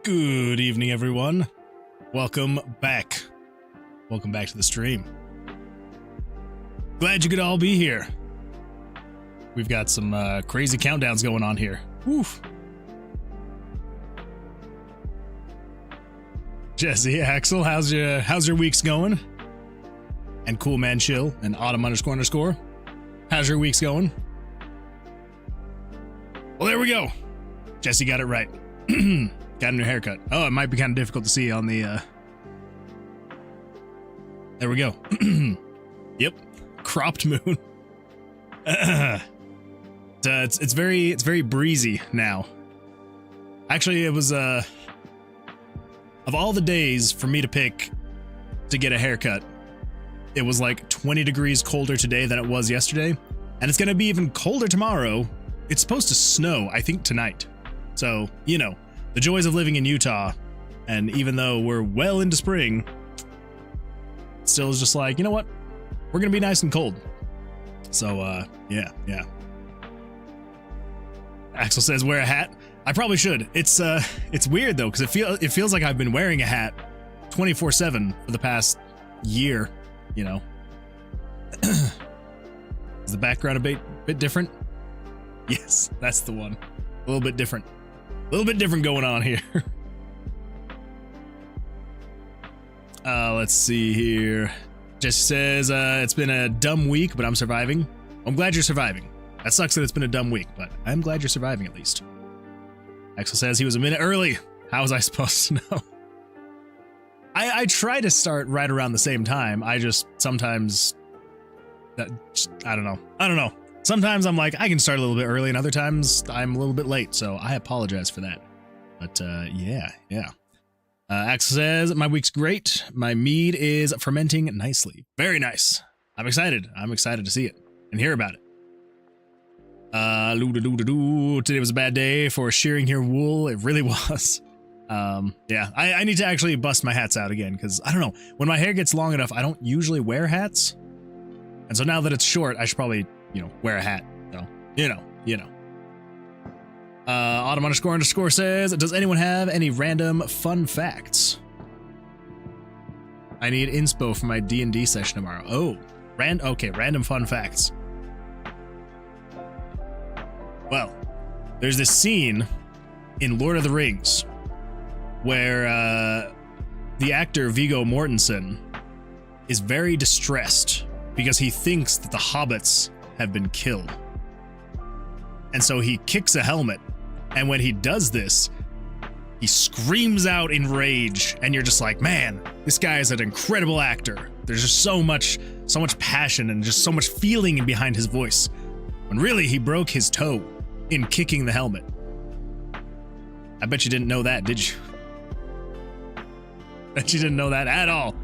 Good evening, everyone. Welcome back. Welcome back to the stream. Glad you could all be here. We've got some crazy countdowns going on here. Woof. Jesse, Axel, how's your weeks going? And Cool Man Chill and Autumn __. How's your weeks going? Well, there we go. Jesse got it right. Got a new haircut. Oh, it might be kind of difficult to see on the, There we go. Yep. Cropped moon. It's very breezy now. Actually, it was, of all the days for me to pick to get a haircut, it was like 20 degrees colder today than it was yesterday. And it's going to be even colder tomorrow. It's supposed to snow, I think, tonight. So, you know, the joys of living in Utah, and even though we're well into spring, it still is just like, you know what? We're gonna be nice and cold. So, yeah. Axel says, wear a hat. I probably should. It's weird though, because it feels like I've been wearing a hat 24/7 for the past year, you know. Is the background a bit different? Yes, that's the one. A little bit different. A little bit different going on here. Let's see here. Jesse says, it's been a dumb week, but I'm surviving. I'm glad you're surviving. That sucks that it's been a dumb week, but I'm glad you're surviving at least. Axel says he was a minute early. How was I supposed to know? I try to start right around the same time. I just sometimes, I don't know. Sometimes I'm like, I can start a little bit early, and other times I'm a little bit late, so I apologize for that. But, yeah. Axel says, my week's great. My mead is fermenting nicely. Very nice. I'm excited. I'm excited to see it and hear about it. Today was a bad day for shearing your wool. It really was. Yeah, I need to actually bust my hats out again, because, I don't know, when my hair gets long enough, I don't usually wear hats. And so now that it's short, I should probably, wear a hat. So, you know. Autumn __ says, does anyone have any random fun facts? I need inspo for my D&D session tomorrow. Oh, random fun facts. Well, there's this scene in Lord of the Rings where the actor Viggo Mortensen is very distressed because he thinks that the hobbits have been killed. And so he kicks a helmet, and when he does this, he screams out in rage, and you're just like, man, this guy is an incredible actor. There's just so much passion and just so much feeling behind his voice. When really he broke his toe in kicking the helmet. I bet you didn't know that, did you? Bet you didn't know that at all.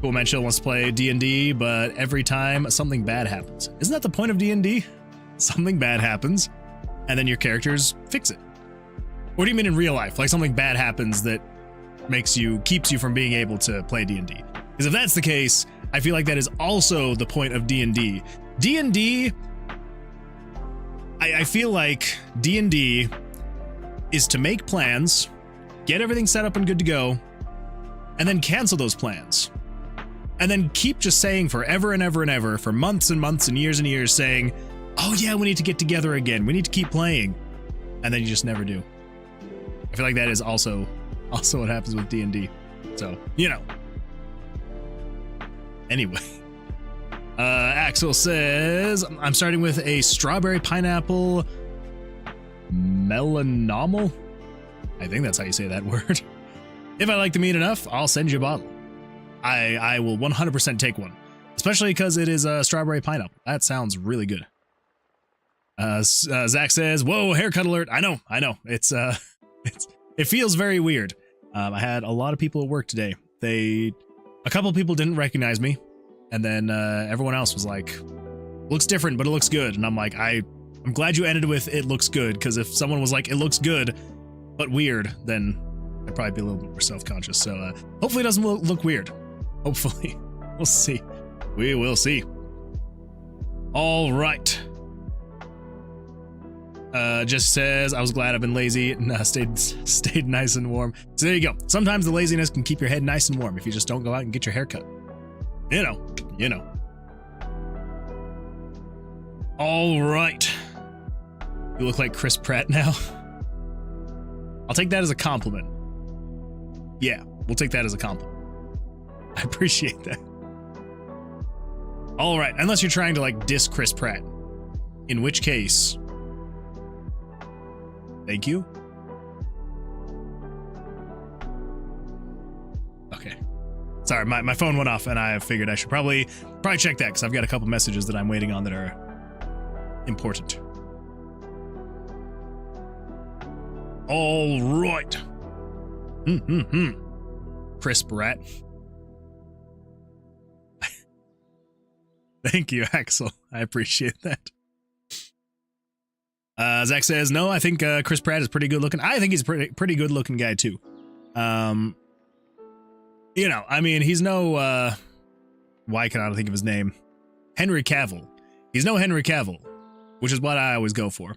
Cool Man Chill wants to play D&D, but every time something bad happens. Isn't that the point of D&D? Something bad happens, and then your characters fix it. What do you mean in real life? Like something bad happens that keeps you from being able to play D&D? Because if that's the case, I feel like that is also the point of D&D. D&D, I feel like D&D is to make plans, get everything set up and good to go, and then cancel those plans. And then keep just saying forever and ever and ever, for months and months and years saying, oh yeah, we need to get together again. We need to keep playing. And then you just never do. I feel like that is also what happens with D&D. So, Anyway. Axel says, I'm starting with a strawberry pineapple melanomal. I think that's how you say that word. If I like the meat enough, I'll send you a bottle. I will 100% take one, especially because it is a strawberry pineapple. That sounds really good. Zach says, whoa, haircut alert. I know. It feels very weird. I had a lot of people at work today. A couple people didn't recognize me. And then, everyone else was like, looks different, but it looks good. And I'm like, I'm glad you ended with, it looks good. Cause if someone was like, it looks good, but weird, then I'd probably be a little bit more self-conscious. So, hopefully it doesn't look weird. Hopefully. We'll see. We will see. All right. just says, I was glad I've been lazy and stayed nice and warm. So there you go. Sometimes the laziness can keep your head nice and warm if you just don't go out and get your hair cut. You know. All right. You look like Chris Pratt now. I'll take that as a compliment. Yeah, we'll take that as a compliment. I appreciate that. All right, unless you're trying to like diss Chris Pratt, in which case, thank you. Okay. Sorry, my phone went off and I figured I should probably check that because I've got a couple messages that I'm waiting on that are important. All right. Chris Pratt. Thank you, Axel. I appreciate that. Zach says, no, I think Chris Pratt is pretty good looking. I think he's a pretty good looking guy too. You know, I mean, he's no, why can I not think of his name? Henry Cavill. He's no Henry Cavill, which is what I always go for.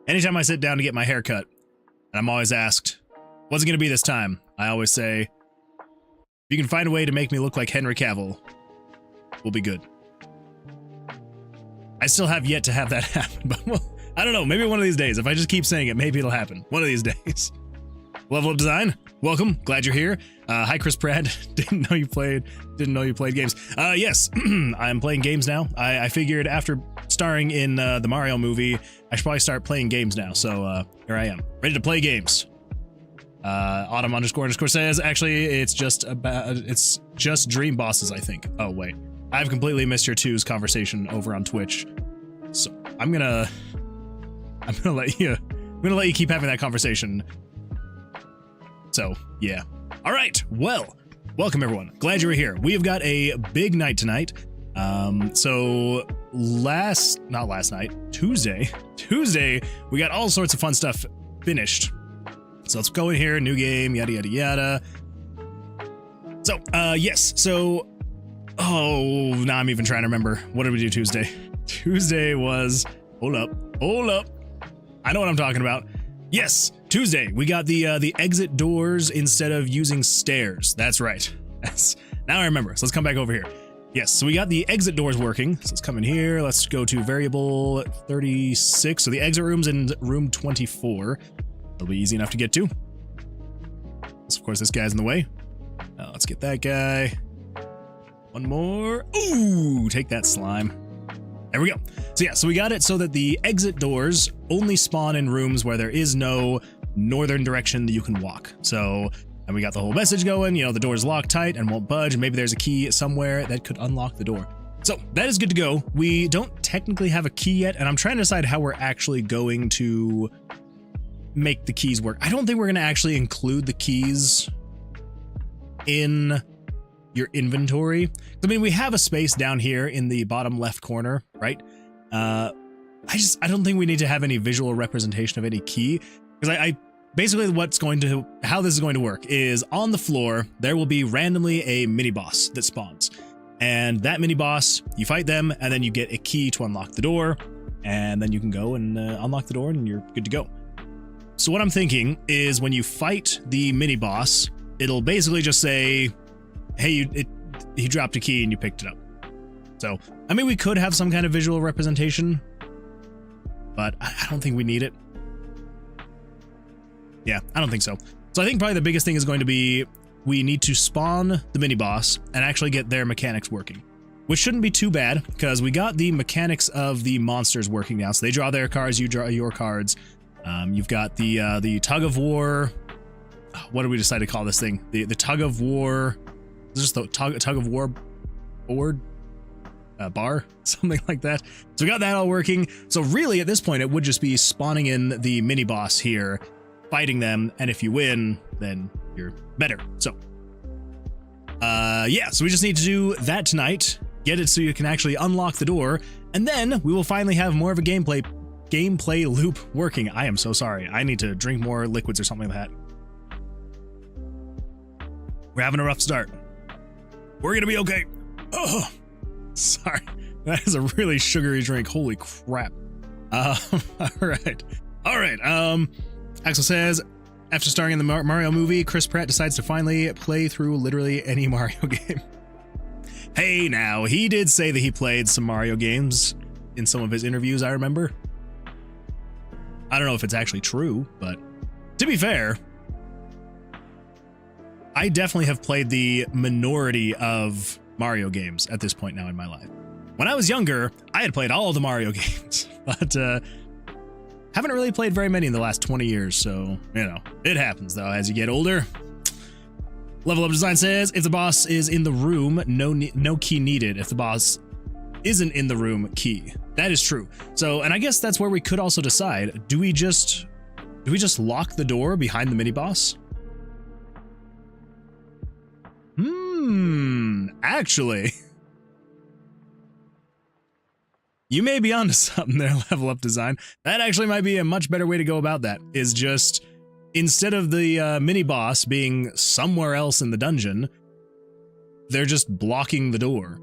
Anytime I sit down to get my hair cut, and I'm always asked, what's it going to be this time? I always say, if you can find a way to make me look like Henry Cavill, we'll be good. I still have yet to have that happen, but well, I don't know, maybe one of these days. If I just keep saying it, maybe it'll happen. One of these days. Level Up Design, welcome. Glad you're here. Hi, Chris Pratt. Didn't know you played games. Yes, I'm playing games now. I figured after starring in the Mario movie, I should probably start playing games now. So here I am, ready to play games. Autumn __ says, actually, it's just Dream Bosses, I think. Oh, wait. I've completely missed your twos conversation over on Twitch. So I'm gonna let you keep having that conversation. So yeah. All right. Well, welcome everyone. Glad you were here. We have got a big night tonight. So Tuesday, we got all sorts of fun stuff finished. So let's go in here, new game, yada, yada, yada. So, yes. So, oh, now I'm even trying to remember. What did we do Tuesday? Tuesday was, hold up. I know what I'm talking about. Yes, Tuesday, we got the exit doors instead of using stairs. That's right. Now I remember. So let's come back over here. Yes, so we got the exit doors working. So let's come in here. Let's go to variable 36. So the exit room's in room 24. It'll be easy enough to get to. So of course, this guy's in the way. Let's get that guy. One more. Ooh, take that slime. There we go. So yeah, so we got it so that the exit doors only spawn in rooms where there is no northern direction that you can walk. So, and we got the whole message going, you know, the door's locked tight and won't budge, and maybe there's a key somewhere that could unlock the door. So that is good to go. We don't technically have a key yet, and I'm trying to decide how we're actually going to make the keys work. I don't think we're going to actually include the keys in your inventory. I mean, we have a space down here in the bottom left corner, right? I don't think we need to have any visual representation of any key, because I basically how this is going to work is on the floor, there will be randomly a mini boss that spawns, and that mini boss, you fight them, and then you get a key to unlock the door, and then you can go and unlock the door and you're good to go. So what I'm thinking is when you fight the mini boss, it'll basically just say, hey, he dropped a key and you picked it up. So, I mean, we could have some kind of visual representation, but I don't think we need it. Yeah, I don't think so. So I think probably the biggest thing is going to be we need to spawn the mini boss and actually get their mechanics working, which shouldn't be too bad because we got the mechanics of the monsters working now. So they draw their cards, you draw your cards. You've got the tug of war. What did we decide to call this thing? The tug of war. Is this the tug of war board? Bar? Something like that. So we got that all working. So really at this point, it would just be spawning in the mini boss here, fighting them, and if you win, then you're better. So, yeah, so we just need to do that tonight, get it so you can actually unlock the door, and then we will finally have more of a gameplay loop working. I am so sorry. I need to drink more liquids or something like that. We're having a rough start. We're gonna be okay. Oh, sorry. That is a really sugary drink. Holy crap. All right. All right. Axel says, after starring in the Mario movie, Chris Pratt decides to finally play through literally any Mario game. Hey, now, he did say that he played some Mario games in some of his interviews, I remember. I don't know if it's actually true, but to be fair, I definitely have played the minority of Mario games at this point now in my life. When I was younger, I had played all of the Mario games, but haven't really played very many in the last 20 years, so, you know, it happens, though, as you get older. Level Up Design says, if the boss is in the room, no key needed. If the boss isn't in the room, key. That is true. So, and I guess that's where we could also decide, do we just lock the door behind the mini-boss? Actually, you may be onto something there, Level Up Design. That actually might be a much better way to go about that, is just, instead of the mini-boss being somewhere else in the dungeon, they're just blocking the door.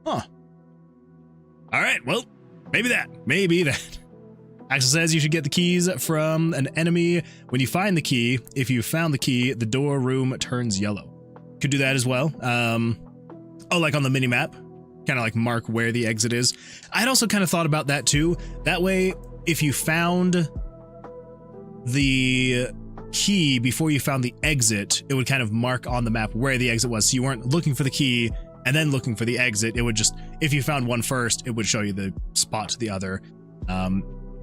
Huh. Alright, well, maybe that. Axel says you should get the keys from an enemy. When you find the key, if you found the key, the door room turns yellow. Could do that as well. Oh, like on the mini-map? Kind of like mark where the exit is. I'd also kind of thought about that too. That way, if you found the key before you found the exit, it would kind of mark on the map where the exit was. So you weren't looking for the key and then looking for the exit. It would just, if you found one first, it would show you the spot to the other.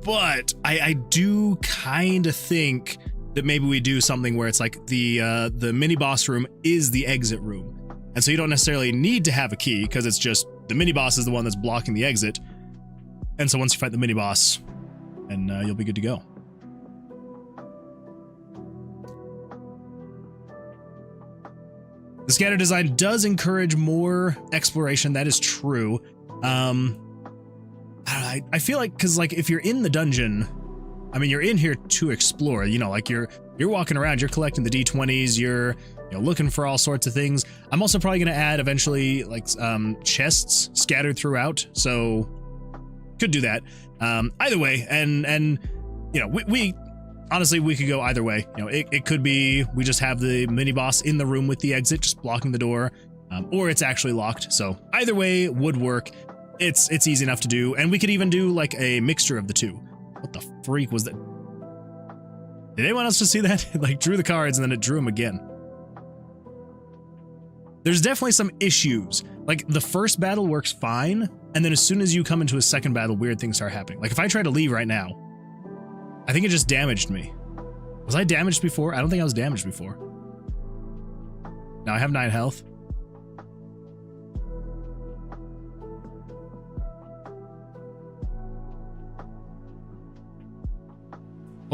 But I do kind of think that maybe we do something where it's like the mini boss room is the exit room. And so you don't necessarily need to have a key because it's just the mini boss is the one that's blocking the exit. And so once you fight the mini boss, and you'll be good to go. The scatter design does encourage more exploration. That is true. I feel like, because like if you're in the dungeon, I mean, you're in here to explore, you know, like you're walking around, you're collecting the D20s, you're looking for all sorts of things. I'm also probably going to add eventually like chests scattered throughout, so could do that. Either way, and you know, we honestly, we could go either way. You know, it could be we just have the mini boss in the room with the exit, just blocking the door, or it's actually locked. So either way would work. It's easy enough to do, and we could even do like a mixture of the two. What the freak was that? Did anyone else just see that? It like drew the cards and then it drew them again. There's definitely some issues. Like the first battle works fine, and then as soon as you come into a second battle, weird things start happening. Like if I try to leave right now, I think it just damaged me. Was I damaged before? I don't think I was damaged before. Now I have 9 health.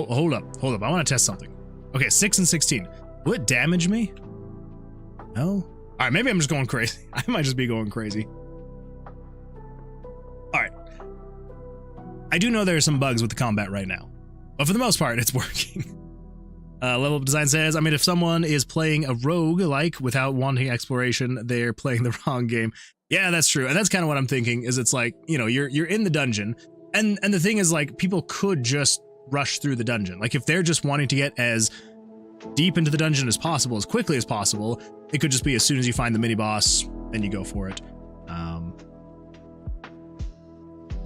Oh, hold up. I want to test something. Okay, 6 and 16. Will it damage me? No? All right, maybe I'm just going crazy. I might just be going crazy. All right. I do know there are some bugs with the combat right now, but for the most part, it's working. Level Up Design says, I mean, if someone is playing a roguelike without wanting exploration, they're playing the wrong game. Yeah, that's true. And that's kind of what I'm thinking, is it's like, you know, you're in the dungeon, and the thing is, like, people could just rush through the dungeon. Like if they're just wanting to get as deep into the dungeon as possible, as quickly as possible, it could just be as soon as you find the mini boss, then you go for it.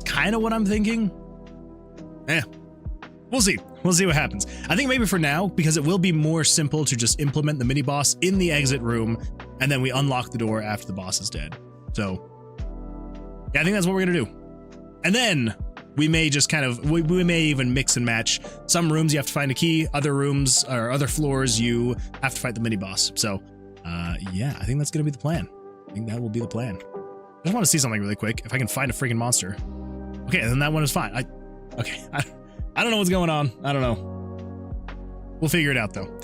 Kind of what I'm thinking. We'll see what happens. I think maybe for now, because it will be more simple to just implement the mini boss in the exit room, and then we unlock the door after the boss is dead. So yeah, I think that's what we're gonna do. And then we may just kind of, we may even mix and match. Some rooms you have to find a key, other rooms or other floors you have to fight the mini boss. So yeah, I think that's gonna be the plan. I think that will be the plan. I just want to see something really quick. If I can find a freaking monster. Okay, then that one is fine. I don't know what's going on. I don't know. We'll figure it out though.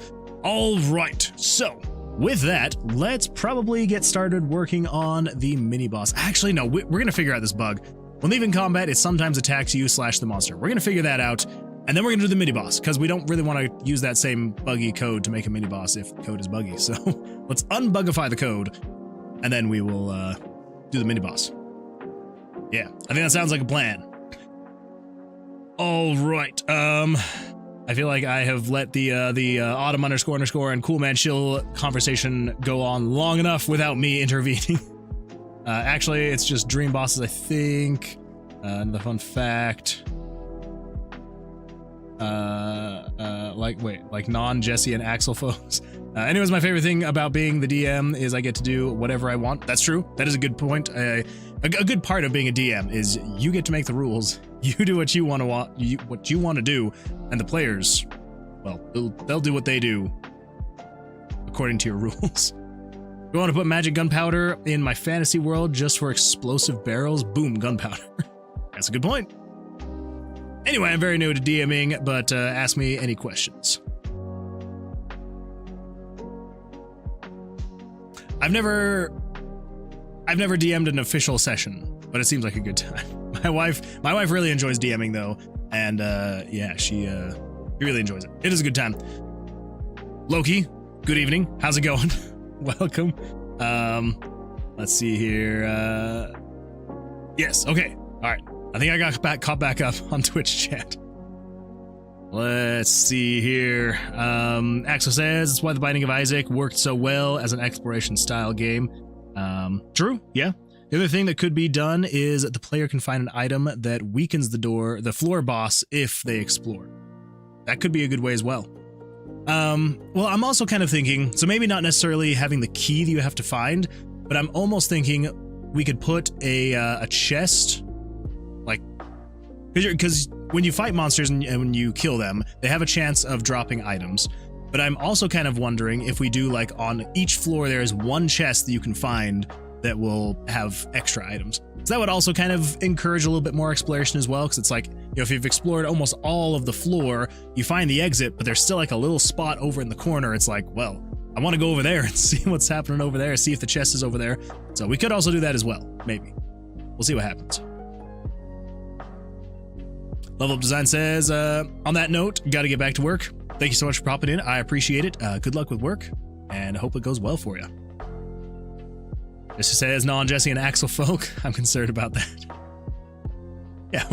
All right, so with that, let's probably get started working on the mini boss. Actually, no, we're gonna figure out this bug. When leaving combat, it sometimes attacks you / the monster. We're gonna figure that out, and then we're gonna do the mini boss, because we don't really want to use that same buggy code to make a mini boss if code is buggy. So let's unbugify the code, and then we will do the mini boss. Yeah, I think that sounds like a plan. All right. I feel like I have let the Autumn __ and Cool Man Chill conversation go on long enough without me intervening. Actually, it's just Dream Bosses, I think. Another fun fact. Like non-Jesse and Axel folks. Anyways, my favorite thing about being the DM is I get to do whatever I want. That's true. That is a good point. A good part of being a DM is you get to make the rules. You do what you want to do, and the players, well, they'll do what they do according to your rules. You want to put magic gunpowder in my fantasy world just for explosive barrels? Boom, gunpowder. That's a good point. Anyway, I'm very new to DMing, but ask me any questions. I've never DM'd an official session, but it seems like a good time. My wife really enjoys DMing though, and yeah, she really enjoys it. It is a good time. Loki, good evening. How's it going? Welcome. Let's see here. Yes, okay. All right. I think I got caught back up on Twitch chat. Let's see here. Axel says that's why the Binding of Isaac worked so well as an exploration style game. True, yeah. The other thing that could be done is the player can find an item that weakens the floor boss if they explore. That could be a good way as well. Well, I'm also kind of thinking, so maybe not necessarily having the key that you have to find, but I'm almost thinking we could put a chest, like, because when you fight monsters and when you kill them, they have a chance of dropping items. But I'm also kind of wondering if we do, like, on each floor there is one chest that you can find that will have extra items. So that would also kind of encourage a little bit more exploration as well, because it's like, you know, if you've explored almost all of the floor, you find the exit, but there's still like a little spot over in the corner. It's like, well, I want to go over there and see what's happening over there, see if the chest is over there. So we could also do that as well, maybe. We'll see what happens. Level Up Design says, on that note, gotta get back to work. Thank you so much for popping in. I appreciate it. Good luck with work, and I hope it goes well for you. This says non-Jesse and Axel folk. I'm concerned about that. Yeah,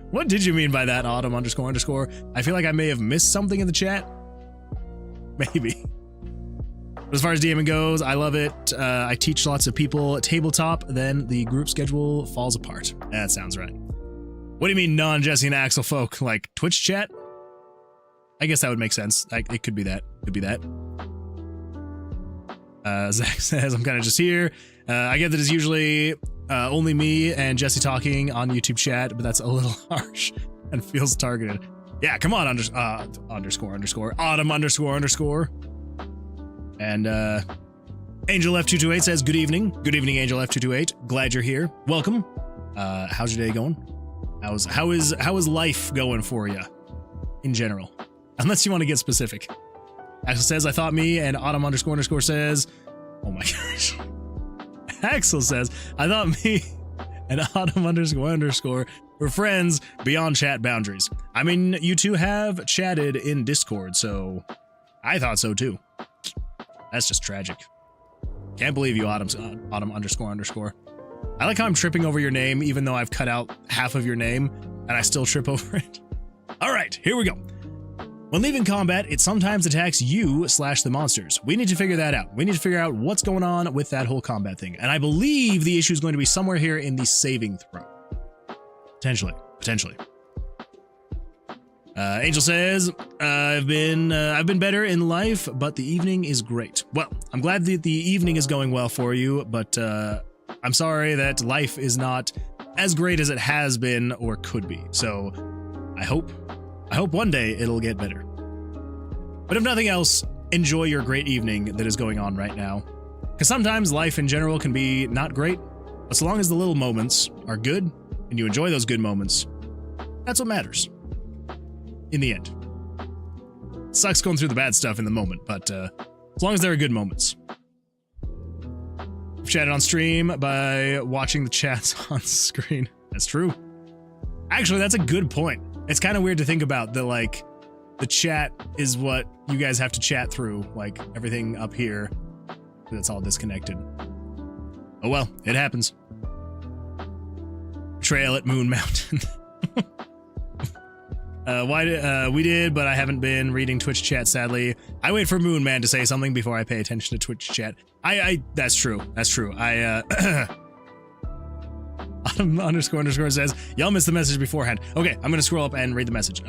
what did you mean by that, Autumn __? I feel like I may have missed something in the chat. Maybe. But as far as DMing goes, I love it. I teach lots of people tabletop, then the group schedule falls apart. That sounds right. What do you mean non-Jesse and Axel folk? Like Twitch chat? I guess that would make sense. It could be that. Could be that. Zach says, I'm kind of just here. I get that it's usually only me and Jesse talking on YouTube chat, but that's a little harsh and feels targeted. Yeah, come on, __, Autumn __. And Angel F228 says, good evening. Good evening, Angel F228. Glad you're here. Welcome. How's your day going? How is life going for you in general? Unless you want to get specific. Axel says, I thought me, and Autumn __ says, oh my gosh. Axel says, I thought me and Autumn __ were friends beyond chat boundaries. I mean, you two have chatted in Discord, so I thought so too. That's just tragic. Can't believe you, Autumn __. I like how I'm tripping over your name, even though I've cut out half of your name, and I still trip over it. All right, here we go. When leaving combat, it sometimes attacks you / the monsters. We need to figure that out. We need to figure out what's going on with that whole combat thing. And I believe the issue is going to be somewhere here in the saving throw. Potentially. Angel says, I've been better in life, but the evening is great. Well, I'm glad that the evening is going well for you, but I'm sorry that life is not as great as it has been or could be. So I hope one day it'll get better. But if nothing else, enjoy your great evening that is going on right now. Because sometimes life in general can be not great, but so long as the little moments are good and you enjoy those good moments, that's what matters. In the end. It sucks going through the bad stuff in the moment, but as long as there are good moments. I've chatted on stream by watching the chats on screen. That's true. Actually, that's a good point. It's kind of weird to think about that, like, the chat is what you guys have to chat through, like, everything up here, that's all disconnected. Oh well, it happens. trail at Moon Mountain. We did, but I haven't been reading Twitch chat, sadly. I wait for Moon Man to say something before I pay attention to Twitch chat. That's true. That's true. Autumn__ says, y'all missed the message beforehand. Okay, I'm gonna scroll up and read the message.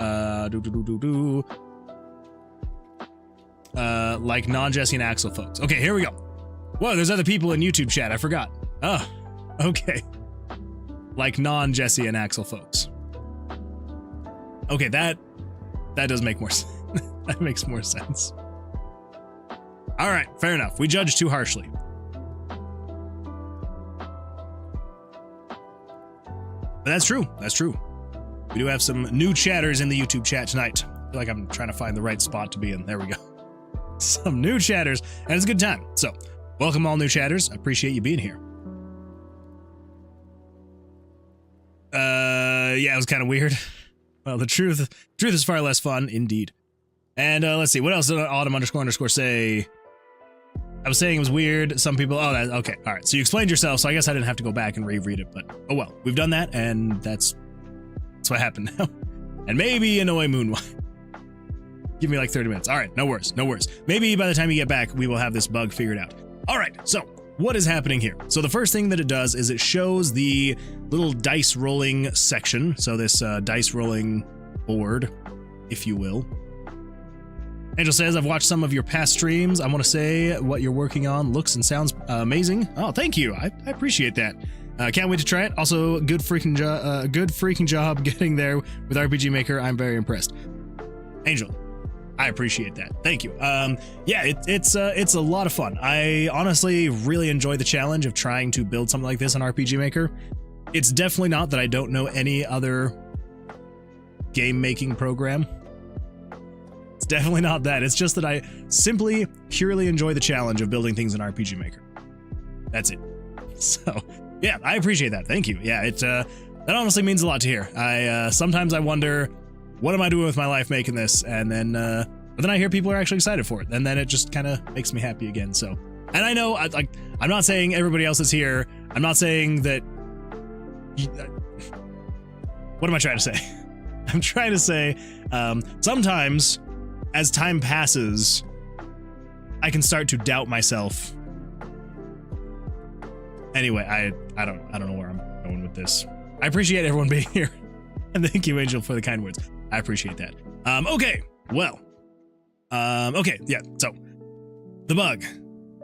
Like non-Jesse and Axel folks. Okay, here we go. Whoa, there's other people in YouTube chat. I forgot. Oh, okay. Like non-Jesse and Axel folks. Okay, that does make more sense. That makes more sense. All right, fair enough. We judge too harshly. But that's true. That's true. We do have some new chatters in the YouTube chat tonight. I feel like I'm trying to find the right spot to be in. There we go. Some new chatters, and it's a good time. So, welcome all new chatters. I appreciate you being here. Yeah, it was kind of weird. Well, the truth is far less fun, indeed. And let's see, what else did Autumn__ say? I was saying it was weird. Some people, okay, all right. So you explained yourself, so I guess I didn't have to go back and reread it, but oh well, we've done that, and that's what happened now. And maybe annoy Moonwine. Give me like 30 minutes. All right, no worries, no worries. Maybe by the time you get back, we will have this bug figured out. All right, so what is happening here? So the first thing that it does is it shows the little dice rolling section. So this dice rolling board, if you will. Angel says, I've watched some of your past streams. I want to say what you're working on looks and sounds amazing. Oh, thank you. I appreciate that. Can't wait to try it. Also, good freaking job getting there with RPG Maker. I'm very impressed. Angel, I appreciate that. Thank you. Yeah, it's a lot of fun. I honestly really enjoy the challenge of trying to build something like this on RPG Maker. It's definitely not that I don't know any other game making program. It's definitely not that. It's just that I simply purely enjoy the challenge of building things in RPG Maker. That's it. So yeah, I appreciate that. Thank you. Yeah, that honestly means a lot to hear. Sometimes I wonder, what am I doing with my life making this? And then, but then I hear people are actually excited for it, and then it just kind of makes me happy again. So, and I know, I'm not saying everybody else is here. I'm not saying that. What am I trying to say? I'm trying to say, sometimes, as time passes, I can start to doubt myself. Anyway, I don't know where I'm going with this. I appreciate everyone being here, and thank you, Angel, for the kind words. I appreciate that. Okay, well, okay, yeah. So the bug: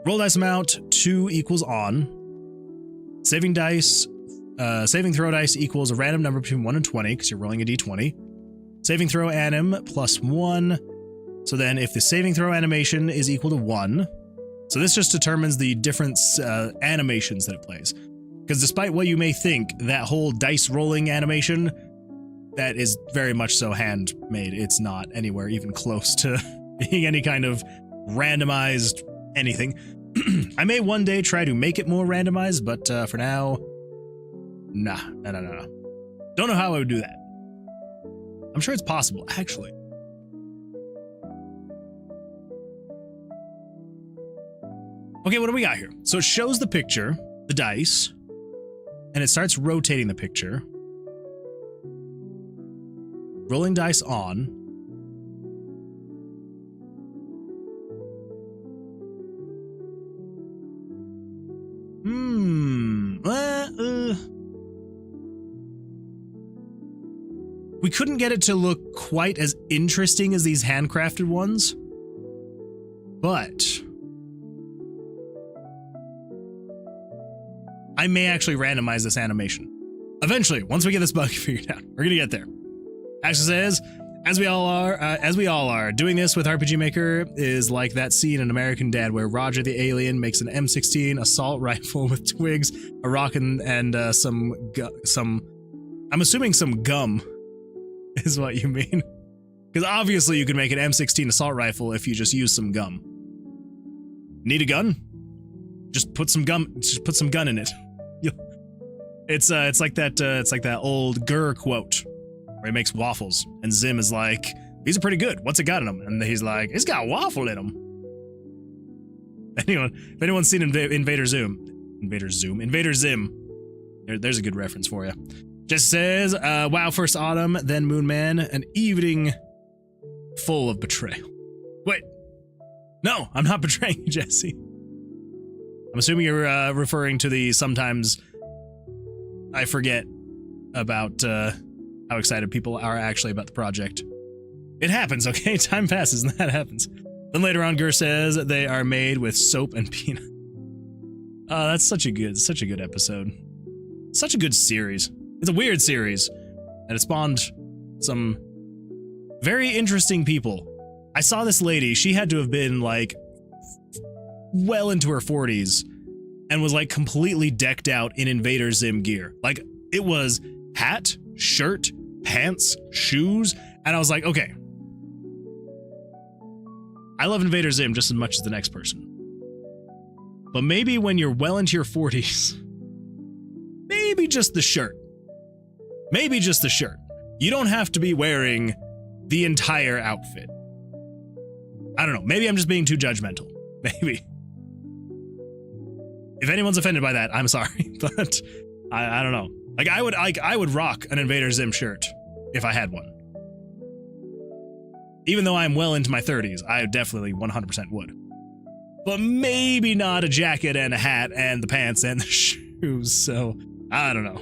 roll dice amount 2 equals on. Saving throw dice equals a random number between 1 and 20 because you're rolling a d20. Saving throw anim plus 1. So then if the saving throw animation is equal to 1, so this just determines the different animations that it plays. Because despite what you may think, that whole dice rolling animation, that is very much so handmade. It's not anywhere even close to being any kind of randomized anything. I may one day try to make it more randomized, but for now, nah. Don't know how I would do that. I'm sure it's possible, actually. Okay, what do we got here? So it shows the picture, the dice, and it starts rotating the picture. Rolling dice on. We couldn't get it to look quite as interesting as these handcrafted ones, but I may actually randomize this animation. Eventually, once we get this bug figured out, we're gonna get there. Ashley says, as we all are, doing this with RPG Maker is like that scene in American Dad where Roger the alien makes an M16 assault rifle with twigs, a rock, and some, I'm assuming some gum is what you mean. Because obviously you can make an M16 assault rifle if you just use some gum. Need a gun? Just put some gum in it. It's like that old Gurr quote where he makes waffles, and Zim is like, these are pretty good. What's it got in them? And he's like, it's got waffle in them. If anyone's seen Invader Zim, there's a good reference for you. Just says, wow, first autumn, then Moon Man, an evening full of betrayal. Wait, no, I'm not betraying you, Jesse. I'm assuming you're referring to the sometimes I forget about how excited people are actually about the project. It happens, okay? Time passes and that happens. Then later on, Gur says they are made with soap and peanut. Oh, that's such a good episode. Such a good series. It's a weird series, and it spawned some very interesting people. I saw this lady, she had to have been like well into her 40s and was like completely decked out in Invader Zim gear. Like it was hat, shirt, pants, shoes, and I was like, okay. I love Invader Zim just as much as the next person. But maybe when you're well into your 40s, maybe just the shirt. Maybe just the shirt. You don't have to be wearing the entire outfit. I don't know. Maybe I'm just being too judgmental. Maybe. If anyone's offended by that, I'm sorry. But I don't know. Like I would rock an Invader Zim shirt if I had one. Even though I'm well into my 30s, I definitely 100% would. But maybe not a jacket and a hat and the pants and the shoes. So I don't know.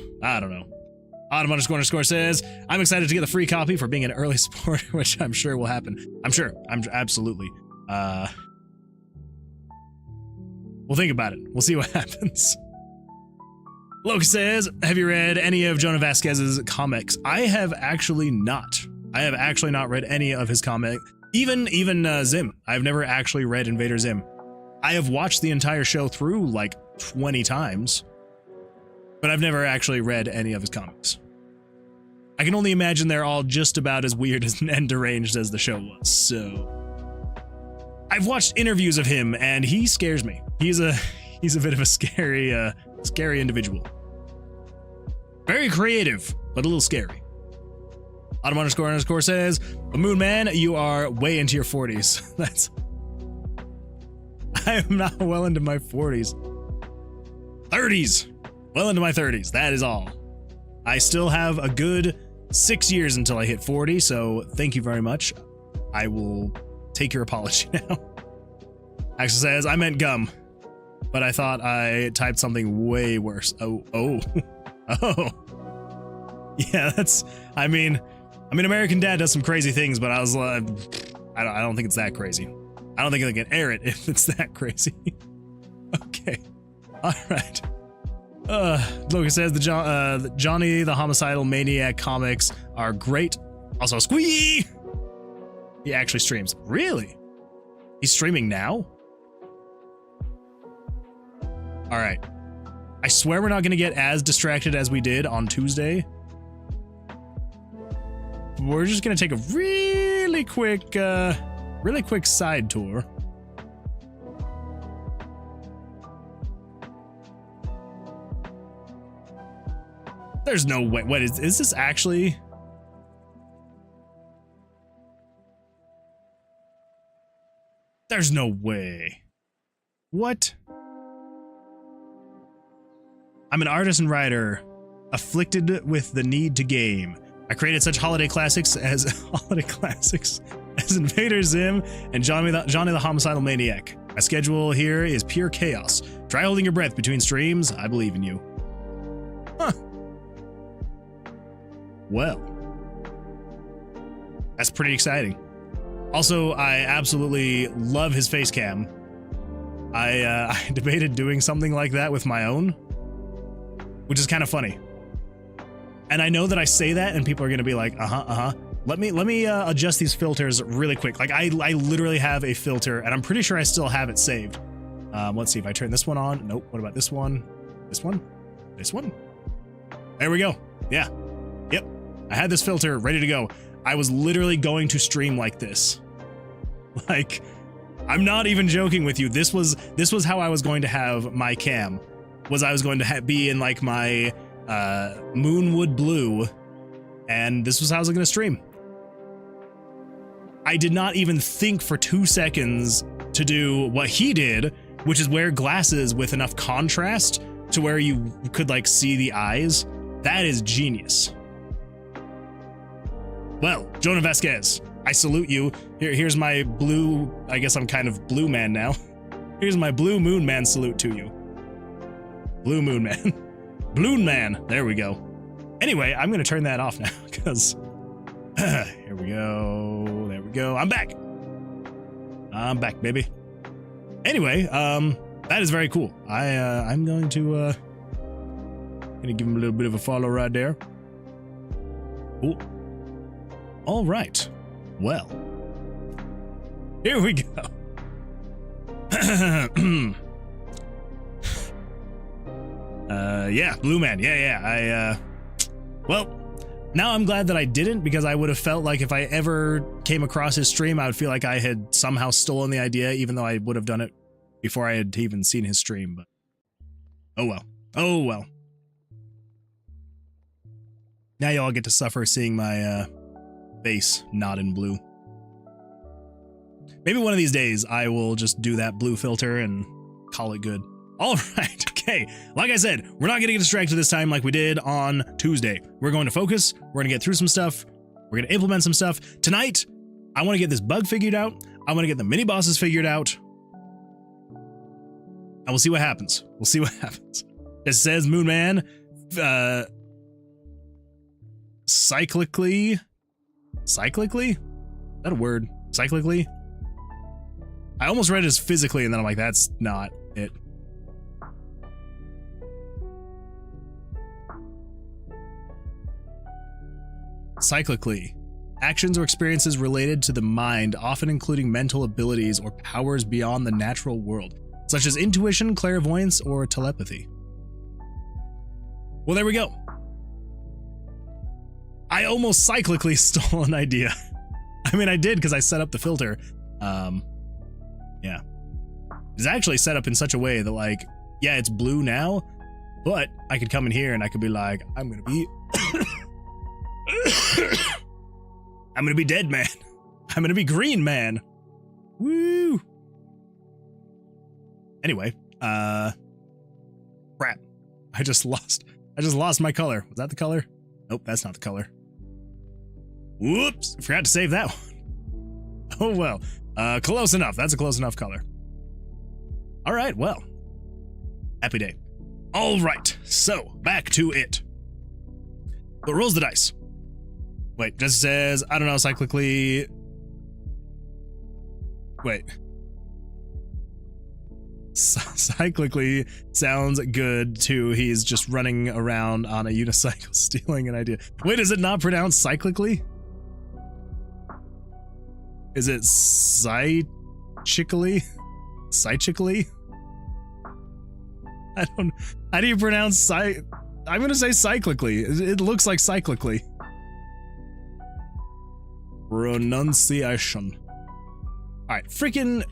Autumn__ says, I'm excited to get the free copy for being an early supporter, which I'm sure will happen. I'm absolutely. We'll think about it. We'll see what happens. Loki says, have you read any of Jonah Vasquez's comics? I have actually not. I have actually not read any of his comics. Even Zim. I've never actually read Invader Zim. I have watched the entire show through like 20 times, but I've never actually read any of his comics. I can only imagine they're all just about as weird and deranged as the show was, so... I've watched interviews of him, and he scares me. He's a bit of a scary individual. Very creative, but a little scary. Autumn__ says, Moon Man, you are way into your 40s. I am not well into my 40s. 30s. Well into my 30s. That is all. I still have a good 6 years until I hit 40, so thank you very much. I will take your apology now. Axel says, I meant gum, but I thought I typed something way worse. Oh. Yeah, that's, I mean, American Dad does some crazy things, but I was like, I don't think it's that crazy. I don't think I can air it if it's that crazy. Okay. All right. Logan says the Johnny the Homicidal Maniac comics are great. Also, Squee! He actually streams. Really? He's streaming now? All right. I swear we're not going to get as distracted as we did on Tuesday. We're just going to take a really quick side tour. There's no way. What is this actually? There's no way. What? I'm an artist and writer, afflicted with the need to game. I created such holiday classics as Invader Zim and Johnny the Homicidal Maniac. My schedule here is pure chaos. Try holding your breath between streams. I believe in you. Huh. Well, that's pretty exciting. Also, I absolutely love his face cam. I debated doing something like that with my own, which is kind of funny. And I know that I say that and people are going to be like, Let me adjust these filters really quick. Like I literally have a filter and I'm pretty sure I still have it saved. Let's see if I turn this one on. Nope. What about this one? This one? This one? There we go. Yeah. Yep. I had this filter ready to go. I was literally going to stream like this. Like, I'm not even joking with you. This was how I was going to have my cam. I was going to be in like my Moonwood Blue, and this was how I was going to stream. I did not even think for 2 seconds to do what he did, which is wear glasses with enough contrast to where you could like see the eyes. That is genius. Well, Jonah Vasquez, I salute you. Here's my blue, I guess I'm kind of blue man now. Here's my blue moon man salute to you. Blue moon man. Bloon man. There we go. Anyway, I'm going to turn that off now because here we go. There we go. I'm back. I'm back, baby. Anyway, that is very cool. I'm going to give him a little bit of a follow right there. Cool. All right. Well, here we go. Yeah, Blue Man. Yeah. Well, now I'm glad that I didn't, because I would have felt like if I ever came across his stream, I would feel like I had somehow stolen the idea, even though I would have done it before I had even seen his stream. But oh well. Oh well. Now y'all get to suffer seeing my face not in blue. Maybe one of these days I will just do that blue filter and call it good. All right, okay. Like I said, we're not gonna get distracted this time like we did on Tuesday. We're going to focus, we're gonna get through some stuff, we're gonna implement some stuff. Tonight, I wanna get this bug figured out, I wanna get the mini bosses figured out, and we'll see what happens. We'll see what happens. It says Moon Man, cyclically? Is that a word? Cyclically? I almost read it as physically, and then I'm like, that's not it. Cyclically. Actions or experiences related to the mind, often including mental abilities or powers beyond the natural world, such as intuition, clairvoyance, or telepathy. Well, there we go. I almost cyclically stole an idea. I mean, I did because I set up the filter. Yeah. It's actually set up in such a way that, like, yeah, it's blue now, but I could come in here and I could be like, I'm gonna be... I'm gonna be dead man. I'm gonna be green man. Woo! Anyway, crap. I just lost my color. Was that the color? Nope, that's not the color. Whoops, I forgot to save that one. Oh well, close enough. That's a close enough color. All right, well, happy day. All right, so back to it. So rolls the dice. Wait, just says, I don't know, cyclically. Wait. Cyclically sounds good too. He's just running around on a unicycle stealing an idea. Wait, is it not pronounced cyclically? Is it cyclically? Cyclically? I don't. How do you pronounce I'm gonna say cyclically. It looks like cyclically. Pronunciation. All right, freaking.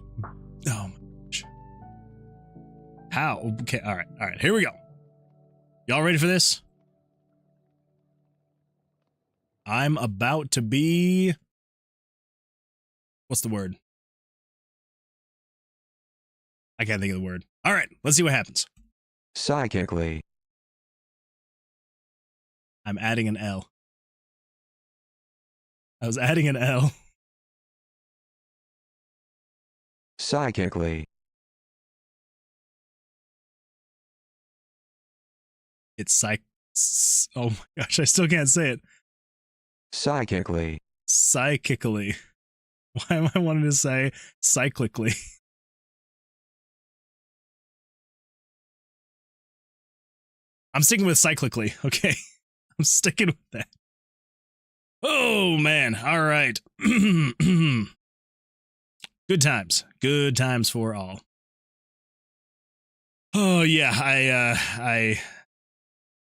Oh my gosh. How? Okay. All right. Here we go. Y'all ready for this? I'm about to be. What's the word? I can't think of the word. All right, let's see what happens. Psychically. I'm adding an L. I was adding an L. Psychically. It's oh my gosh, I still can't say it. Psychically. Psychically. Why am I wanting to say cyclically? I'm sticking with cyclically, okay? I'm sticking with that. Oh, man. All right. Good times. Good times for all. Oh, yeah. I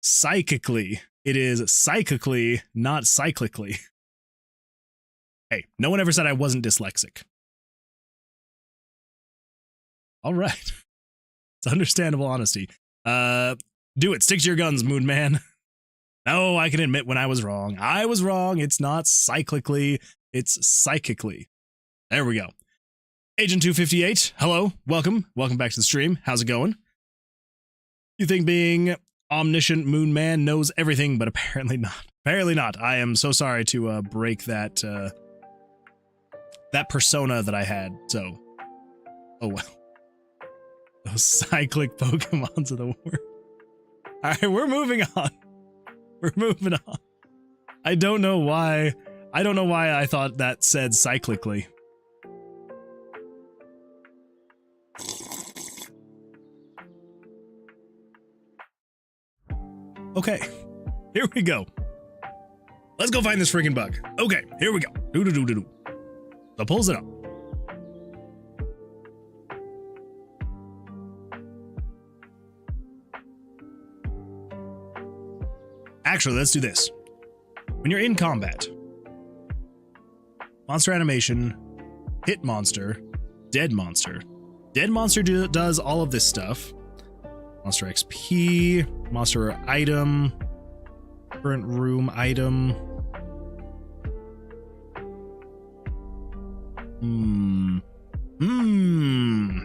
psychically. It is psychically, not cyclically. Hey, no one ever said I wasn't dyslexic. All right. It's understandable honesty. Do it. Stick to your guns, Moon Man. No, I can admit when I was wrong. I was wrong. It's not cyclically. It's psychically. There we go. Agent 258, hello. Welcome. Welcome back to the stream. How's it going? You think being omniscient moon man knows everything, but apparently not. Apparently not. I am so sorry to break that that persona that I had. So, oh well. Those cyclic Pokemons of the world. All right, we're moving on. We're moving on. I don't know why. I don't know why I thought that said cyclically. Okay, here we go. Let's go find this freaking bug. Okay, here we go. Do. So pulls it up. Actually, let's do this. When you're in combat, monster animation, hit monster, dead monster. Dead monster does all of this stuff. Monster XP, monster item, current room item.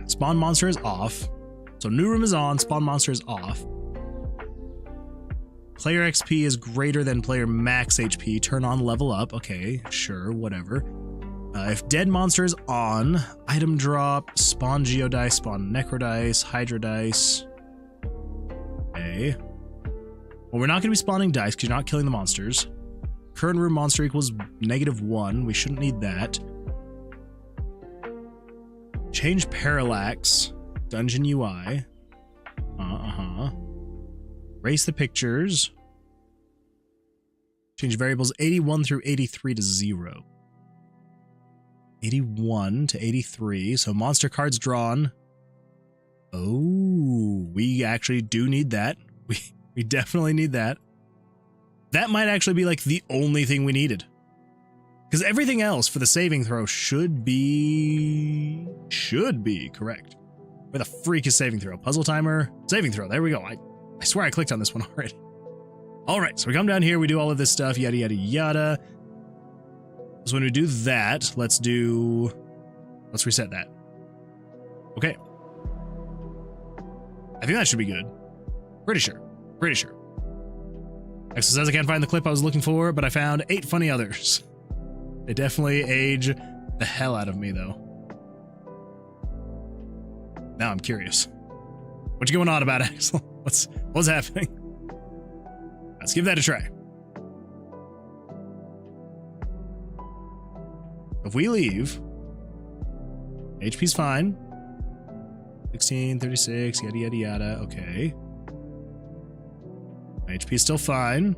Spawn monster is off. So new room is on, spawn monster is off. Player XP is greater than player max HP. Turn on level up. Okay, sure, whatever. If dead monster is on, item drop, spawn geodice, spawn necrodice, hydrodice. Okay. Well, we're not going to be spawning dice because you're not killing the monsters. Current room monster equals -1. We shouldn't need that. Change parallax. Dungeon UI. Erase the pictures. Change variables 81 through 83 to 0. 81 to 83. So monster cards drawn. Oh, we actually do need that. We definitely need that. That might actually be like the only thing we needed. Because everything else for the saving throw should be correct. Where the freak is saving throw? Puzzle timer, saving throw. There we go. I swear I clicked on this one already. All right, so we come down here, we do all of this stuff, yada, yada, yada. So when we do that, let's reset that. Okay. I think that should be good. Pretty sure. Exo says I can't find the clip I was looking for, but I found 8 funny others. They definitely age the hell out of me, though. Now I'm curious. What you going on about, Axel? What's happening? Let's give that a try. If we leave, HP's fine. 16, 36, yada, yada, yada. Okay. HP's still fine.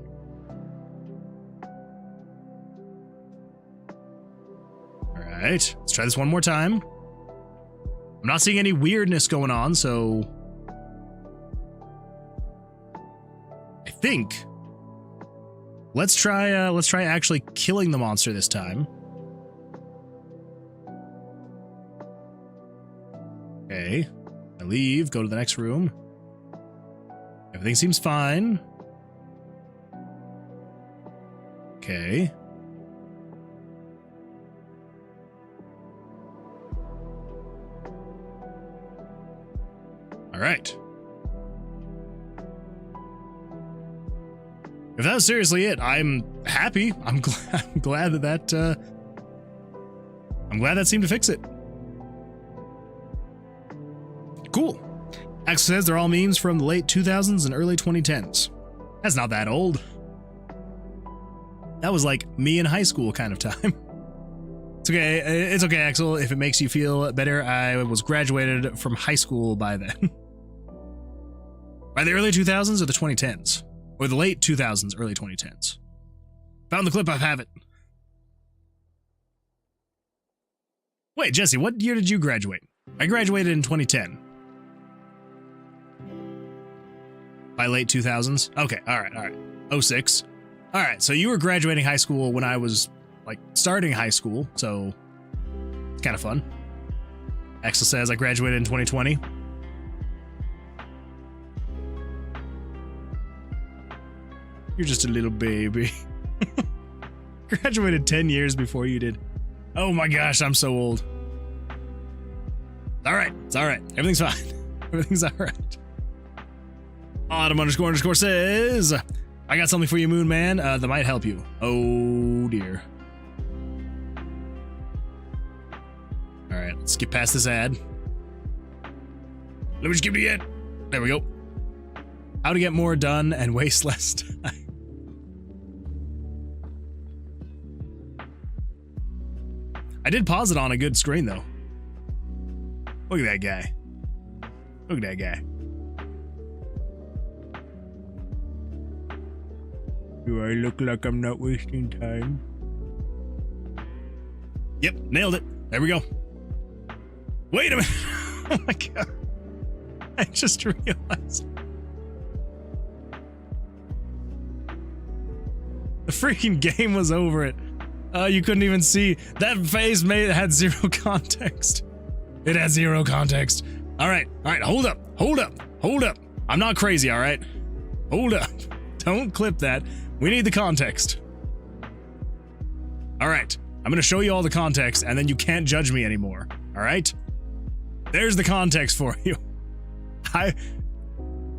All right, let's try this one more time. I'm not seeing any weirdness going on, so I think let's try actually killing the monster this time. Okay, I leave, go to the next room. Everything seems fine. Okay. All right. If that was seriously it, I'm happy. I'm glad that seemed to fix it. Cool. Axel says they're all memes from the late 2000s and early 2010s. That's not that old. That was like me in high school kind of time. It's okay, Axel. If it makes you feel better, I was graduated from high school by then. By the early 2000s or the 2010s? Or the late 2000s, early 2010s? Found the clip, I have it. Wait, Jesse, what year did you graduate? I graduated in 2010. By late 2000s? Okay, all right. 06. All right, so you were graduating high school when I was, like, starting high school, so it's kind of fun. Axel says I graduated in 2020. You're just a little baby. Graduated 10 years before you did. Oh my gosh, I'm so old. All right, it's all right. Everything's fine. Everything's all right. Autumn__ says, I got something for you, Moon Man, that might help you. Oh dear. All right, let's get past this ad. Let me just give you it. There we go. How to get more done and waste less time. I did pause it on a good screen though. Look at that guy. Look at that guy. Do I look like I'm not wasting time? Yep, nailed it. There we go. Wait a minute. Oh my god. I just realized. The freaking game was over it. You couldn't even see. That face had zero context. It had zero context. All right, hold up. I'm not crazy, all right? Hold up. Don't clip that. We need the context. All right, I'm gonna show you all the context and then you can't judge me anymore, all right? There's the context for you.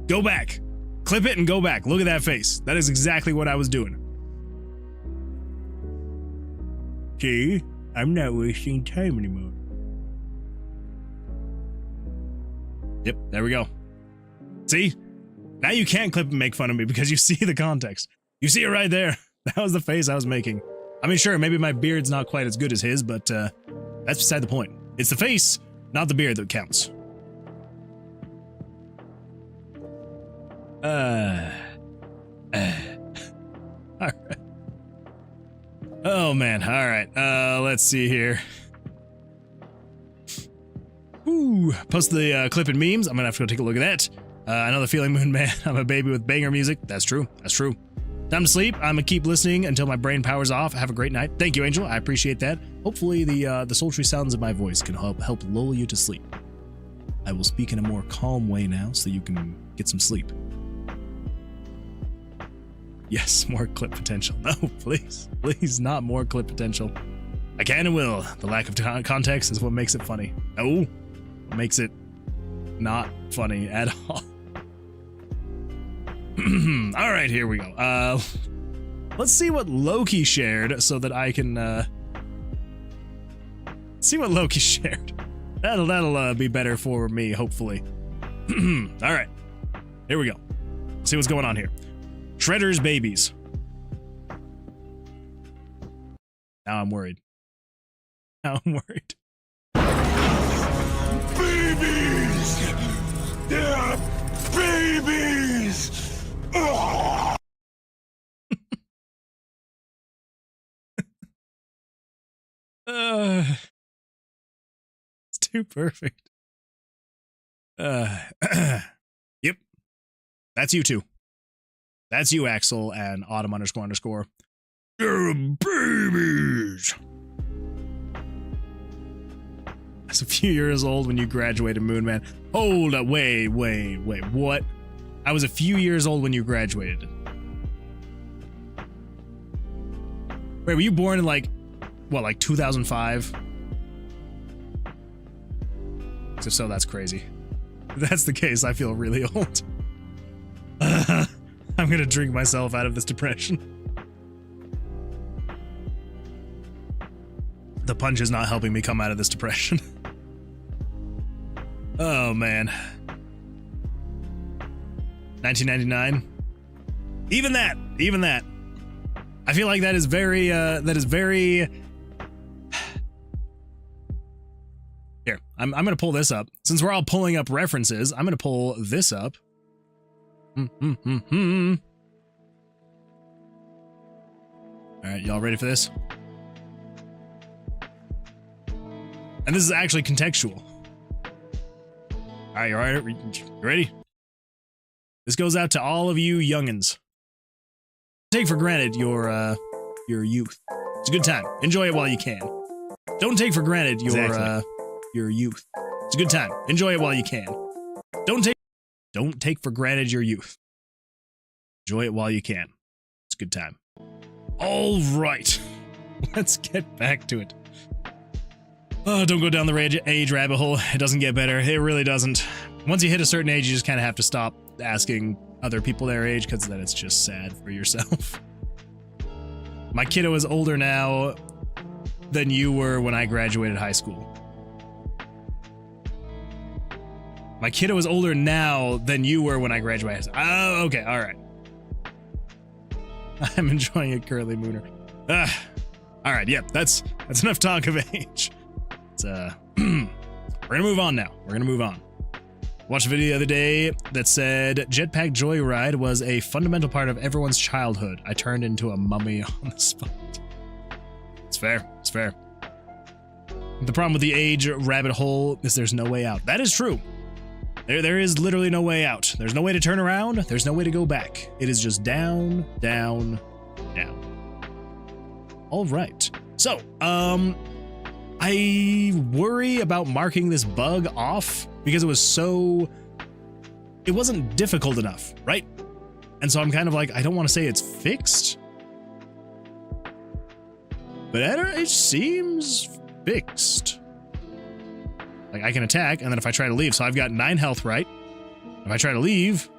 Go back. Clip it and go back. Look at that face. That is exactly what I was doing. See? I'm not wasting time anymore. Yep, there we go. See? Now you can't clip and make fun of me because you see the context. You see it right there. That was the face I was making. I mean, sure, maybe my beard's not quite as good as his, but that's beside the point. It's the face, not the beard that counts. All right. Oh man, all right. Let's see here. Ooh, post the clip and memes. I'm gonna have to go take a look at that. I know the feeling, Moon Man. I'm a baby with banger music. That's true. That's true. Time to sleep. I'm gonna keep listening until my brain powers off. Have a great night. Thank you, Angel. I appreciate that. Hopefully the sultry sounds of my voice can help lull you to sleep. I will speak in a more calm way now so you can get some sleep. Yes, more clip potential. No, please. Please, not more clip potential. I can and will. The lack of context is what makes it funny. No, what makes it not funny at all. All right, here we go. Let's see what Loki shared so that I can see what Loki shared. That'll be better for me, hopefully. All right, here we go. Let's see what's going on here. Shredder's babies. Now I'm worried. Now I'm worried. Babies! They're babies! Oh! It's too perfect. Yep. That's you two. That's you, Axel, and Autumn__. You're babies! I was a few years old when you graduated, Moon Man. Hold up, wait, what? I was a few years old when you graduated. Wait, were you born in like 2005? If so, that's crazy. If that's the case, I feel really old. I'm gonna drink myself out of this depression. The punch is not helping me come out of this depression. Oh man. 1999. Even that. I feel like that is very Here, I'm gonna pull this up. Since we're all pulling up references, I'm gonna pull this up. All right, y'all ready for this? And this is actually contextual. All right, you all right? You ready? This goes out to all of you youngins. Take for granted your youth. It's a good time. Enjoy it while you can. Don't take for granted your youth. It's a good time. Enjoy it while you can. Don't take for granted your youth. Enjoy it while you can. It's a good time. All right. Let's get back to it. Oh, don't go down the age rabbit hole. It doesn't get better. It really doesn't. Once you hit a certain age, you just kind of have to stop asking other people their age, because then it's just sad for yourself. My kiddo is older now than you were when I graduated high school. My kiddo is older now than you were when I graduated. Oh, okay, all right. I'm enjoying it, Curly Mooner. All right, yep, that's enough talk of age. It's, we're gonna move on now. We're gonna move on. Watched a video the other day that said Jetpack Joyride was a fundamental part of everyone's childhood. I turned into a mummy on the spot. It's fair. It's fair. The problem with the age rabbit hole is there's no way out. That is true. There is literally no way out. There's no way to turn around. There's no way to go back. It is just down, down, down. All right. So, I worry about marking this bug off because it wasn't difficult enough, right? And so I'm kind of like, I don't want to say it's fixed, but it seems fixed. Like, I can attack, and then if I try to leave, so I've got 9 health, right? If I try to leave,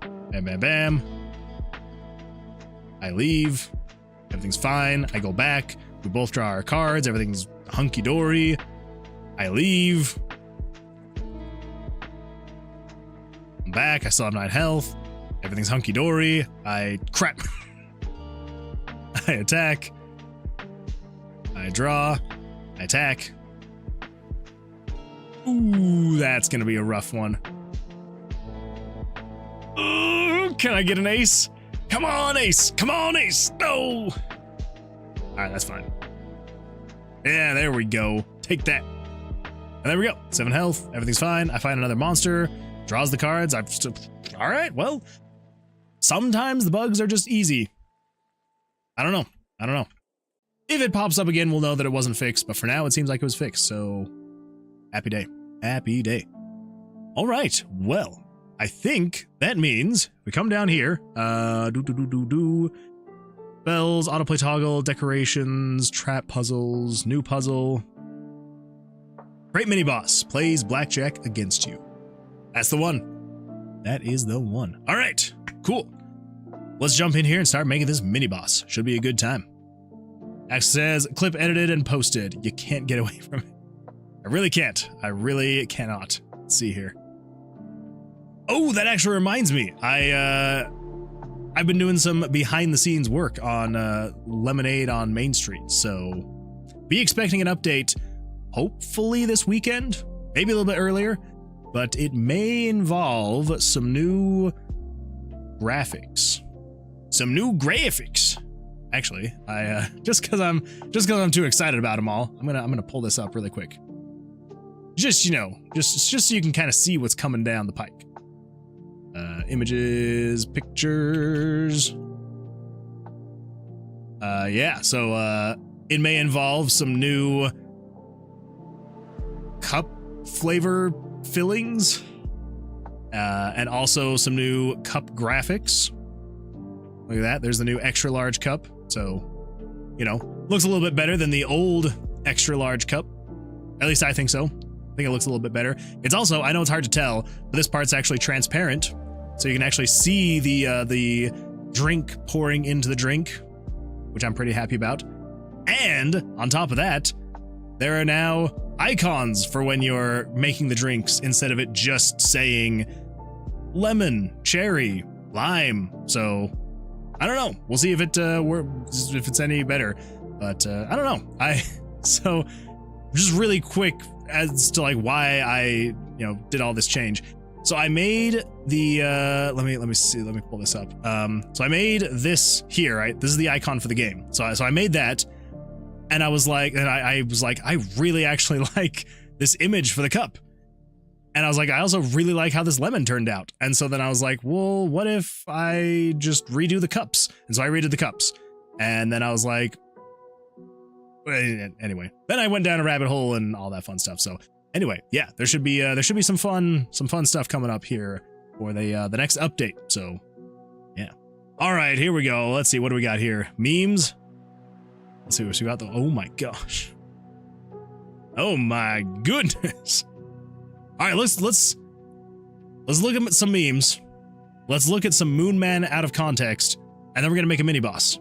bam, bam, bam, I leave, everything's fine, I go back, we both draw our cards, everything's hunky-dory, I leave, I'm back, I still have 9 health, everything's hunky-dory, crap, I attack, I draw, I attack. Ooh, that's gonna be a rough one. Ooh, can I get an ace? Come on, ace! Come on, ace! No! Alright, that's fine. Yeah, there we go. Take that. And there we go. 7 health. Everything's fine. I find another monster. Draws the cards. Alright, well. Sometimes the bugs are just easy. I don't know. I don't know. If it pops up again, we'll know that it wasn't fixed. But for now, it seems like it was fixed. So, happy day. Happy day. Alright, well. I think that means we come down here. Spells, autoplay toggle, decorations, trap puzzles, new puzzle. Great mini boss plays blackjack against you. That's the one. That is the one. All right, cool. Let's jump in here and start making this mini boss. Should be a good time. X says clip edited and posted. You can't get away from it. I really can't. I really cannot. Let's see here. Oh, that actually reminds me. I've been doing some behind the scenes work on Lemonade on Main Street, so be expecting an update hopefully this weekend, maybe a little bit earlier, but it may involve some new graphics. Some new graphics. Actually, I just because I'm too excited about them all, I'm gonna pull this up really quick. Just, you know, just so you can kind of see what's coming down the pike. Images, pictures. Yeah, so it may involve some new cup flavor fillings, and also some new cup graphics. Look at that, there's the new extra large cup. So, you know, looks a little bit better than the old extra large cup. At least I think so. I think it looks a little bit better. It's also, I know it's hard to tell, but this part's actually transparent. So you can actually see the drink pouring into the drink, which I'm pretty happy about. And on top of that, there are now icons for when you're making the drinks instead of it just saying lemon, cherry, lime. So I don't know. We'll see if it's any better. But I don't know. So just really quick as to like why I did all this change. So I made the let me see, let me pull this up. So I made this here, right? This is the icon for the game. So I made that, and I was like, I really actually like this image for the cup. And I was like, I also really like how this lemon turned out. And so then I was like, well, what if I just redo the cups? And so I redid the cups. And then I was like, anyway, then I went down a rabbit hole and all that fun stuff. So anyway, yeah, there should be some fun stuff coming up here for the next update. So yeah. All right, here we go. Let's see, what do we got here? Memes. Let's see what we got though. Oh my gosh. Oh my goodness. All right, let's look at some memes. let's look at some Moon Man out of context, and then we're gonna make a mini boss.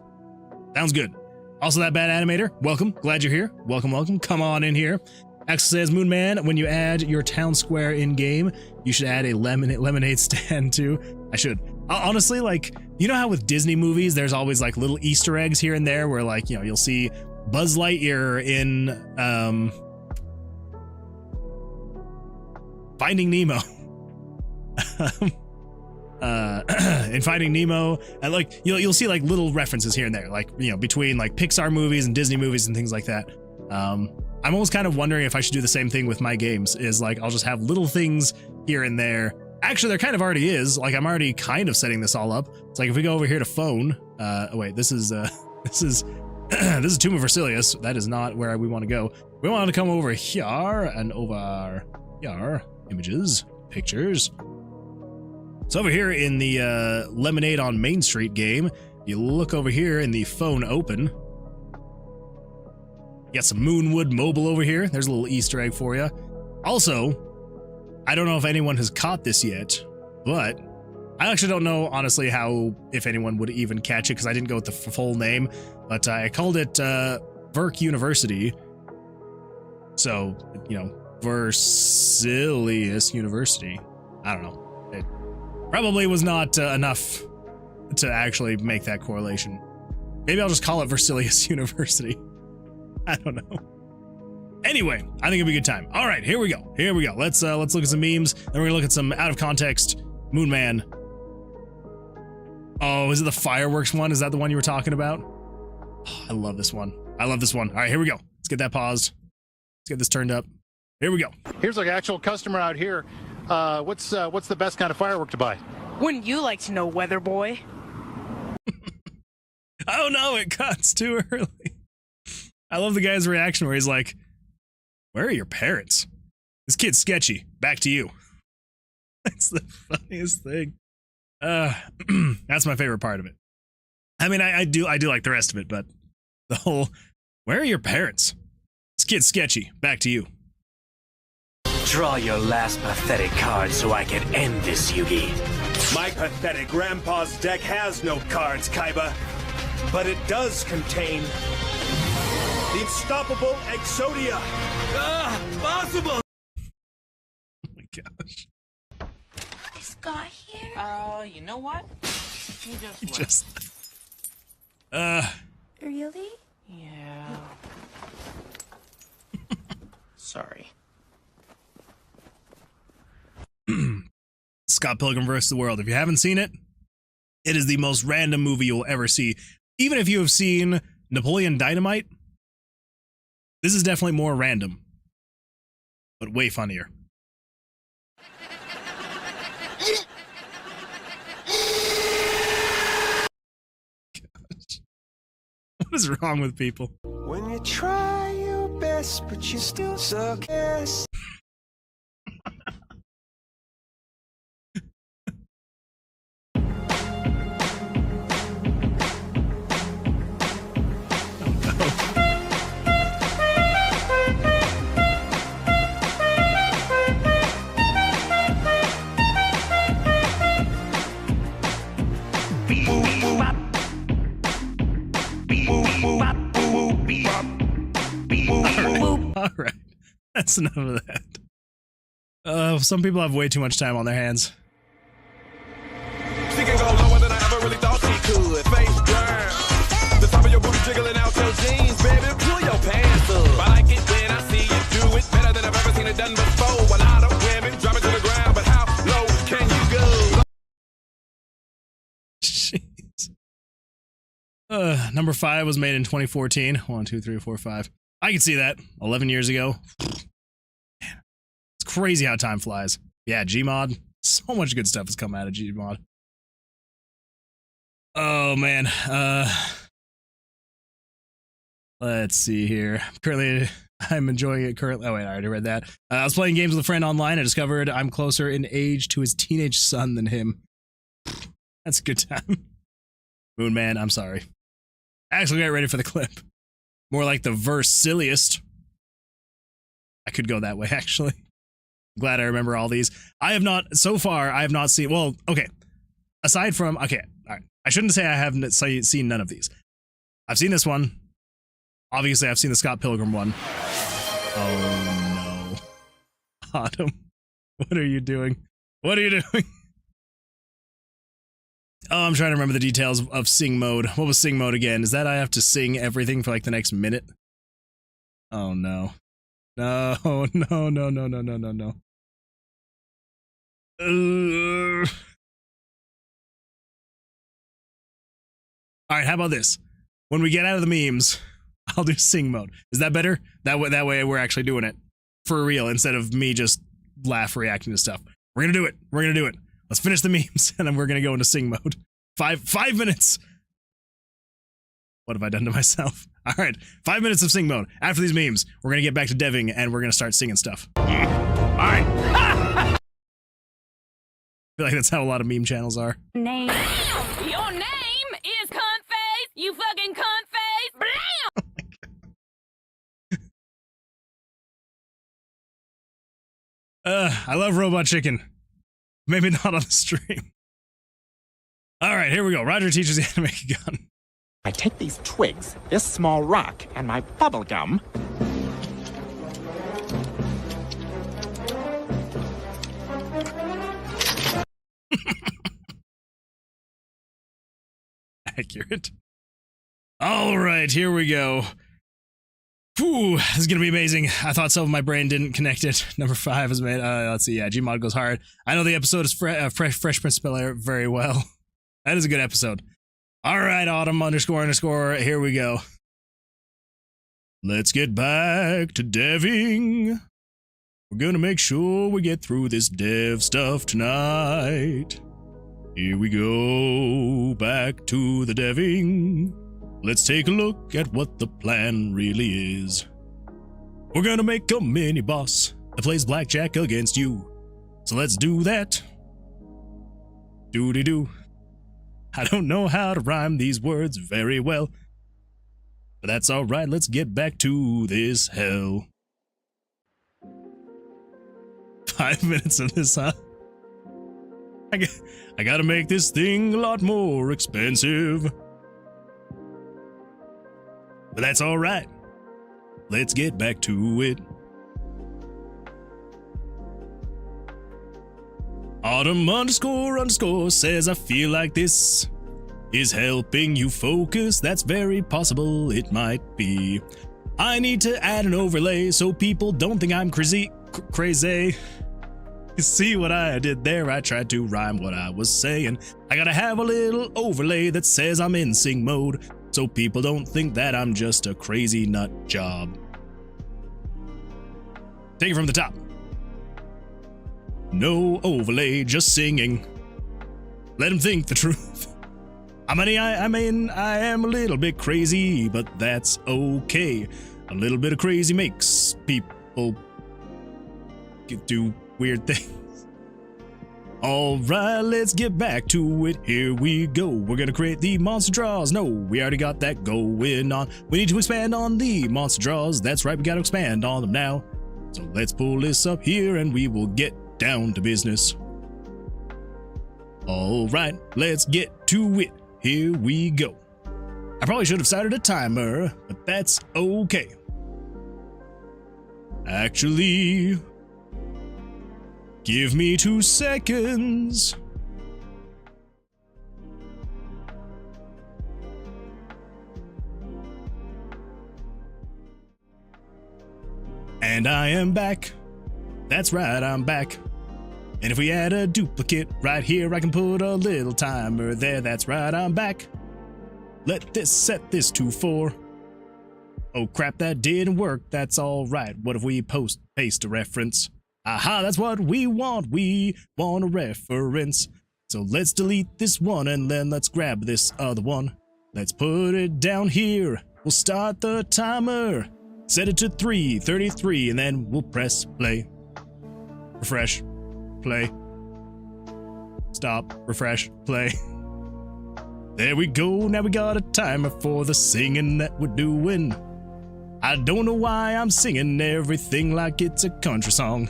Sounds good. Also, that bad animator, welcome. Glad you're here. Welcome, welcome. Come on in here. Axel says, Moon Man, when you add your town square in game, you should add a lemonade stand too. I should. Honestly, like, you know how with Disney movies, there's always like little Easter eggs here and there where, like, you know, you'll see Buzz Lightyear in Finding Nemo. In Finding Nemo, and like you'll see like little references here and there, like, you know, between like Pixar movies and Disney movies and things like that. I'm almost kind of wondering if I should do the same thing with my games, is like I'll just have little things here and there. Actually, there kind of already is. Like, I'm already kind of setting this all up. It's like if we go over here to phone. Oh wait, this is this is Tomb of Versilius. That is not where we want to go. We want to come over here and over here. Images, pictures. So over here in the Lemonade on Main Street game, you look over here in the phone open. You got some Moonwood Mobile over here. There's a little Easter egg for you. Also, I don't know if anyone has caught this yet, but I actually don't know, honestly, if anyone would even catch it, because I didn't go with the full name, but I called it Verk University. So, you know, Versilius University. I don't know. It probably was not enough to actually make that correlation. Maybe I'll just call it Versilius University. I don't know. Anyway, I think it'll be a good time. All right, here we go. Here we go. Let's look at some memes. Then we're gonna look at some out of context Moon Man. Oh, is it the fireworks one? Is that the one you were talking about? Oh, I love this one. I love this one. All right, here we go. Let's get that paused. Let's get this turned up. Here we go. Here's an actual customer out here. What's the best kind of firework to buy? Wouldn't you like to know, weather boy? Oh no, it cuts too early. I love the guy's reaction where he's like, where are your parents? This kid's sketchy. Back to you. That's the funniest thing. That's my favorite part of it. I mean, I do like the rest of it, but the whole, where are your parents? This kid's sketchy. Back to you. Draw your last pathetic card so I can end this, Yugi. My pathetic grandpa's deck has no cards, Kaiba, but it does contain the unstoppable Exodia. Possible! Oh my gosh. This guy here? You know what? He just Really? Yeah. Sorry. Scott Pilgrim vs. the World. If you haven't seen it, it is the most random movie you'll ever see. Even if you have seen Napoleon Dynamite, this is definitely more random, but way funnier. Gosh. What is wrong with people? When you try your best, but you still suck ass. All right, that's enough of that. Some people have way too much time on their hands. She can go lower than I ever really thought she could. Face down. The top of your booty jiggling out your jeans, baby. Pull your pants up. I like it when I see you do it better than I've ever seen it done before. A lot of women drop it to the ground, but how low can you go? Jeez. Number 5 was made in 2014. 1, 2, 3, 4, 5. I can see that. 11 years ago. Man, it's crazy how time flies. Yeah, Gmod. So much good stuff has come out of Gmod. Oh, man. Let's see here. Currently, I'm enjoying it currently. Oh, wait, I already read that. I was playing games with a friend online. I discovered I'm closer in age to his teenage son than him. That's a good time. Moon Man, I'm sorry. Actually, get ready for the clip. More like the Versilius. I could go that way, actually. Glad I remember all these. I have not, so far, I have not seen, well, okay. aside from, okay, all right. I shouldn't say I haven't seen none of these. I've seen this one. Obviously, I've seen the Scott Pilgrim one. Oh, no. Autumn, what are you doing? What are you doing? Oh, I'm trying to remember the details of sing mode. What was sing mode again? Is that I have to sing everything for like the next minute? Oh, no. No, no, no, no, no, no, no, no. All right, how about this? When we get out of the memes, I'll do sing mode. Is that better? That way we're actually doing it for real instead of me just laugh reacting to stuff. We're gonna do it. We're gonna do it. Let's finish the memes and then we're gonna go into sing mode. 5 minutes. What have I done to myself? All right, 5 minutes of sing mode. After these memes, we're gonna get back to deving and we're gonna start singing stuff. All right. I feel like that's how a lot of meme channels are. Name. Your name is Cuntface. You fucking Cuntface. Blam! I love Robot Chicken. Maybe not on the stream. All right, here we go. Roger teaches you how to make a gun. I take these twigs, this small rock, and my bubble gum. Accurate. All right, here we go. Whew, this is gonna be amazing. I thought some of my brain didn't connect it. Number 5 is made. Let's see. Yeah, Gmod goes hard. I know the episode is Fresh Prince of Bel-Air very well. That is a good episode. All right, Autumn __. Here we go. Let's get back to deving. We're gonna make sure we get through this dev stuff tonight. Here we go, back to the deving. Let's take a look at what the plan really is. We're gonna make a mini-boss that plays Blackjack against you. So let's do that. Doody-doo. I don't know how to rhyme these words very well, but that's alright, let's get back to this hell. 5 minutes of this, huh? I gotta make this thing a lot more expensive. But that's alright. Let's get back to it. Autumn __ says, I feel like this is helping you focus. That's very possible, it might be. I need to add an overlay so people don't think I'm crazy. You see what I did there? I tried to rhyme what I was saying. I gotta have a little overlay that says I'm in sing mode, so people don't think that I'm just a crazy nut job. Take it from the top. No overlay, just singing. Let them think the truth. I mean, I am a little bit crazy, but that's okay. A little bit of crazy makes people do weird things. All right, let's get back to it. Here we go. We're gonna create the monster draws. No, we already got that going on. We need to expand on the monster draws. That's right, we gotta expand on them now. So let's pull this up here and we will get down to business. All right, let's get to it. Here we go. I probably should have started a timer, but that's okay. Actually, give me 2 seconds. And I am back. That's right, I'm back. And if we add a duplicate right here, I can put a little timer there. That's right, I'm back. Set this to 4. Oh crap, that didn't work. That's all right. What if we paste a reference? Aha, that's what we want. We want a reference. So let's delete this one and then let's grab this other one. Let's put it down here. We'll start the timer. Set it to 3:33 and then we'll press play. Refresh. Play. Stop. Refresh. Play. There we go. Now we got a timer for the singing that we're doing. I don't know why I'm singing everything like it's a country song.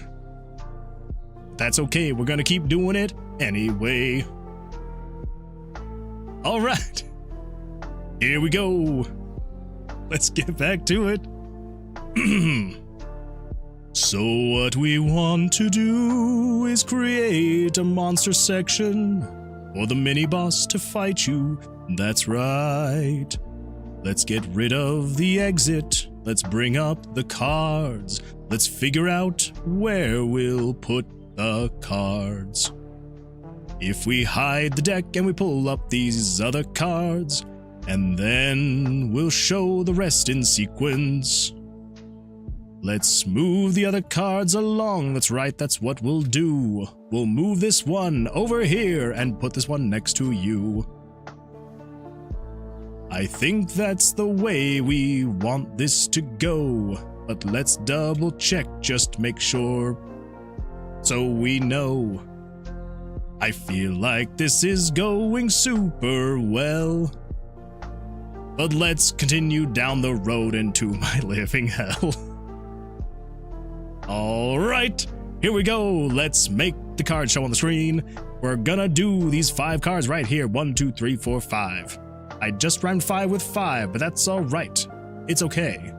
That's okay. We're gonna keep doing it anyway. All right. Here we go. Let's get back to it. So what we want to do is create a monster section for the mini-boss to fight you. That's right. Let's get rid of the exit. Let's bring up the cards. Let's figure out where we'll put the cards. If we hide the deck and we pull up these other cards, and then we'll show the rest in sequence. Let's move the other cards along. That's right, that's what we'll do. We'll move this one over here and put this one next to you. I think that's the way we want this to go, but let's double check, just make sure so we know. I feel like this is going super well, but let's continue down the road into my living hell. All right, here we go. Let's make the card show on the screen. We're gonna do these 5 cards right here. 1, 2, 3, 4, 5. I just rhymed 5 with 5, but that's all right. It's okay.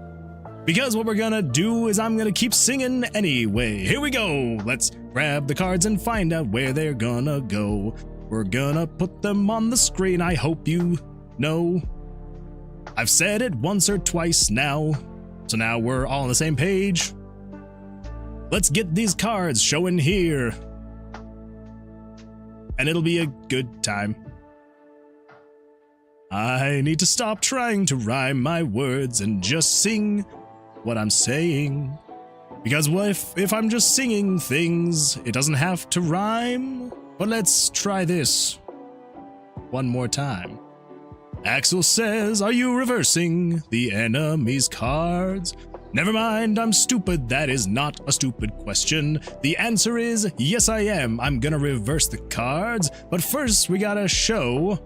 Because what we're gonna do is I'm gonna keep singing anyway. Here we go. Let's grab the cards and find out where they're gonna go. We're gonna put them on the screen. I hope you know. I've said it once or twice now, so now we're all on the same page. Let's get these cards showing here, and it'll be a good time. I need to stop trying to rhyme my words and just sing what I'm saying. Because what if I'm just singing things, it doesn't have to rhyme? But let's try this one more time. Axel says, are you reversing the enemy's cards? Never mind, I'm stupid. That is not a stupid question. The answer is yes, I am. I'm gonna reverse the cards, but first we gotta show.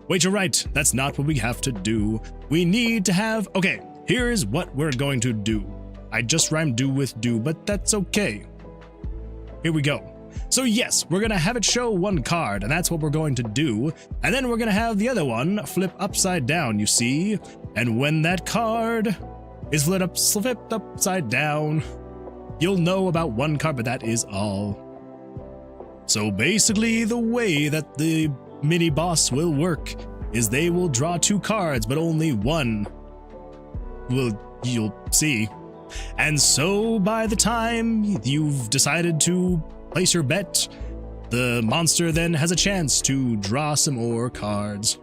Wait, you're right. That's not what we have to do. We need to have, okay, here's what we're going to do. I just rhymed do with do, but that's okay. Here we go. So yes, we're gonna have it show one card, and that's what we're going to do. And then we're gonna have the other one flip upside down, you see? And when that card is flipped upside down, you'll know about one card, but that is all. So basically, the way that the mini boss will work is they will draw 2 cards, but only one you'll see. And so by the time you've decided to place your bet, the monster then has a chance to draw some more cards.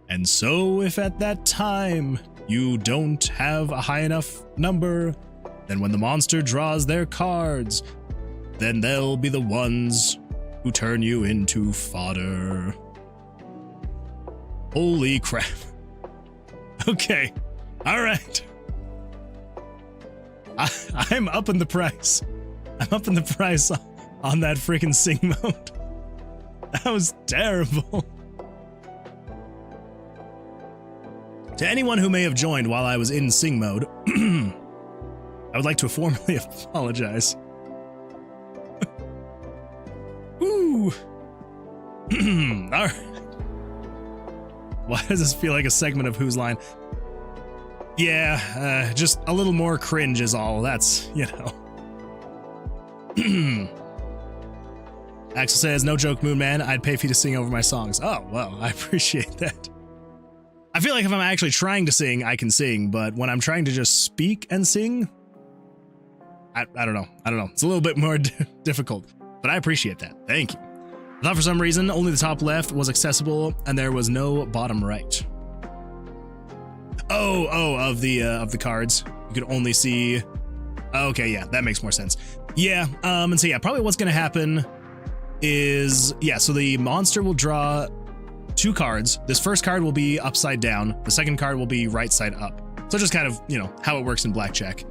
And so if at that time you don't have a high enough number, then when the monster draws their cards, then they'll be the ones who turn you into fodder. Holy crap. Okay, all right. I'm upping the price. I'm upping the price on that freaking sing mode. That was terrible. To anyone who may have joined while I was in sing mode, I would like to formally apologize. Ooh. All right. Why does this feel like a segment of Whose Line? Yeah, just a little more cringe is all. That's, you know. Axel says, no joke, Moon Man, I'd pay for you to sing over my songs. Oh, well, I appreciate that. I feel like if I'm actually trying to sing, I can sing, but when I'm trying to just speak and sing, I don't know. It's a little bit more difficult, but I appreciate that. Thank you. I thought for some reason only the top left was accessible and there was no bottom right. Oh, of the cards. You could only see. Okay, yeah, that makes more sense. Yeah, and so yeah, probably what's gonna happen is, yeah, so the monster will draw 2 cards. This first card will be upside down. The second card will be right side up. So just kind of, you know, how it works in Blackjack.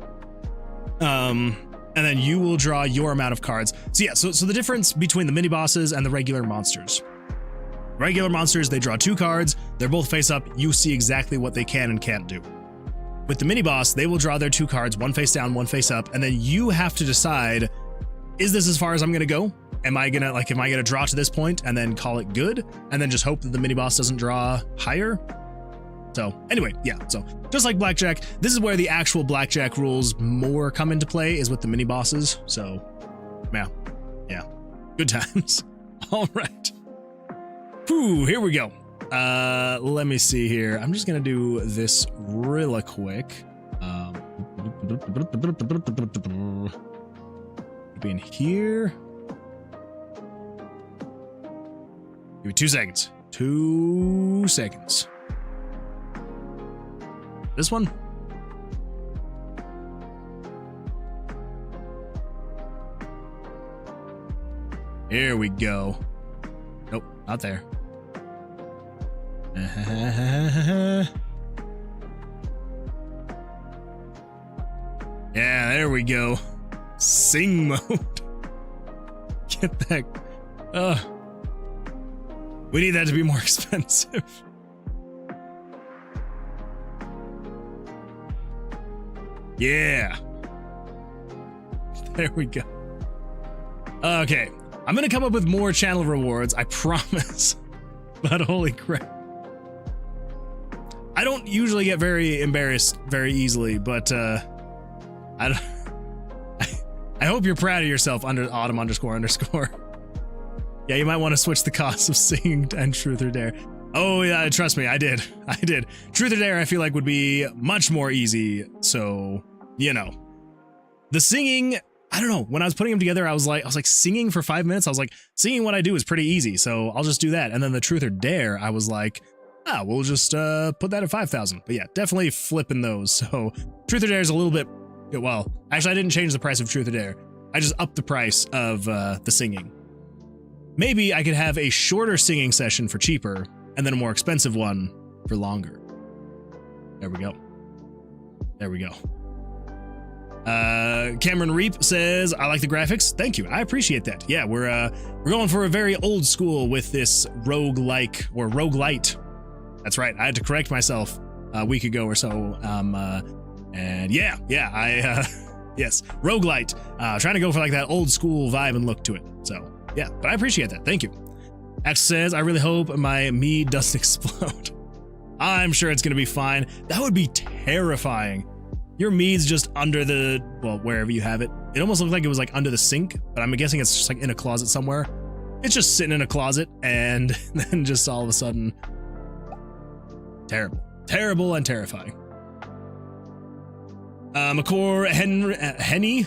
And then you will draw your amount of cards. So yeah, so the difference between the mini bosses and the regular monsters. Regular monsters, they draw 2 cards. They're both face up. You see exactly what they can and can't do. With the mini boss, they will draw their 2 cards, one face down, one face up, and then you have to decide, is this as far as I'm gonna go? am I gonna draw to this point and then call it good and then just hope that the mini boss doesn't draw higher? So anyway, yeah, so just like Blackjack, this is where the actual Blackjack rules more come into play, is with the mini bosses. So yeah, good times. All right. Whew, here we go. Let me see here. I'm just gonna do this real quick. Be in here. Give me 2 seconds. 2 seconds. This one? Here we go. Nope, not there. Yeah, there we go. Sing mode. Get that. We need that to be more expensive. Yeah. There we go. Okay. I'm going to come up with more channel rewards, I promise. But holy crap. I don't usually get very embarrassed very easily, but I hope you're proud of yourself, Autumn__. Yeah, you might want to switch the cost of singing and Truth or Dare. Oh yeah, trust me, I did. Truth or Dare I feel like would be much more easy, so, you know. The singing, I don't know, when I was putting them together, I was like singing for 5 minutes, I was like, singing what I do is pretty easy, so I'll just do that. And then the Truth or Dare, I was like, we'll just put that at 5,000. But yeah, definitely flipping those. So Truth or Dare is a little bit, well, actually I didn't change the price of Truth or Dare. I just upped the price of the singing. Maybe I could have a shorter singing session for cheaper and then a more expensive one for longer. There we go. There we go. Cameron Reap says, I like the graphics. Thank you. I appreciate that. Yeah, we're going for a very old school with this roguelike or roguelite. That's right. I had to correct myself a week ago or so. And yeah, yes, roguelite. Trying to go for like that old school vibe and look to it. So yeah, but I appreciate that. Thank you. X says, I really hope my me doesn't explode. I'm sure it's going to be fine. That would be terrifying. Your mead's just under the, well, wherever you have it. It almost looked like it was like under the sink, but I'm guessing it's just like in a closet somewhere. It's just sitting in a closet and then just all of a sudden, terrible and terrifying. McCore Henny,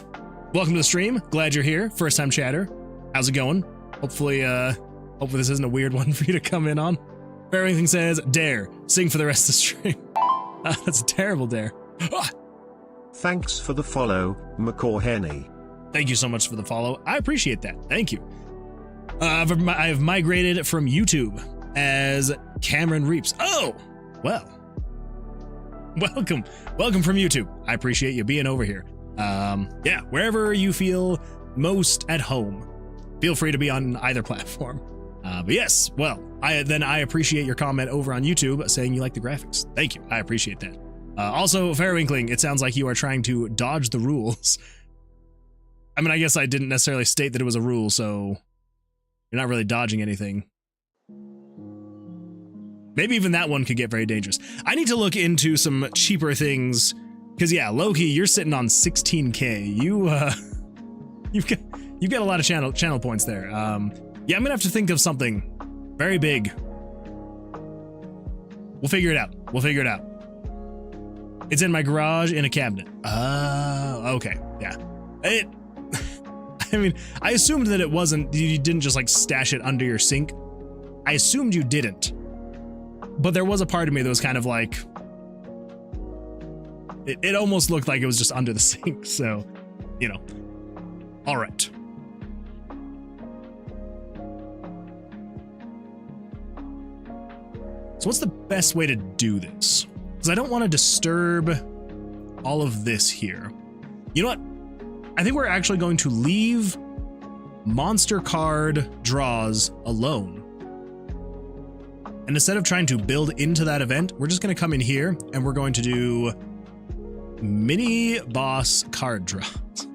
welcome to the stream. Glad you're here. First time chatter. How's it going? Hopefully this isn't a weird one for you to come in on. Everything says, Dare, sing for the rest of the stream. That's a terrible dare. Thanks for the follow, McCaw Henny. Thank you so much for the follow. I appreciate that. Thank you. I've migrated from YouTube as Cameron Reaps. Oh, well. Welcome from YouTube. I appreciate you being over here. Yeah, wherever you feel most at home, feel free to be on either platform. But yes, well, I appreciate your comment over on YouTube saying you like the graphics. Thank you. I appreciate that. Also, Fairwinkling, it sounds like you are trying to dodge the rules. I mean, I guess I didn't necessarily state that it was a rule, so you're not really dodging anything. Maybe even that one could get very dangerous. I need to look into some cheaper things, because yeah, Loki, you're sitting on 16K. You've got a lot of channel points there. Yeah, I'm gonna have to think of something very big. We'll figure it out. It's in my garage in a cabinet. Okay, yeah. I mean, I assumed that it wasn't, you didn't just like stash it under your sink. I assumed you didn't. But there was a part of me that was kind of like, it almost looked like it was just under the sink, so, you know. All right. So what's the best way to do this? Because I don't want to disturb all of this here. You know what? I think we're actually going to leave monster card draws alone. And instead of trying to build into that event, we're just going to come in here and we're going to do mini boss card draws.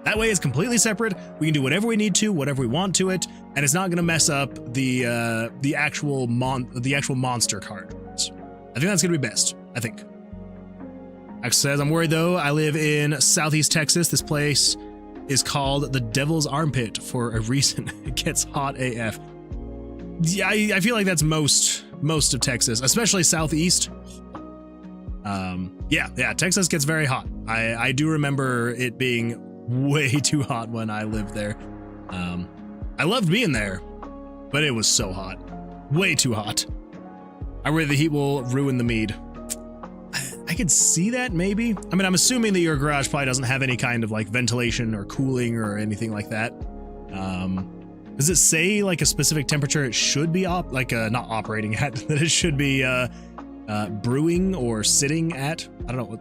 That way it's completely separate. We can do whatever we need to, whatever we want to it, and it's not going to mess up the actual monster cards. I think that's going to be best. I think. X says, I'm worried though. I live in Southeast Texas. This place is called the Devil's Armpit for a reason. It gets hot AF. Yeah, I feel like that's most of Texas, especially Southeast. Yeah, Texas gets very hot. I do remember it being way too hot when I lived there. I loved being there, but it was so hot. Way too hot. I worry the heat will ruin the mead. I could see that, maybe. I mean, I'm assuming that your garage probably doesn't have any kind of like ventilation or cooling or anything like that. Does it say like a specific temperature it should be not operating at, that it should be brewing or sitting at? I don't know.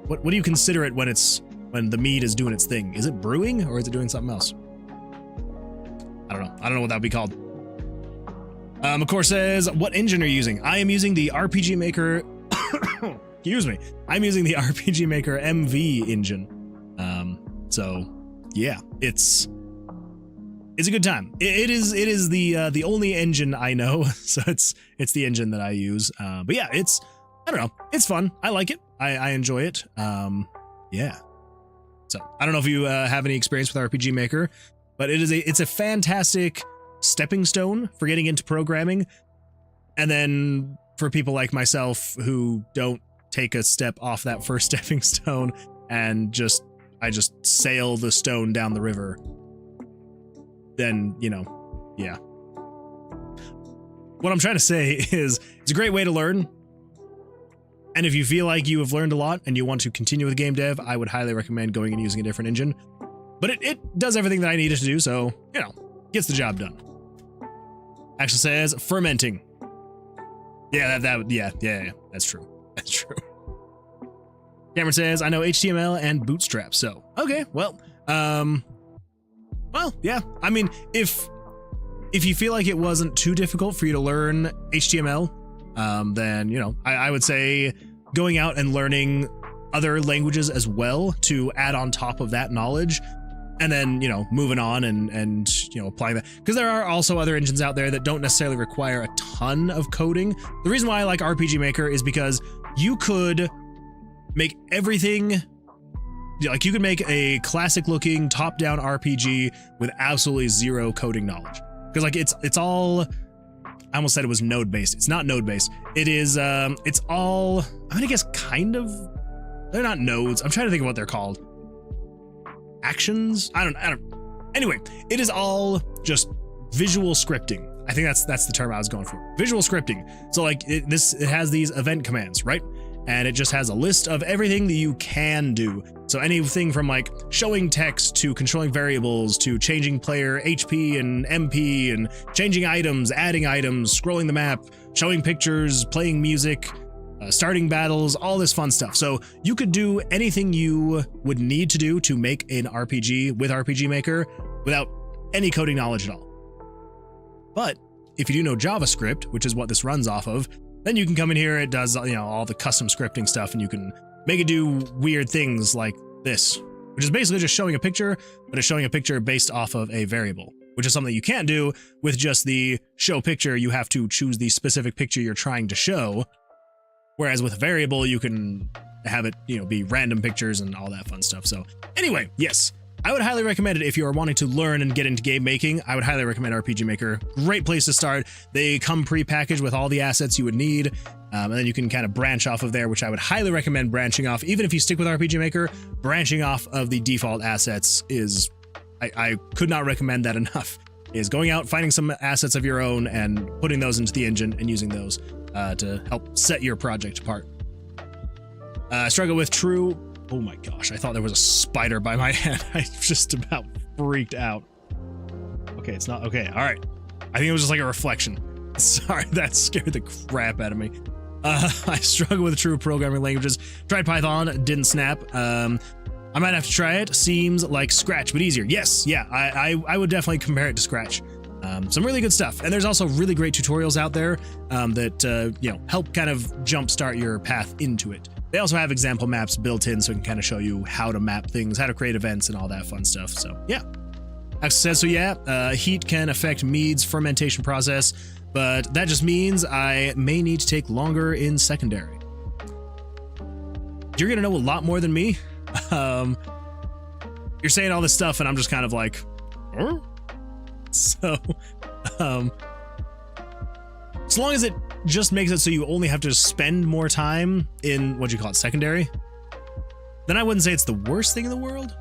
What do you consider it when the mead is doing its thing? Is it brewing or is it doing something else? I don't know. I don't know what that would be called. Of course says, what engine are you using? I am using the RPG Maker. Excuse me. I'm using the RPG Maker MV engine. So yeah, it's a good time. It is the only engine I know, so it's the engine that I use. But yeah, I don't know. It's fun. I like it. I enjoy it. Yeah. So I don't know if you have any experience with RPG Maker, but it's a fantastic stepping stone for getting into programming. And then for people like myself who don't take a step off that first stepping stone and I just sail the stone down the river, then, yeah. What I'm trying to say is it's a great way to learn. And if you feel like you have learned a lot and you want to continue with game dev, I would highly recommend going and using a different engine. But it does everything that I need it to do, so, gets the job done. Actually says fermenting. Yeah, yeah, that's true. That's true. Cameron says, I know HTML and Bootstrap, so okay, well, yeah. I mean, if you feel like it wasn't too difficult for you to learn HTML, then, I would say going out and learning other languages as well to add on top of that knowledge, and then, moving on and applying that. Because there are also other engines out there that don't necessarily require a ton of coding. The reason why I like RPG Maker is because you could make everything, like you could make a classic looking top-down RPG with absolutely zero coding knowledge. Because like it's all, I almost said it was node-based. It's not node-based. It is, it's all, I'm gonna guess kind of, they're not nodes. I'm trying to think of what they're called. Actions? I don't, anyway, it is all just visual scripting. I think that's the term I was going for. Visual scripting. So like it has these event commands, right? And it just has a list of everything that you can do. So anything from like showing text to controlling variables to changing player HP and MP and changing items, adding items, scrolling the map, showing pictures, playing music, starting battles, all this fun stuff. So you could do anything you would need to do to make an RPG with RPG Maker without any coding knowledge at all. But if you do know JavaScript, which is what this runs off of, then you can come in here, it does, all the custom scripting stuff, and you can make it do weird things like this, which is basically just showing a picture, but it's showing a picture based off of a variable, which is something you can't do with just the show picture. You have to choose the specific picture you're trying to show. Whereas with a variable, you can have it, be random pictures and all that fun stuff. So anyway, yes, I would highly recommend it if you are wanting to learn and get into game making. I would highly recommend RPG Maker. Great place to start. They come pre-packaged with all the assets you would need, and then you can kind of branch off of there, which I would highly recommend branching off. Even if you stick with RPG Maker, branching off of the default assets is, I could not recommend that enough, is going out, finding some assets of your own and putting those into the engine and using those to help set your project apart. Struggle with true. Oh my gosh, I thought there was a spider by my head. I just about freaked out. Okay, it's not, okay, all right. I think it was just like a reflection. Sorry, that scared the crap out of me. I struggle with true programming languages. Tried Python, didn't snap. I might have to try it. Seems like Scratch, but easier. Yes, yeah, I would definitely compare it to Scratch. Some really good stuff. And there's also really great tutorials out there that, you know, help kind of jumpstart your path into it. They also have example maps built in so it can kind of show you how to map things, how to create events and all that fun stuff. So yeah. Alex says, so yeah, heat can affect mead's fermentation process, but that just means I may need to take longer in secondary. You're gonna know a lot more than me. You're saying all this stuff and I'm just kind of like, huh? So, as long as it just makes it so you only have to spend more time in, what do you call it, secondary, then I wouldn't say it's the worst thing in the world.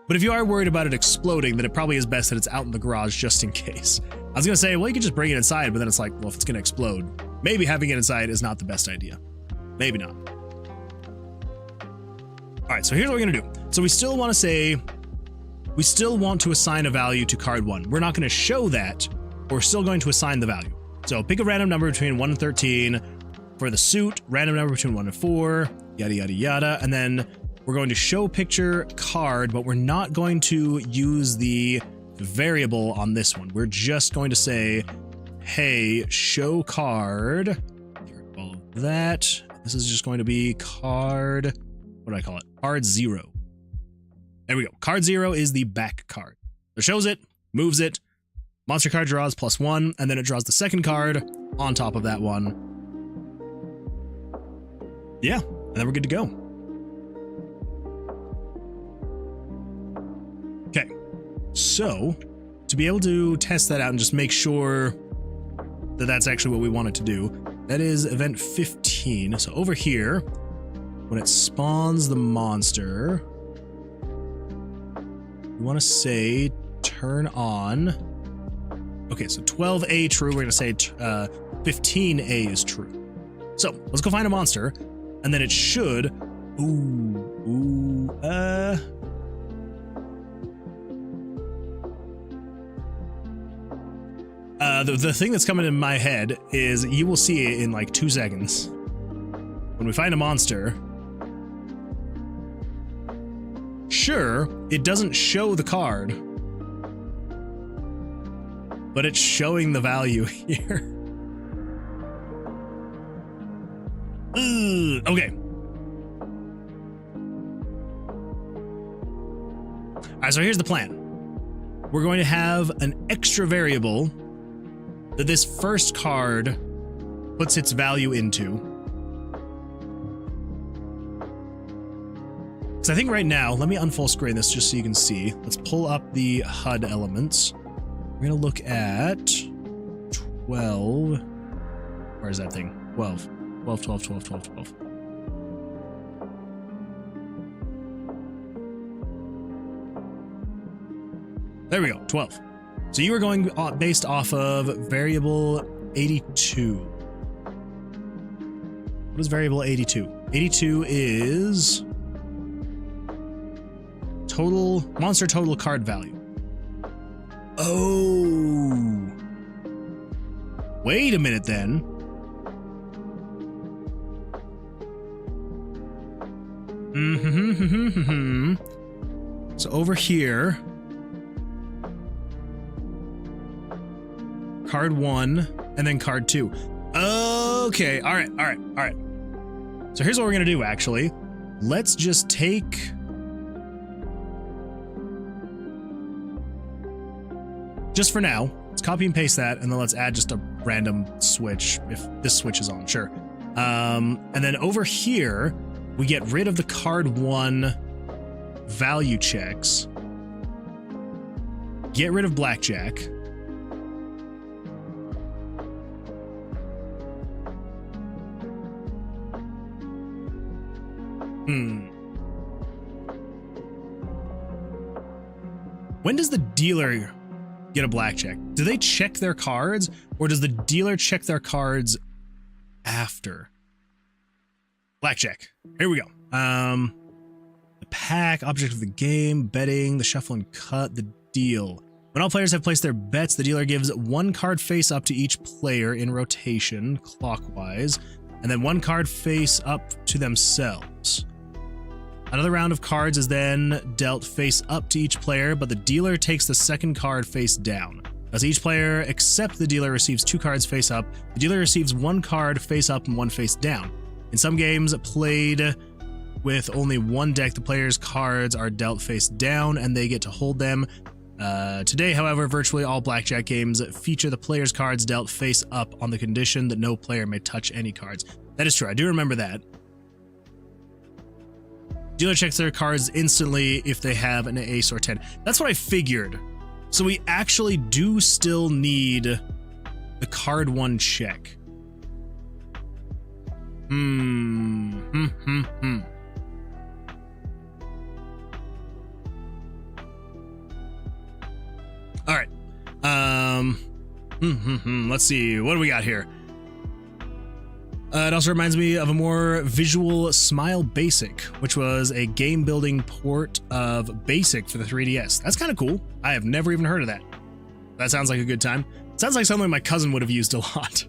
But if you are worried about it exploding, then it probably is best that it's out in the garage just in case. I was gonna say, well, you could just bring it inside, but then it's like, well, if it's gonna explode, maybe having it inside is not the best idea. Maybe not. All right, so here's what we're gonna do. So we still want to say, we still want to assign a value to card 1. We're not going to show that, but we're still going to assign the value. So pick a random number between 1 and 13. For the suit, random number between 1 and 4, yada, yada, yada. And then we're going to show picture card, but we're not going to use the variable on this one. We're just going to say, hey, show card. Get rid of all of that. This is just going to be card, what do I call it? Card 0. There we go. Card 0 is the back card. It shows it, moves it, monster card draws +1, and then it draws the second card on top of that one. Yeah, and then we're good to go. Okay, so to be able to test that out and just make sure that that's actually what we want it to do, that is event 15. So over here, when it spawns the monster, we want to say turn on. Okay, so 12A true. We're going to say 15A is true. So let's go find a monster, and then it should. The thing that's coming in my head is you will see it in like 2 seconds. When we find a monster, sure, it doesn't show the card, but it's showing the value here. Okay. All right, so here's the plan. We're going to have an extra variable that this first card puts its value into. Because I think right now, let me unfull screen this just so you can see. Let's pull up the HUD elements. We're going to look at 12. Where is that thing? 12. 12, 12, 12, 12, 12. There we go, 12. So you were going based off of variable 82. What is variable 82? 82 is total monster total card value. Oh. Wait a minute then. So over here, card 1 and then card 2. Okay, all right. So here's what we're gonna do actually. Let's just take, just for now, let's copy and paste that, and then let's add just a random switch if this switch is on, sure. And then over here, we get rid of the card 1 value checks, get rid of Blackjack, When does the dealer get a Blackjack? Do they check their cards, or does the dealer check their cards after? Blackjack. Here we go. The pack, object of the game, betting, the shuffle and cut, the deal. When all players have placed their bets, the dealer gives 1 card face up to each player in rotation, clockwise, and then 1 card face up to themselves. Another round of cards is then dealt face up to each player, but the dealer takes the second card face down. As each player except the dealer receives 2 cards face up, the dealer receives 1 card face up and 1 face down. In some games played with only 1 deck, the player's cards are dealt face down and they get to hold them. Today, however, virtually all Blackjack games feature the player's cards dealt face up on the condition that no player may touch any cards. That is true. I do remember that. Dealer checks their cards instantly if they have an ace or 10. That's what I figured. So we actually do still need the card 1 check. All right. Let's see. What do we got here? It also reminds me of a more visual Smile Basic, which was a game-building port of Basic for the 3DS. That's kind of cool. I have never even heard of that. That sounds like a good time. Sounds like something my cousin would have used a lot.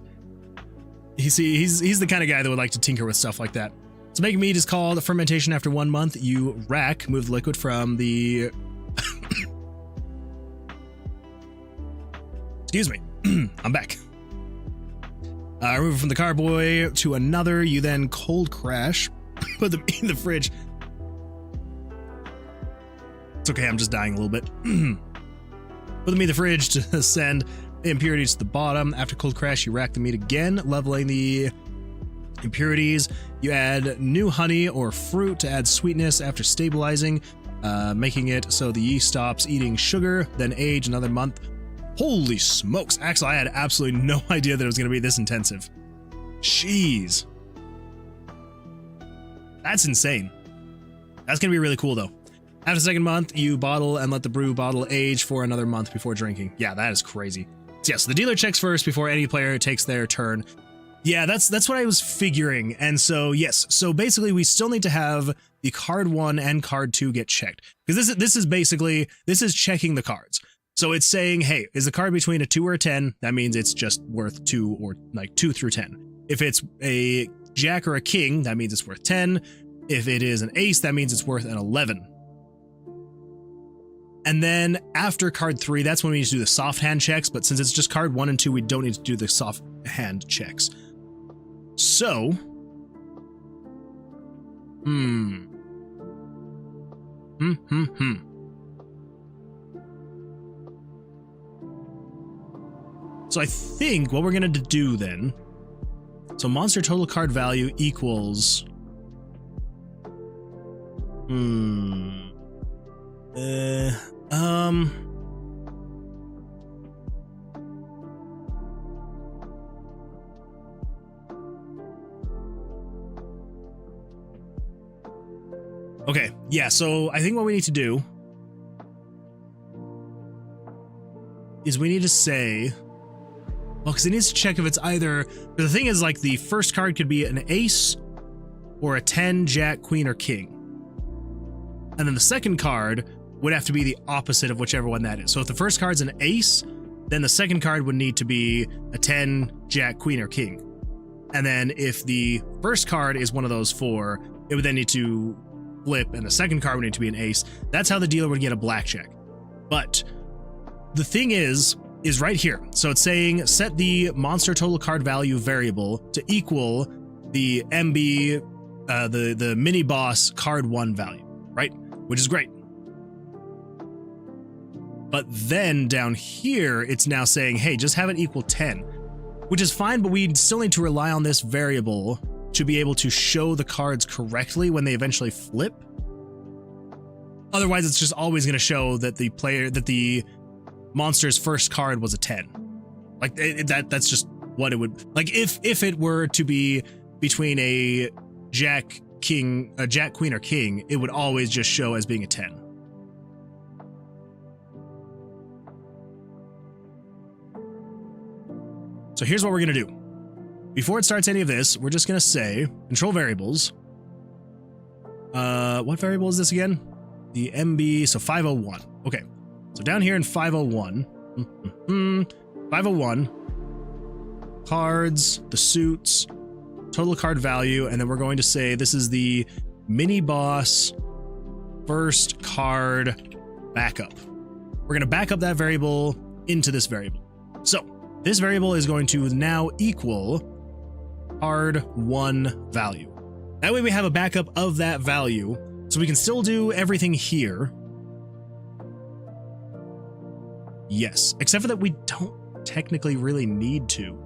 He's the kind of guy that would like to tinker with stuff like that. So making mead is called fermentation. After 1 month, you move the liquid from the... Excuse me. I'm back. Remove it from the carboy to another. You then cold crash, put them in the fridge. It's okay, I'm just dying a little bit. Put them in the fridge to send the impurities to the bottom. After cold crash, you rack the meat again, leveling the impurities. You add new honey or fruit to add sweetness after stabilizing, making it so the yeast stops eating sugar, then age another month. Holy smokes, Axel, I had absolutely no idea that it was going to be this intensive. Jeez. That's insane. That's going to be really cool, though. After the second month, you bottle and let the brew bottle age for another month before drinking. Yeah, that is crazy. So yes, the dealer checks first before any player takes their turn. Yeah, that's what I was figuring. And so, yes, so basically we still need to have the card 1 and card 2 get checked. Because this is checking the cards. So it's saying, hey, is the card between a 2 or a 10? That means it's just worth 2 or like 2 through 10. If it's a jack or a king, that means it's worth 10. If it is an ace, that means it's worth an 11. And then after card 3, that's when we need to do the soft hand checks. But since it's just card 1 and 2, we don't need to do the soft hand checks. So, So I think what we're going to do then, so monster total card value equals, okay, yeah, so I think what we need to do is we need to say, well, because it needs to check if it's either, the thing is, like, the first card could be an ace or a 10, jack, queen, or king. And then the second card would have to be the opposite of whichever one that is. So if the first card's an ace, then the second card would need to be a 10, jack, queen, or king. And then if the first card is one of those 4, it would then need to flip, and the second card would need to be an ace. That's how the dealer would get a blackjack. But the thing is right here. So it's saying set the monster total card value variable to equal the MB, the mini boss card 1 value, right? Which is great. But then down here, it's now saying, hey, just have it equal 10, which is fine, but we still need to rely on this variable to be able to show the cards correctly when they eventually flip. Otherwise, it's just always going to show that the monster's first card was a 10. Like that's just what it would, like if it were to be between a jack, king, a jack, queen, or king, it would always just show as being a 10. So here's what we're going to do. Before it starts any of this, we're just going to say control variables. What variable is this again? The MB, so 501. Okay. So down here in 501, 501, cards, the suits, total card value, and then we're going to say this is the mini boss first card backup. We're going to back up that variable into this variable. So this variable is going to now equal card 1 value. That way we have a backup of that value, so we can still do everything here. Yes, except for that we don't technically really need to.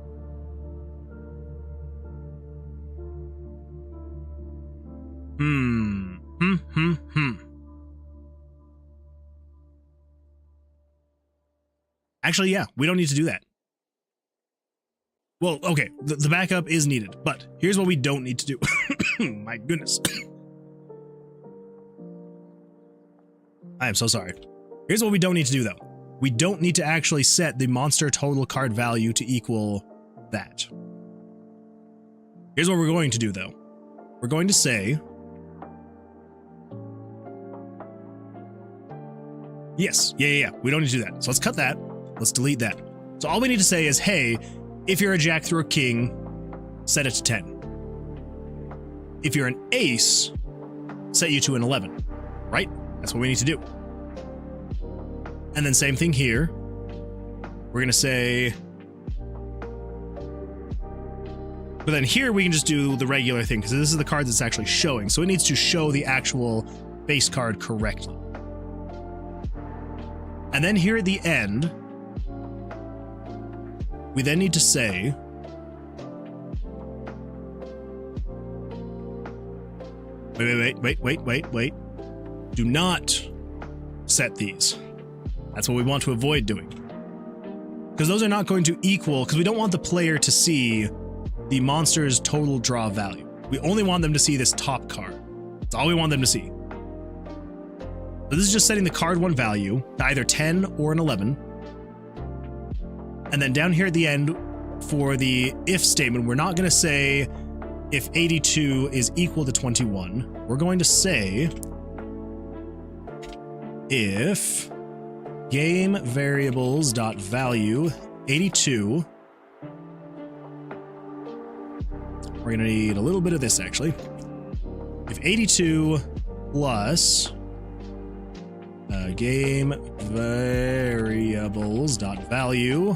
Actually, yeah, we don't need to do that. Well, okay, the backup is needed, but here's what we don't need to do. My goodness. I am so sorry. Here's what we don't need to do, though. We don't need to actually set the monster total card value to equal that. Here's what we're going to do, though. We're going to say... Yes, yeah. We don't need to do that. So let's cut that. Let's delete that. So all we need to say is, hey, if you're a jack through a king, set it to 10. If you're an ace, set you to an 11, right? That's what we need to do. And then same thing here. We're going to say... But then here we can just do the regular thing, because this is the card that's actually showing. So it needs to show the actual base card correctly. And then here at the end, we then need to say... Wait. Do not set these. That's what we want to avoid doing. Because those are not going to equal, because we don't want the player to see the monster's total draw value. We only want them to see this top card. That's all we want them to see. So this is just setting the card 1 value to either 10 or an 11. And then down here at the end, for the if statement, we're not going to say if 82 is equal to 21. We're going to say if game variables dot value 82. We're going to need a little bit of this, actually. If 82 plus game variables dot value.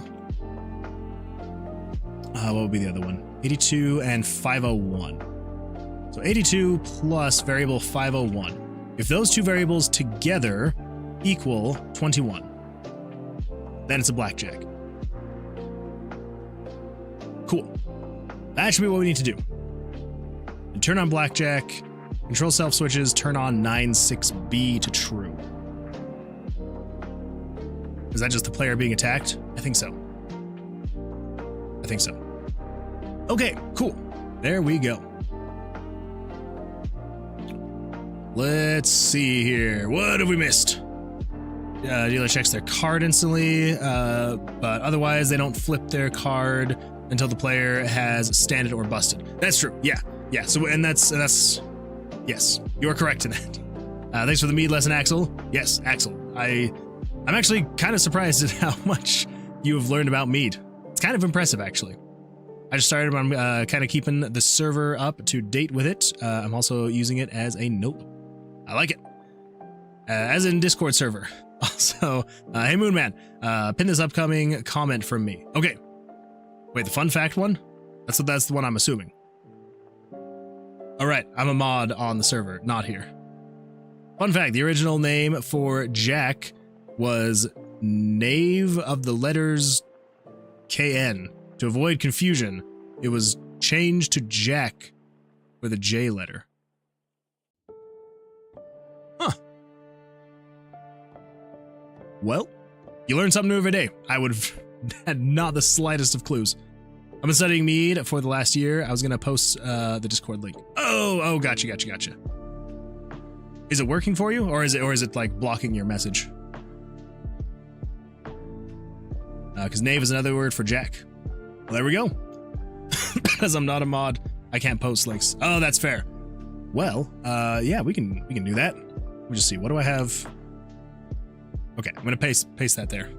What would be the other one? 82 and 501. So 82 plus variable 501. If those two variables together equal 21, then it's a blackjack. Cool. That should be what we need to do. And turn on blackjack, control self switches, turn on 9-6B to true. Is that just the player being attacked? I think so. Okay, cool. There we go. Let's see here. What have we missed? Dealer checks their card instantly, but otherwise they don't flip their card until the player has standed or busted. That's true. Yeah. So, and that's yes, you are correct in that. Thanks for the mead lesson, Axel. Yes, Axel. I'm actually kind of surprised at how much you have learned about mead. It's kind of impressive, actually. I just started, I'm kind of keeping the server up to date with it. I'm also using it as a note. I like it. As in Discord server. Also, hey Moonman, pin this upcoming comment from me. Okay. Wait, the fun fact one? That's the one I'm assuming. All right, I'm a mod on the server, not here. Fun fact, the original name for Jack was Knave of the letters KN. To avoid confusion, it was changed to Jack with a J letter. Huh. Well, you learn something new every day. I would have had not the slightest of clues. I've been studying mead for the last year. I was going to post the Discord link. Oh, gotcha. Is it working for you, or is it like blocking your message? Because knave is another word for Jack. Well, there we go. Because I'm not a mod, I can't post links. Oh, that's fair. Well, yeah, we can do that. Let me just see. What do I have? Okay, I'm gonna paste that there.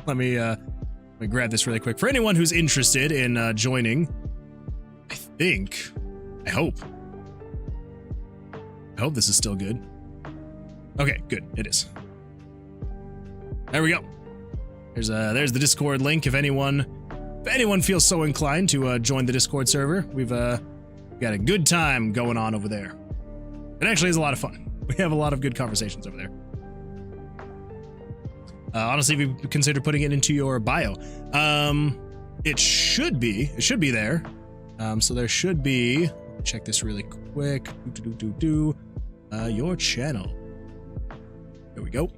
Let me grab this really quick. For anyone who's interested in joining, I hope this is still good. Okay, good. It is. There we go. There's the Discord link if anyone feels so inclined to join the Discord server. We've got a good time going on over there. It actually is a lot of fun. We have a lot of good conversations over there. Honestly, if you consider putting it into your bio, it should be there. So there should be, check this really quick. Your channel. There we go.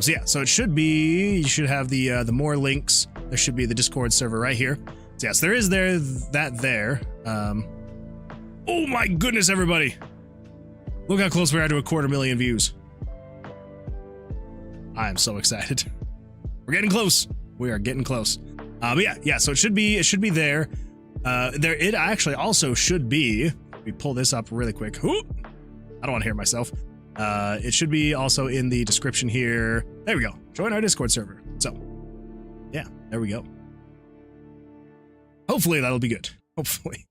So yeah, so it should be, you should have the more links. There should be the Discord server right here. So yes, there is that there. Oh my goodness, everybody. Look how close we are to 250,000 views. I am so excited. We're getting close. We are getting close. But yeah, so it should be there. It actually also should be, let me pull this up really quick. Ooh, I don't want to hear myself. It should be also in the description here. There we go. Join our Discord server. So, yeah, there we go. Hopefully that'll be good. Hopefully.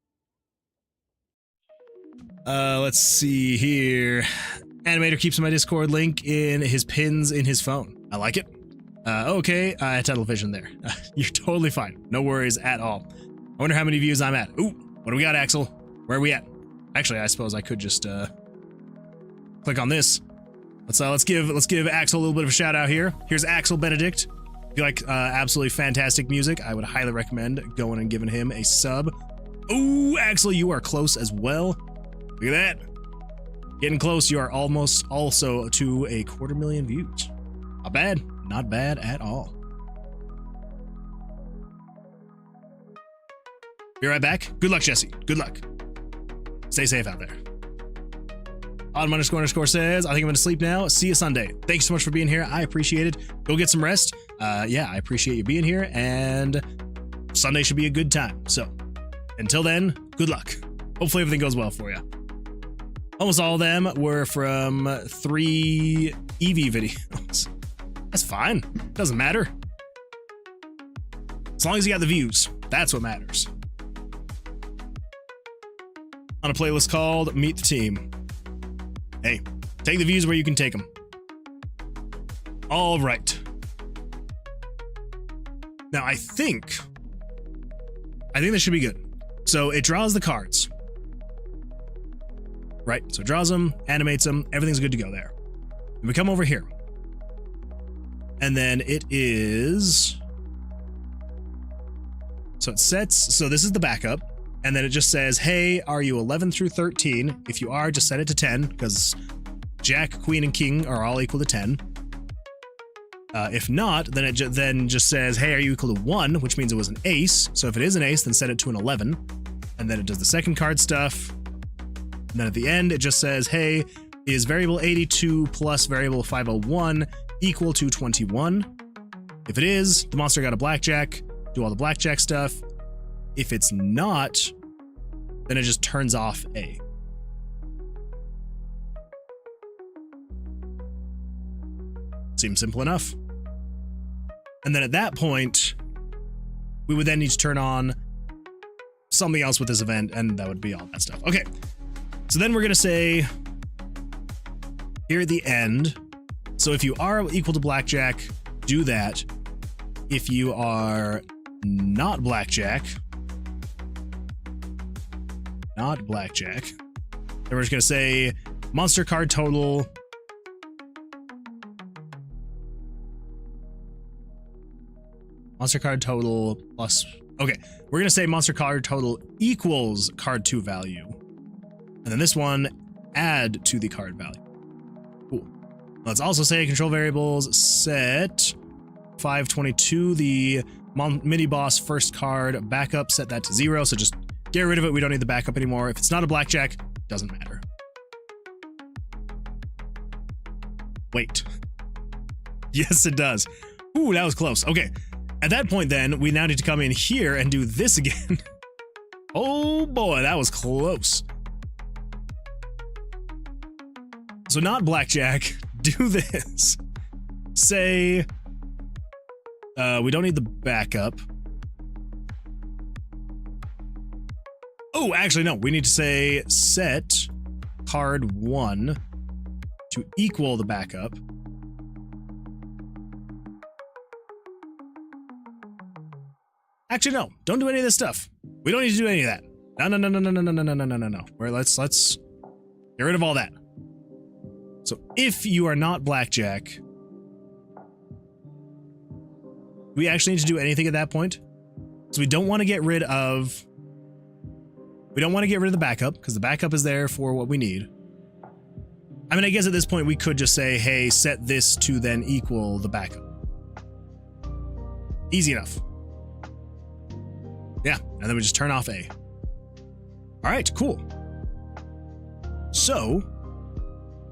Let's see here. Animator keeps my Discord link in his pins in his phone. I like it. Okay, television there. You're totally fine. No worries at all. I wonder how many views I'm at. Ooh, what do we got, Axel? Where are we at? Actually, I suppose I could just click on this. Let's give Axel a little bit of a shout out here. Here's Axel Benedict. If you like absolutely fantastic music, I would highly recommend going and giving him a sub. Ooh, Axel, you are close as well. Look at that. Getting close. You are almost also to 250,000 views. Not bad. Not bad at all. Be right back. Good luck, Jesse. Good luck. Stay safe out there. Autumn__ says, I think I'm going to sleep now. See you Sunday. Thanks so much for being here. I appreciate it. Go get some rest. Yeah, I appreciate you being here, and Sunday should be a good time. So until then, good luck. Hopefully everything goes well for you. Almost all of them were from 3 Eevee videos. That's fine. Doesn't matter. As long as you got the views, that's what matters. On a playlist called Meet the Team. Hey, take the views where you can take them. All right. Now, I think this should be good. So it draws the cards. Right, so it draws them, animates them, everything's good to go there. And we come over here. And then it is... So it sets, so this is the backup. And then it just says, hey, are you 11 through 13? If you are, just set it to 10, because Jack, Queen, and King are all equal to 10. If not, then it just says, hey, are you equal to 1, which means it was an ace. So if it is an ace, then set it to an 11. And then it does the second card stuff. And then at the end, it just says, hey, is variable 82 plus variable 501 equal to 21? If it is, the monster got a blackjack, do all the blackjack stuff. If it's not, then it just turns off A. Seems simple enough. And then at that point, we would then need to turn on something else with this event, and that would be all that stuff. Okay. So then we're going to say here at the end, so if you are equal to blackjack, do that. If you are not blackjack, then we're just going to say monster card total plus, okay, we're going to say monster card total equals card 2 value. And then this one, add to the card value. Cool. Let's also say control variables set 522, the mini boss first card backup, set that to 0. So just get rid of it. We don't need the backup anymore. If it's not a blackjack, doesn't matter. Wait. Yes, it does. Ooh, that was close. Okay. At that point, then, we now need to come in here and do this again. Oh boy, that was close. So not blackjack, do this. Say, we don't need the backup. Oh, actually, no, we need to say set card 1 to equal the backup. Actually, no. Don't do any of this stuff. We don't need to do any of that. No. Let's get rid of all that. So if you are not Blackjack, we actually need to do anything at that point. So we don't want to get rid of the backup, because the backup is there for what we need. I mean, I guess at this point we could just say, hey, set this to then equal the backup. Easy enough. Yeah, and then we just turn off A. All right, cool. So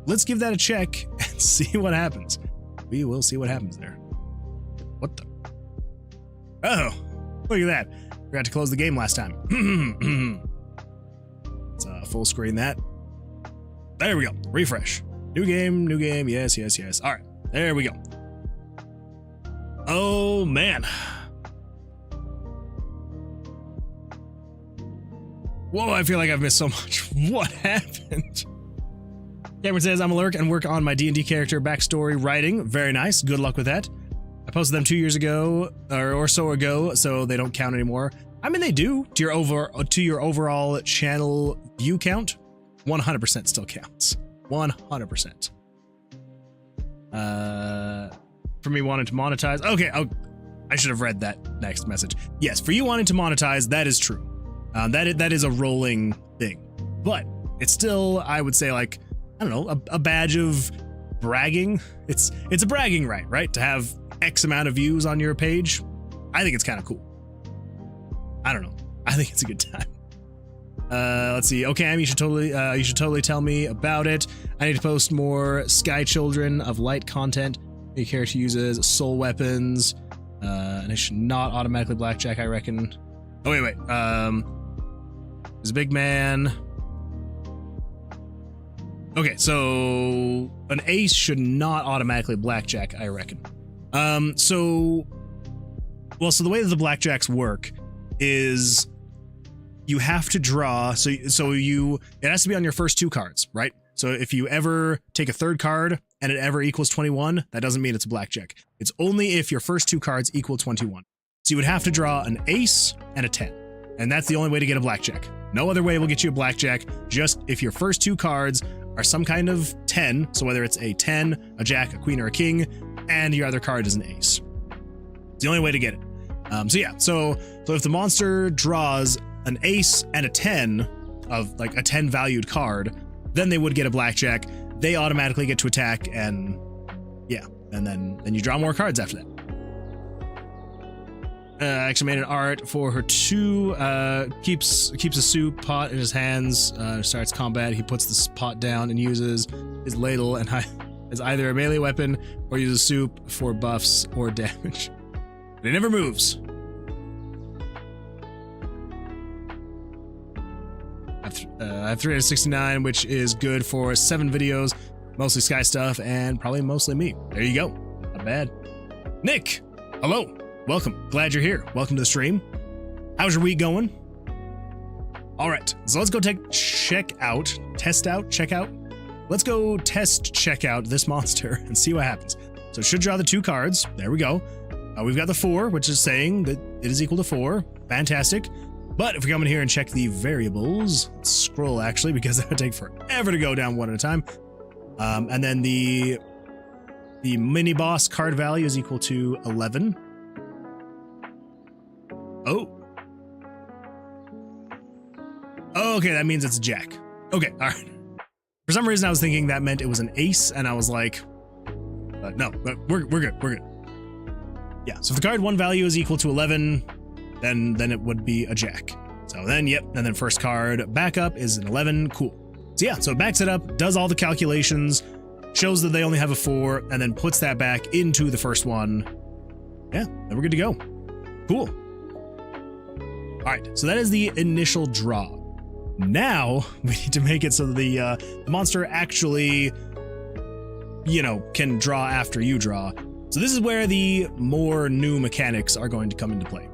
let's give that a check and see what happens. We will see what happens there. What the? Oh, look at that. Forgot to close the game last time. Let's full screen that. There we go. Refresh. New game. Yes. All right, there we go. Oh, man. Whoa, I feel like I've missed so much. What happened? Cameron says, I'm a lurk and work on my D&D character backstory writing. Very nice. Good luck with that. I posted them 2 years ago or so ago, so they don't count anymore. I mean, they do to your overall channel view count. 100% still counts. 100%. For me wanting to monetize. Okay, I should have read that next message. Yes, for you wanting to monetize, that is true. That is a rolling thing, but it's still, I would say, like, I don't know, a badge of bragging. It's a bragging right? To have X amount of views on your page. I think it's kind of cool. I don't know. I think it's a good time. Let's see. Okay, you should totally tell me about it. I need to post more Sky Children of Light content. Your character uses soul weapons, and it should not automatically Blackjack, I reckon. Oh wait. There's a big man. Okay, so an ace should not automatically Blackjack, I reckon. So the way that the Blackjacks work is you have to draw, so it has to be on your first 2 cards, right? So if you ever take a 3rd card and it ever equals 21, that doesn't mean it's a Blackjack. It's only if your first 2 cards equal 21. So you would have to draw an ace and a 10. And that's the only way to get a Blackjack. No other way will get you a Blackjack, just if your first 2 cards are some kind of 10, so whether it's a 10, a jack, a queen, or a king, and your other card is an ace. It's the only way to get it. So if the monster draws an ace and a 10 of like a 10 valued card, then they would get a Blackjack. They automatically get to attack, and yeah, and then you draw more cards after that. Actually made an art for her too. Keeps a soup pot in his hands. Starts combat. He puts this pot down and uses his ladle and as either a melee weapon or uses soup for buffs or damage. But it never moves. I have 369, which is good for 7 videos, mostly Sky stuff and probably mostly me. There you go. Not bad. Nick, hello. Welcome. Glad you're here. Welcome to the stream. How's your week going? All right, so let's go check out. Let's go check out this monster and see what happens. So it should draw the 2 cards. There we go. We've got the 4, which is saying that it is equal to 4. Fantastic. But if we come in here and check the variables, let's scroll actually, because that would take forever to go down one at a time. And then the mini boss card value is equal to 11. Oh. Okay, that means it's a jack. Okay, all right. For some reason, I was thinking that meant it was an ace, and I was like, no, but we're good. Yeah, so if the card 1 value is equal to 11, then it would be a jack. So then, yep, and then first card backup is an 11, cool. So yeah, so it backs it up, does all the calculations, shows that they only have a 4, and then puts that back into the first one. Yeah, then we're good to go. Cool. All right, so that is the initial draw. Now we need to make it so that the monster actually, can draw after you draw. So this is where the more new mechanics are going to come into play.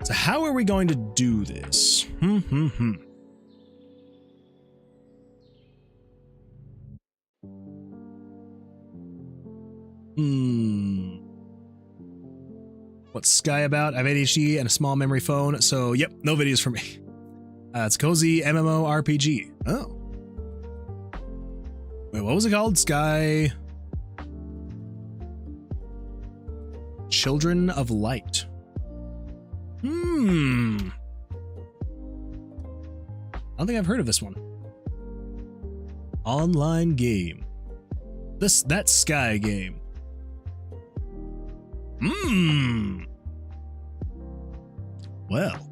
So how are we going to do this? What's Sky about? I have ADHD and a small memory phone, so yep, no videos for me. It's cozy MMORPG. Oh. Wait, what was it called? Sky... Children of Light. I don't think I've heard of this one. Online game. That Sky game. Well,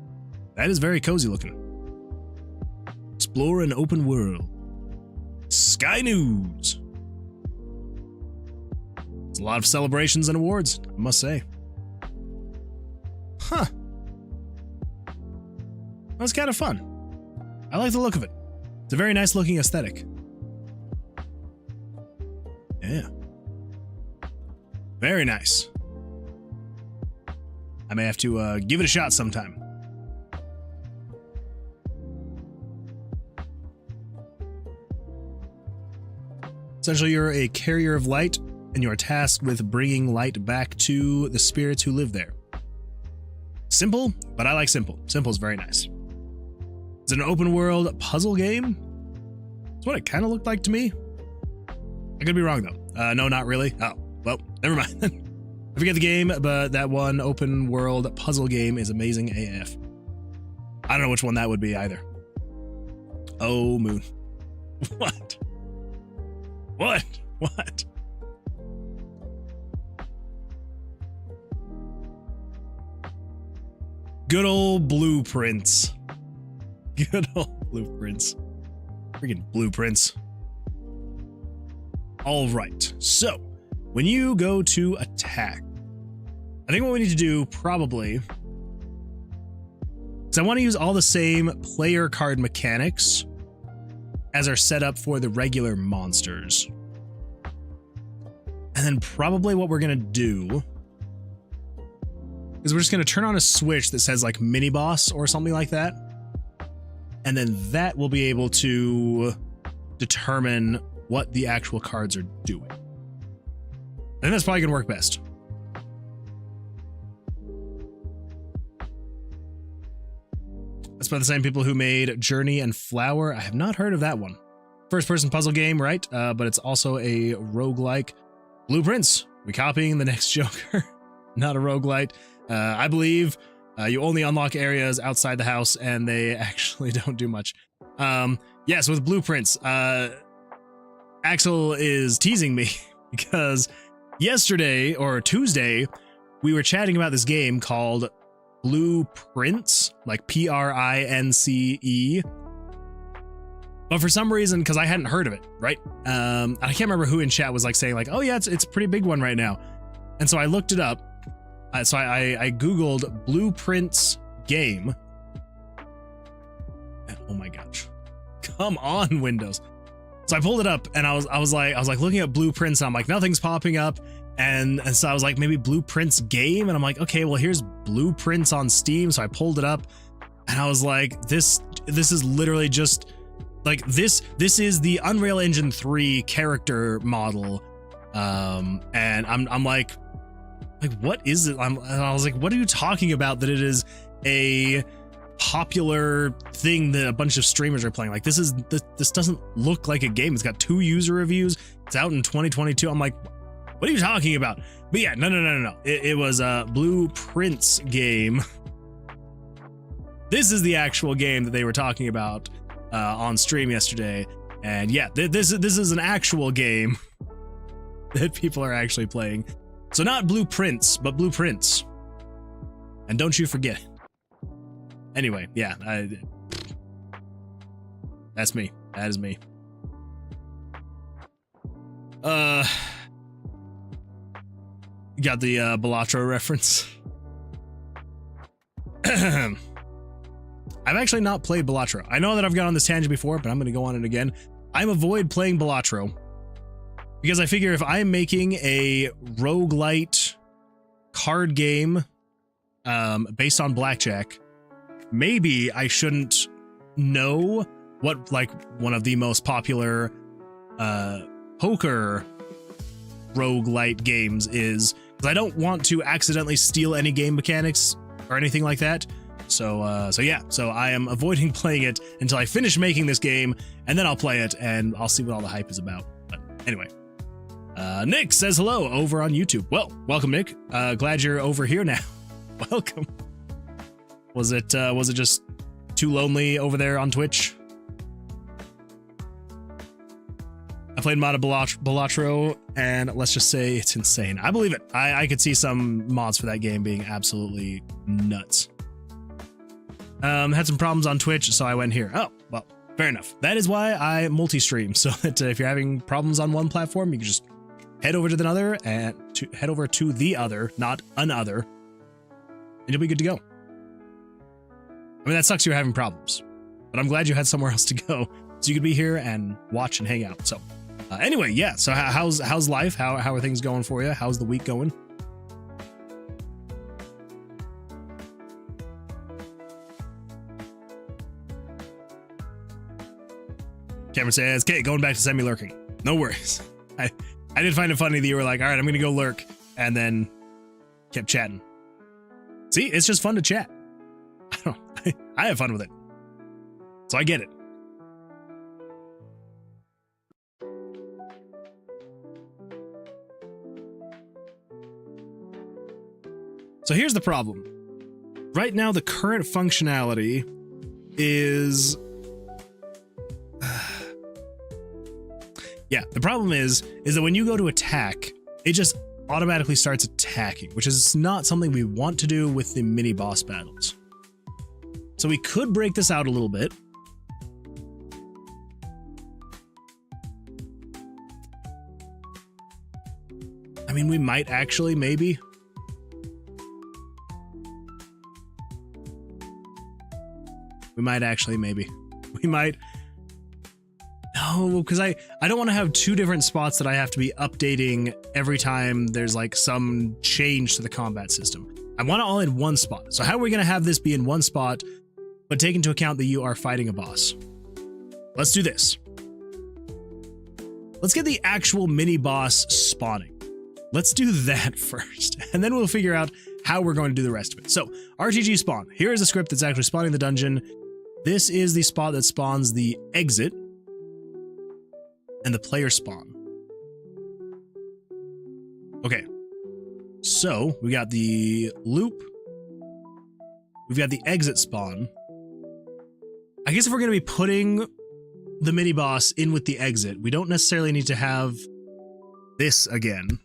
that is very cozy looking. Explore an open world. Sky News. There's a lot of celebrations and awards, I must say. Huh. That's kind of fun. I like the look of it. It's a very nice looking aesthetic. Yeah. Very nice. I may have to give it a shot sometime. Essentially, you're a carrier of light, and you are tasked with bringing light back to the spirits who live there. Simple, but I like simple. Simple is very nice. It's an open world puzzle game. That's what it kind of looked like to me. I could be wrong though. No, not really. Oh, well, never mind. I forget the game, but that one open world puzzle game is amazing AF. I don't know which one that would be either. Oh, Moon. What? What? What? Good old blueprints. Good old blueprints. Freaking blueprints. All right. So, when you go to attack, I think what we need to do probably is I want to use all the same player card mechanics as are set up for the regular monsters. And then probably what we're going to do is we're just going to turn on a switch that says like mini boss or something like that. And then that will be able to determine what the actual cards are doing. I think that's probably going to work best. That's by the same people who made Journey and Flower. I have not heard of that one. First-person puzzle game, right? But it's also a roguelike. Blueprints. We copying the next Joker. Not a roguelite. I believe you only unlock areas outside the house, and they actually don't do much. Yes, with Blueprints. Axel is teasing me because yesterday or Tuesday, we were chatting about this game called Blueprints, like Prince. But for some reason, because I hadn't heard of it, right? I can't remember who in chat was like saying like, oh yeah, it's a pretty big one right now. And so I looked it up. So I Googled Blueprints game. And oh my gosh. Come on, Windows. So I pulled it up and I was like looking at Blueprints and I'm like, nothing's popping up. And so I was like, maybe Blueprints game. And I'm like, okay, well, here's Blueprints on Steam. So I pulled it up and I was like, this is literally just like this is the Unreal Engine 3 character model. And I'm like, what is it? And I was like, what are you talking about? That it is a popular thing that a bunch of streamers are playing. Like this doesn't look like a game. It's got 2 user reviews. It's out in 2022. I'm like, what are you talking about? But yeah, no. It was a Blueprints game. This is the actual game that they were talking about on stream yesterday. And yeah, this is an actual game that people are actually playing. So not Blueprints, but Blueprints. And don't you forget it. Anyway, yeah, that's me. That is me. You got the Balatro reference. I've actually not played Balatro. I know that I've gone on this tangent before, but I'm going to go on it again. I'm avoid playing Balatro because I figure if I'm making a roguelite card game based on Blackjack, maybe I shouldn't know what like one of the most popular poker roguelite games is, because I don't want to accidentally steal any game mechanics or anything like that. So I am avoiding playing it until I finish making this game, and then I'll play it, and I'll see what all the hype is about. But anyway, Nick says hello over on YouTube. Well, welcome, Nick. Glad you're over here now. Welcome. Was it just too lonely over there on Twitch? I played mod of Balatro, and let's just say it's insane. I believe it. I could see some mods for that game being absolutely nuts. Had some problems on Twitch, so I went here. Oh, well, fair enough. That is why I multi-stream, so that if you're having problems on one platform, you can just head over to the other, and head over to the other, not another, and you'll be good to go. I mean, that sucks you're having problems, but I'm glad you had somewhere else to go, so you could be here and watch and hang out. So anyway, yeah, so how's life? How are things going for you? How's the week going? Cameron says, "Okay, going back to semi-lurking. No worries." I did find it funny that you were like, all right, I'm going to go lurk, and then kept chatting. See, it's just fun to chat. I have fun with it. So I get it. So here's the problem. Right now, the current functionality is... yeah, the problem is that when you go to attack, it just automatically starts attacking, which is not something we want to do with the mini boss battles. So we could break this out a little bit. I mean, we might actually, maybe. We might actually, maybe. We might. No, because I don't want to have two different spots that I have to be updating every time there's like some change to the combat system. I want it all in one spot. So how are we going to have this be in one spot, but take into account that you are fighting a boss? Let's do this. Let's get the actual mini boss spawning. Let's do that first, and then we'll figure out how we're going to do the rest of it. So, RTG spawn. Here is the script that's actually spawning the dungeon. This is the spot that spawns the exit and the player spawn. Okay. So, we got the loop. We've got the exit spawn. I guess if we're going to be putting the mini boss in with the exit, we don't necessarily need to have this again.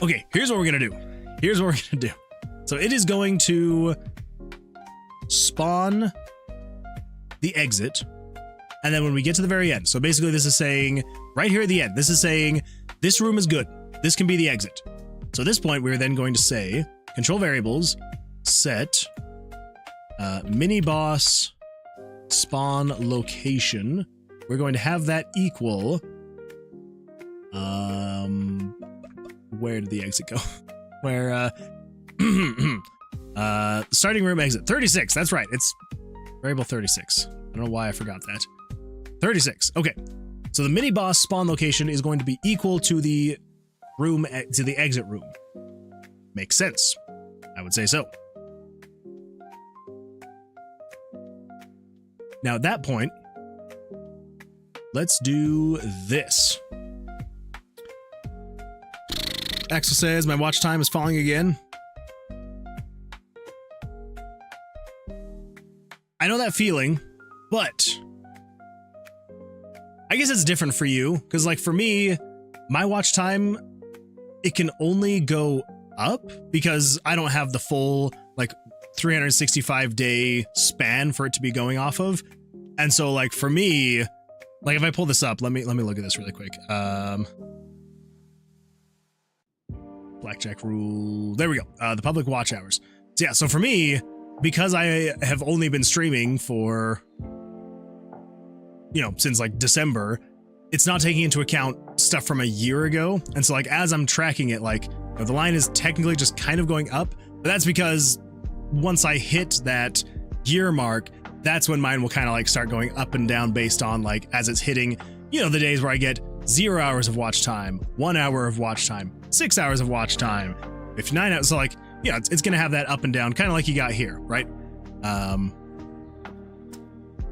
Okay, here's what we're gonna do. Here's what we're gonna do. So it is going to spawn the exit, and then when we get to the very end, so basically this is saying, right here at the end, this is saying, this room is good. This can be the exit. So at this point, we're then going to say, control variables, set mini boss spawn location. We're going to have that equal, where did the exit go? Where, starting room exit, 36, that's right, it's variable 36. I don't know why I forgot that. 36, okay. So the mini boss spawn location is going to be equal to the room, to the exit room. Makes sense. I would say so. Now at that point, let's do this. Axel says, my watch time is falling again. I know that feeling, but I guess it's different for you, because like for me, my watch time, it can only go up because I don't have the full like 365 day span for it to be going off of. And so like for me, like if I pull this up, let me look at this really quick. Blackjack rule. There we go. The public watch hours. So yeah, so for me, because I have only been streaming for, you know, since like December, it's not taking into account stuff from a year ago. And so like as I'm tracking it, like Now, the line is technically just kind of going up, but that's because once I hit that gear mark, that's when mine will kind of like start going up and down based on like as it's hitting, you know, the days where I get 0 hours of watch time, 1 hour of watch time, 6 hours of watch time, 59 hours. So like, yeah, it's going to have that up and down, kind of like you got here, right?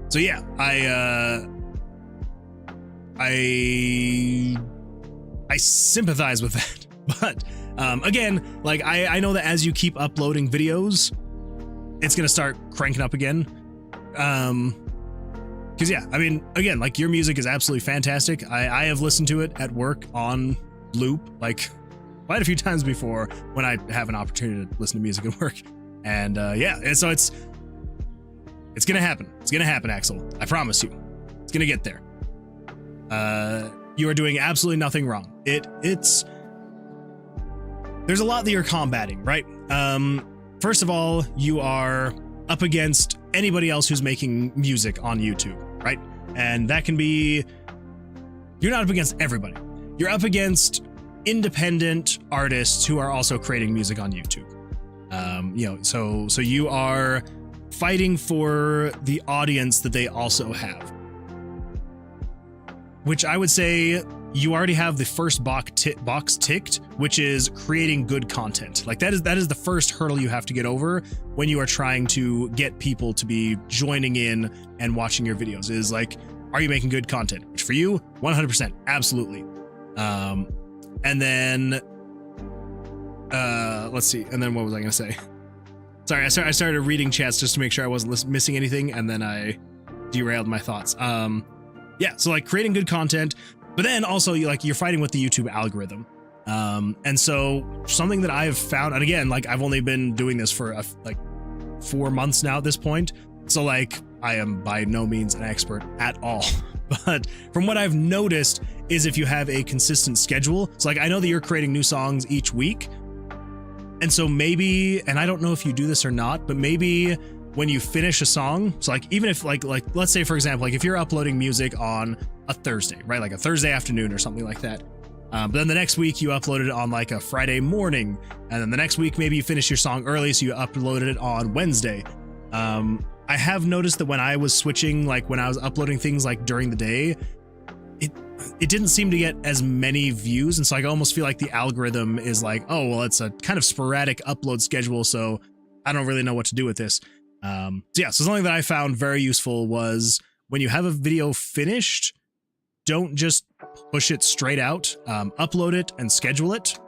So yeah, I sympathize with that. But again, like I know that as you keep uploading videos, it's going to start cranking up again. Because yeah, I mean, again, like your music is absolutely fantastic. I have listened to it at work on loop like quite a few times before when I have an opportunity to listen to music at work. And yeah, and so it's gonna happen. It's gonna happen, Axel. I promise you. It's gonna get there. You are doing absolutely nothing wrong. It's there's a lot that you're combating, right? First of all, you are up against anybody else who's making music on YouTube, right? And that can be, you're not up against everybody. You're up against independent artists who are also creating music on YouTube. You know, so you are fighting for the audience that they also have, which I would say you already have the first box ticked, which is creating good content. Like that is the first hurdle you have to get over when you are trying to get people to be joining in and watching your videos, is like, are you making good content? Which for you, 100%, absolutely. And then, let's see. And then what was I going to say? Sorry, I started reading chats just to make sure I wasn't missing anything, and then I derailed my thoughts. Yeah, so like creating good content, but then also you're fighting with the YouTube algorithm. And so something that I have found, and again, like I've only been doing this for like 4 months now at this point. So like I am by no means an expert at all, but from what I've noticed is if you have a consistent schedule, so like I know that you're creating new songs each week. And so maybe, and I don't know if you do this or not, but maybe when you finish a song, so like even if like let's say for example, like if you're uploading music on a Thursday, right? Like a Thursday afternoon or something like that. But then the next week you uploaded it on like a Friday morning. And then the next week, maybe you finish your song early, so you uploaded it on Wednesday. I have noticed that when I was switching, like when I was uploading things like during the day, it didn't seem to get as many views. And so I almost feel like the algorithm is like, oh, well, it's a kind of sporadic upload schedule, so I don't really know what to do with this. So yeah, so something that I found very useful was when you have a video finished, don't just push it straight out, upload it and schedule it,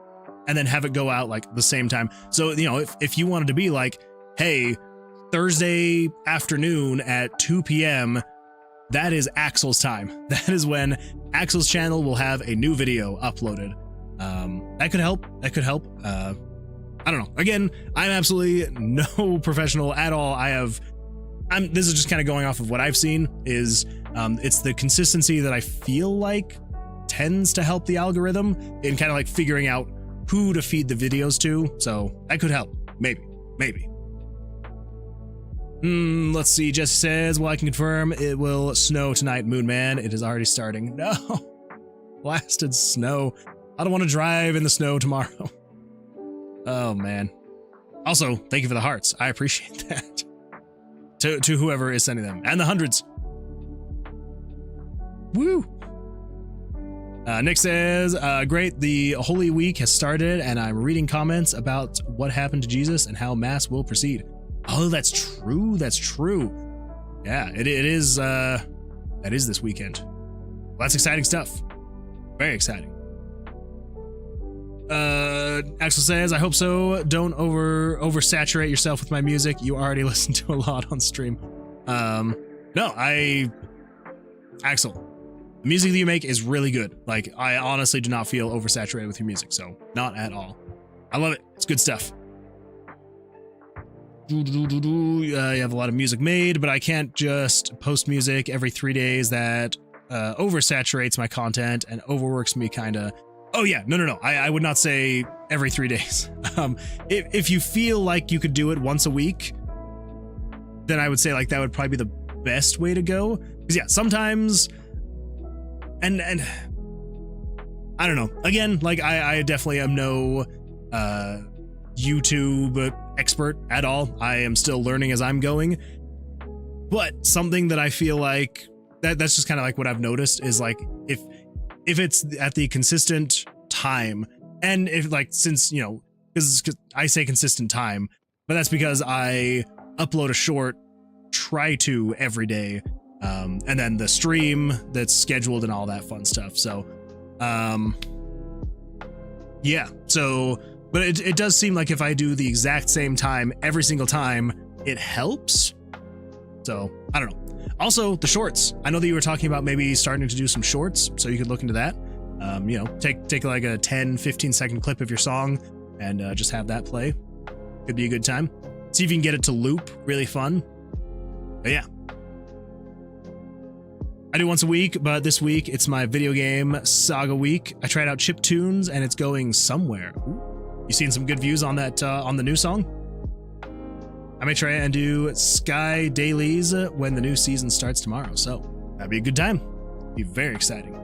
and then have it go out like the same time. So, you know, if you wanted to be like, hey, Thursday afternoon at 2 p.m., that is Axel's time. That is when Axel's channel will have a new video uploaded. That could help. That could help. I don't know. Again, I'm absolutely no professional at all. This is just kind of going off of what I've seen is, it's the consistency that I feel like tends to help the algorithm in kind of like figuring out who to feed the videos to. So that could help. Maybe. Let's see. Jesse says, well, I can confirm it will snow tonight, Moon Man. It is already starting. No. Blasted snow. I don't want to drive in the snow tomorrow. Oh, man. Also, thank you for the hearts. I appreciate that. To whoever is sending them. And the hundreds. Woo! Nick says, great, the Holy Week has started, and I'm reading comments about what happened to Jesus and how Mass will proceed. Oh, that's true. That's true. Yeah, it is. That is this weekend. Well, that's exciting stuff. Very exciting. Axel says, I hope so. Don't oversaturate yourself with my music. You already listen to a lot on stream. No, Axel, the music that you make is really good. Like, I honestly do not feel oversaturated with your music, so not at all. I love it. It's good stuff. You have a lot of music made, but I can't just post music every 3 days. That oversaturates my content and overworks me, kinda. Oh yeah, no. I would not say every 3 days. If you feel like you could do it once a week, then I would say like that would probably be the best way to go. Because yeah, sometimes, and I don't know. Again, like I definitely am no YouTube expert at all. I am still learning as I'm going. But something that I feel like that's just kind of like what I've noticed is like if it's at the consistent time, and if like, since, you know, because I say consistent time, but that's because I upload a short, try to every day, and then the stream that's scheduled and all that fun stuff. So yeah, so but it does seem like if I do the exact same time every single time, it helps. So I don't know. Also, the shorts. I know that you were talking about maybe starting to do some shorts, so you could look into that. You know, take like a 10-15 second clip of your song and just have that play. Could be a good time. See if you can get it to loop. Really fun. But yeah. I do once a week, but this week it's my video game saga week. I tried out chiptunes and it's going somewhere. Ooh. You seen some good views on that on the new song? I may try and do Sky dailies when the new season starts tomorrow, so that'd be a good time. Be very exciting.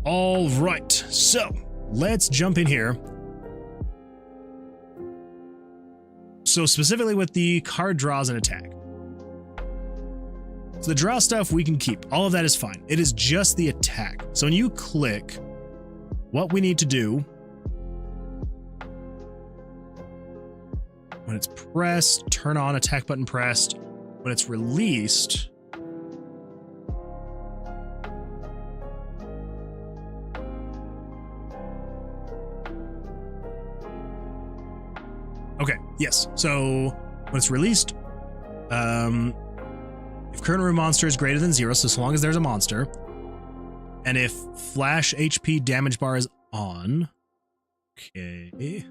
All right, so let's jump in here. So specifically with the card draws and attack. So the draw stuff we can keep. All of that is fine. It is just the attack. So when you click, what we need to do, when it's pressed, turn on attack button pressed. When it's released, okay, yes. So when it's released, if current room monster is greater than 0, so long as there's a monster, and if flash HP damage bar is on, okay.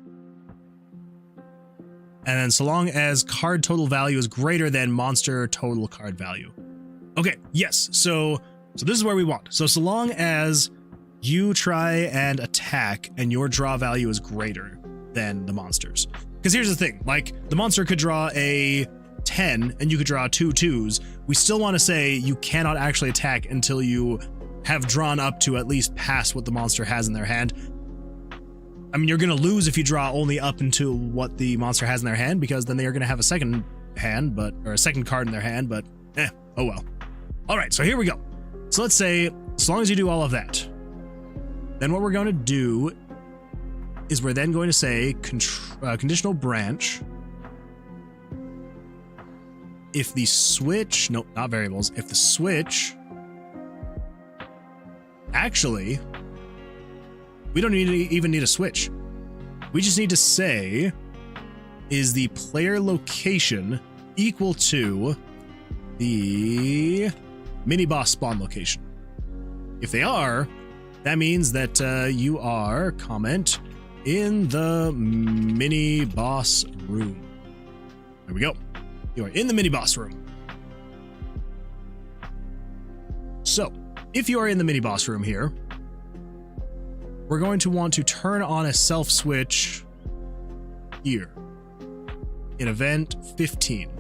And then so long as card total value is greater than monster total card value. Okay, yes. So this is where we want. So long as you try and attack and your draw value is greater than the monsters. Because here's the thing, like the monster could draw a 10 and you could draw 2 2s. We still want to say you cannot actually attack until you have drawn up to at least past what the monster has in their hand. I mean, you're going to lose if you draw only up into what the monster has in their hand, because then they are going to have a second hand, or a second card in their hand, but oh well. All right, so here we go. So let's say, as long as you do all of that, then what we're going to do is we're then going to say conditional branch. If the switch, nope, not variables. If the switch, actually, we don't even need a switch. We just need to say, is the player location equal to the mini boss spawn location? If they are, that means that you are comment in the mini boss room. There we go. You are in the mini boss room. So if you are in the mini boss room here, we're going to want to turn on a self switch here in event 15.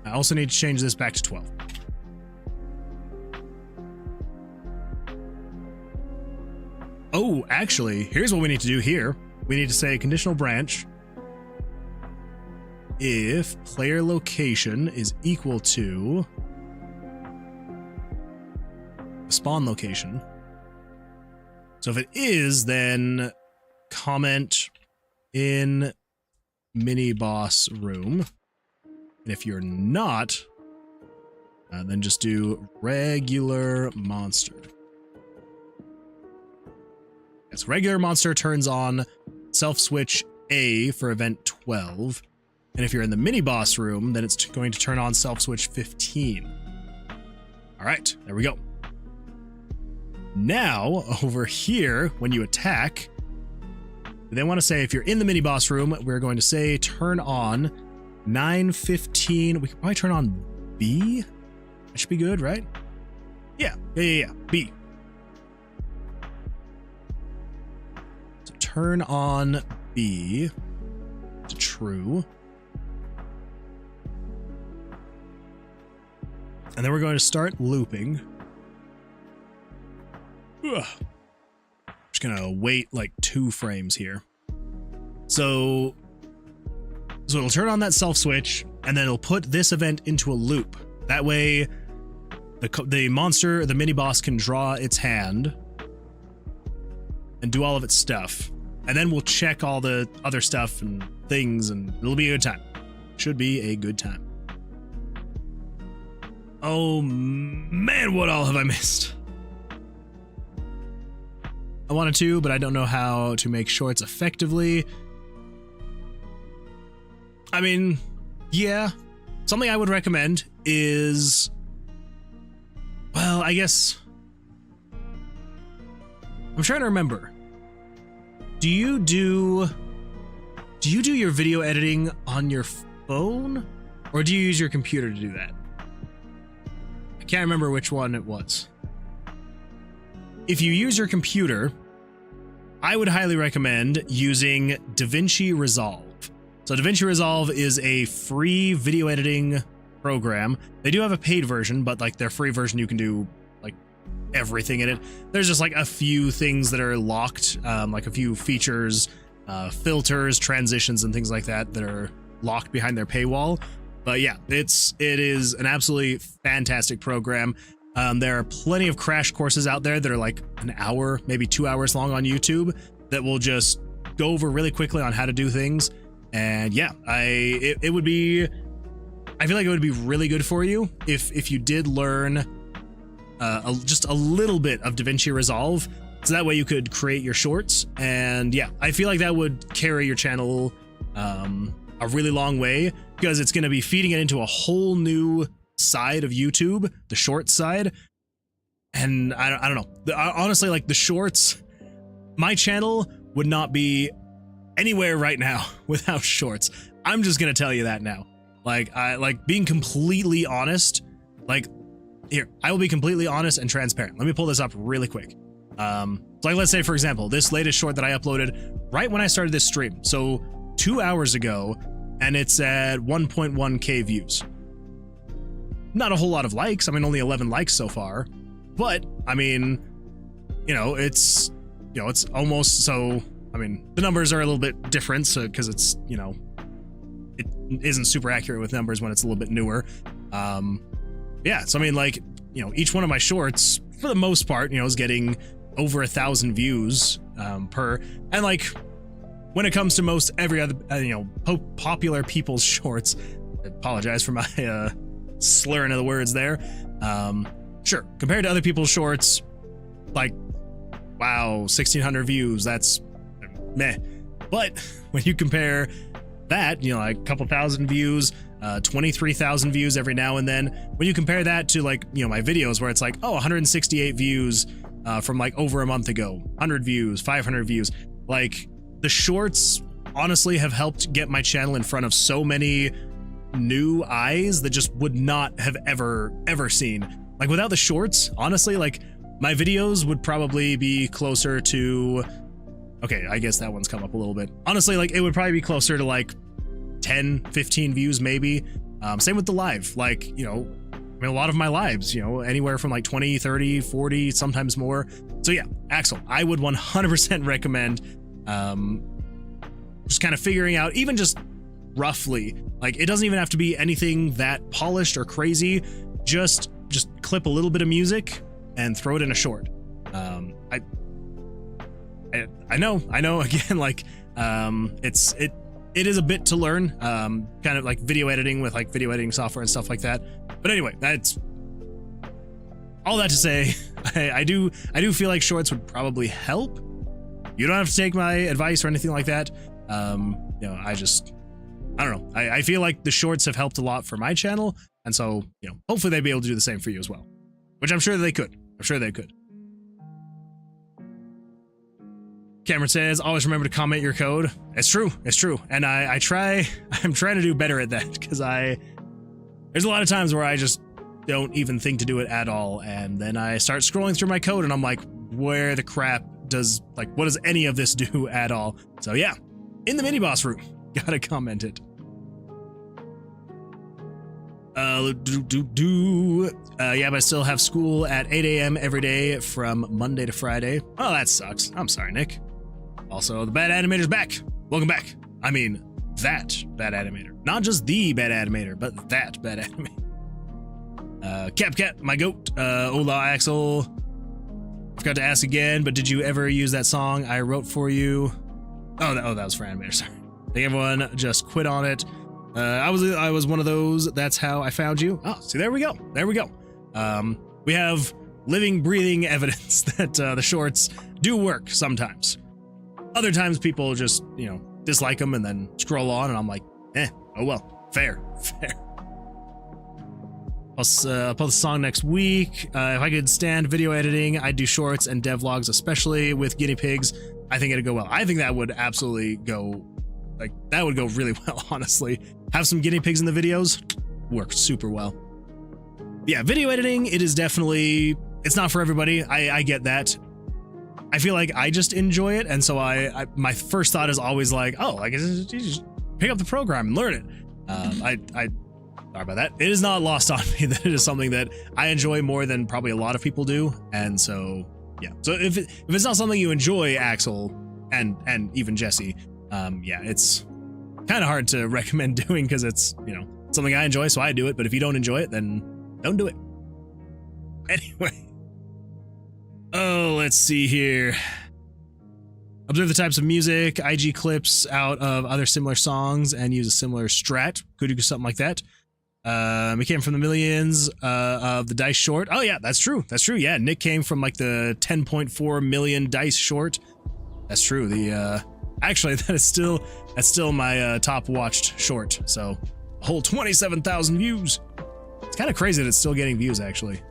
I also need to change this back to 12. Oh, actually, here's what we need to do here. We need to say conditional branch if player location is equal to the spawn location. So if it is, then comment in mini boss room. And if you're not, then just do regular monster. Yes, regular monster turns on self switch A for event 12. And if you're in the mini boss room, then it's going to turn on self switch 15. All right, there we go. Now over here, when you attack, they want to say if you're in the mini boss room, we're going to say turn on 9:15. We could probably turn on B. That should be good, right? Yeah. B. So turn on B to true. And then we're going to start looping. Ugh. Just gonna wait like 2 frames here. So it'll turn on that self switch, and then it'll put this event into a loop. That way, the monster, the mini boss, can draw its hand and do all of its stuff, and then we'll check all the other stuff and things, and it'll be a good time. Should be a good time. Oh man, what all have I missed? I wanted to, but I don't know how to make shorts effectively. I mean, yeah, something I would recommend is, well, I guess, I'm trying to remember. Do you do your video editing on your phone, or do you use your computer to do that? I can't remember which one it was. If you use your computer, I would highly recommend using DaVinci Resolve. So DaVinci Resolve is a free video editing program. They do have a paid version, but like their free version, you can do like everything in it. There's just like a few things that are locked, like a few features, filters, transitions, and things like that that are locked behind their paywall. But yeah, it is an absolutely fantastic program. There are plenty of crash courses out there that are like an hour, maybe 2 hours long on YouTube that will just go over really quickly on how to do things. And yeah, it would be, I feel like it would be really good for you if you did learn just a little bit of DaVinci Resolve, so that way you could create your shorts. And yeah, I feel like that would carry your channel a really long way, because it's going to be feeding it into a whole new side of YouTube, the short side. And I don't know, honestly, like the shorts, my channel would not be anywhere right now without shorts. I'm just gonna tell you that now. Like, being completely honest, like, here, I will be completely honest and transparent. Let me pull this up really quick. So like, let's say, for example, this latest short that I uploaded right when I started this stream, so 2 hours ago, and it's at 1.1k views. Not a whole lot of likes. I mean, only 11 likes so far, but I mean, it's almost, so I mean, the numbers are a little bit different, so because it's, it isn't super accurate with numbers when it's a little bit newer. Yeah, so I mean, like, each one of my shorts, for the most part, is getting over 1,000 views per, and like, when it comes to most every other, popular people's shorts, I apologize for my slurring of the words there. Sure, compared to other people's shorts, like, wow, 1,600 views, that's meh. But when you compare that, like a couple thousand views, 23,000 views every now and then, when you compare that to like, my videos where it's like, oh, 168 views from like over a month ago, 100 views, 500 views, like the shorts honestly have helped get my channel in front of so many new eyes that just would not have ever seen. Like without the shorts, honestly, like my videos would probably be closer to, okay, I guess that one's come up a little bit. Honestly, like it would probably be closer to like 10, 15 views maybe. Same with the live, like, I mean, a lot of my lives, anywhere from like 20, 30, 40, sometimes more. So yeah, Axel, I would 100% recommend just kind of figuring out, even just roughly, like it doesn't even have to be anything that polished or crazy. Just clip a little bit of music and throw it in a short. I know again, like it is a bit to learn, kind of like video editing with like video editing software and stuff like that. But anyway, that's all that to say, I do feel like shorts would probably help. You don't have to take my advice or anything like that. I don't know. I feel like the shorts have helped a lot for my channel, and so, hopefully they'd be able to do the same for you as well, which I'm sure they could. Cameron says, always remember to comment your code. It's true. And I'm trying to do better at that, because there's a lot of times where I just don't even think to do it at all. And then I start scrolling through my code and I'm like, where the crap what does any of this do at all? So yeah, in the mini boss room, gotta comment it. Yeah, but I still have school at 8 a.m. every day from Monday to Friday. Oh, that sucks. I'm sorry, Nick. Also, the bad animator's back. Welcome back. I mean, that bad animator. Not just the bad animator, but that bad animator. Cat, my goat. Hola, Axel. Forgot to ask again, but did you ever use that song I wrote for you? Oh, that was for animator. Sorry. I think everyone just quit on it. I was one of those. That's how I found you. Oh, see, there we go. There we go. We have living, breathing evidence that the shorts do work sometimes. Other times people just, dislike them and then scroll on, and I'm like, oh well, fair. I'll post the song next week. If I could stand video editing, I'd do shorts and devlogs, especially with guinea pigs. I think it'd go well. I think that would absolutely go, that would go really well, honestly. Have some guinea pigs in the videos, works super well. Yeah, video editing, it is definitely, it's not for everybody. I get that. I feel like I just enjoy it, and so my first thought is always like, oh, you just pick up the program and learn it. Sorry about that. It is not lost on me that it is something that I enjoy more than probably a lot of people do, and so yeah. So if it's not something you enjoy, Axel, and even Jesse, yeah, it's kind of hard to recommend doing because it's something I enjoy, so I do it. But if you don't enjoy it, then don't do it. Anyway. Oh, let's see here. Observe the types of music, IG clips out of other similar songs, and use a similar strat. Could do something like that. It came from the millions of the dice short. Oh yeah, that's true. That's true. Yeah, Nick came from like the 10.4 million dice short. That's true. The actually that's still my top watched short. So a whole 27,000 views. It's kind of crazy that it's still getting views actually.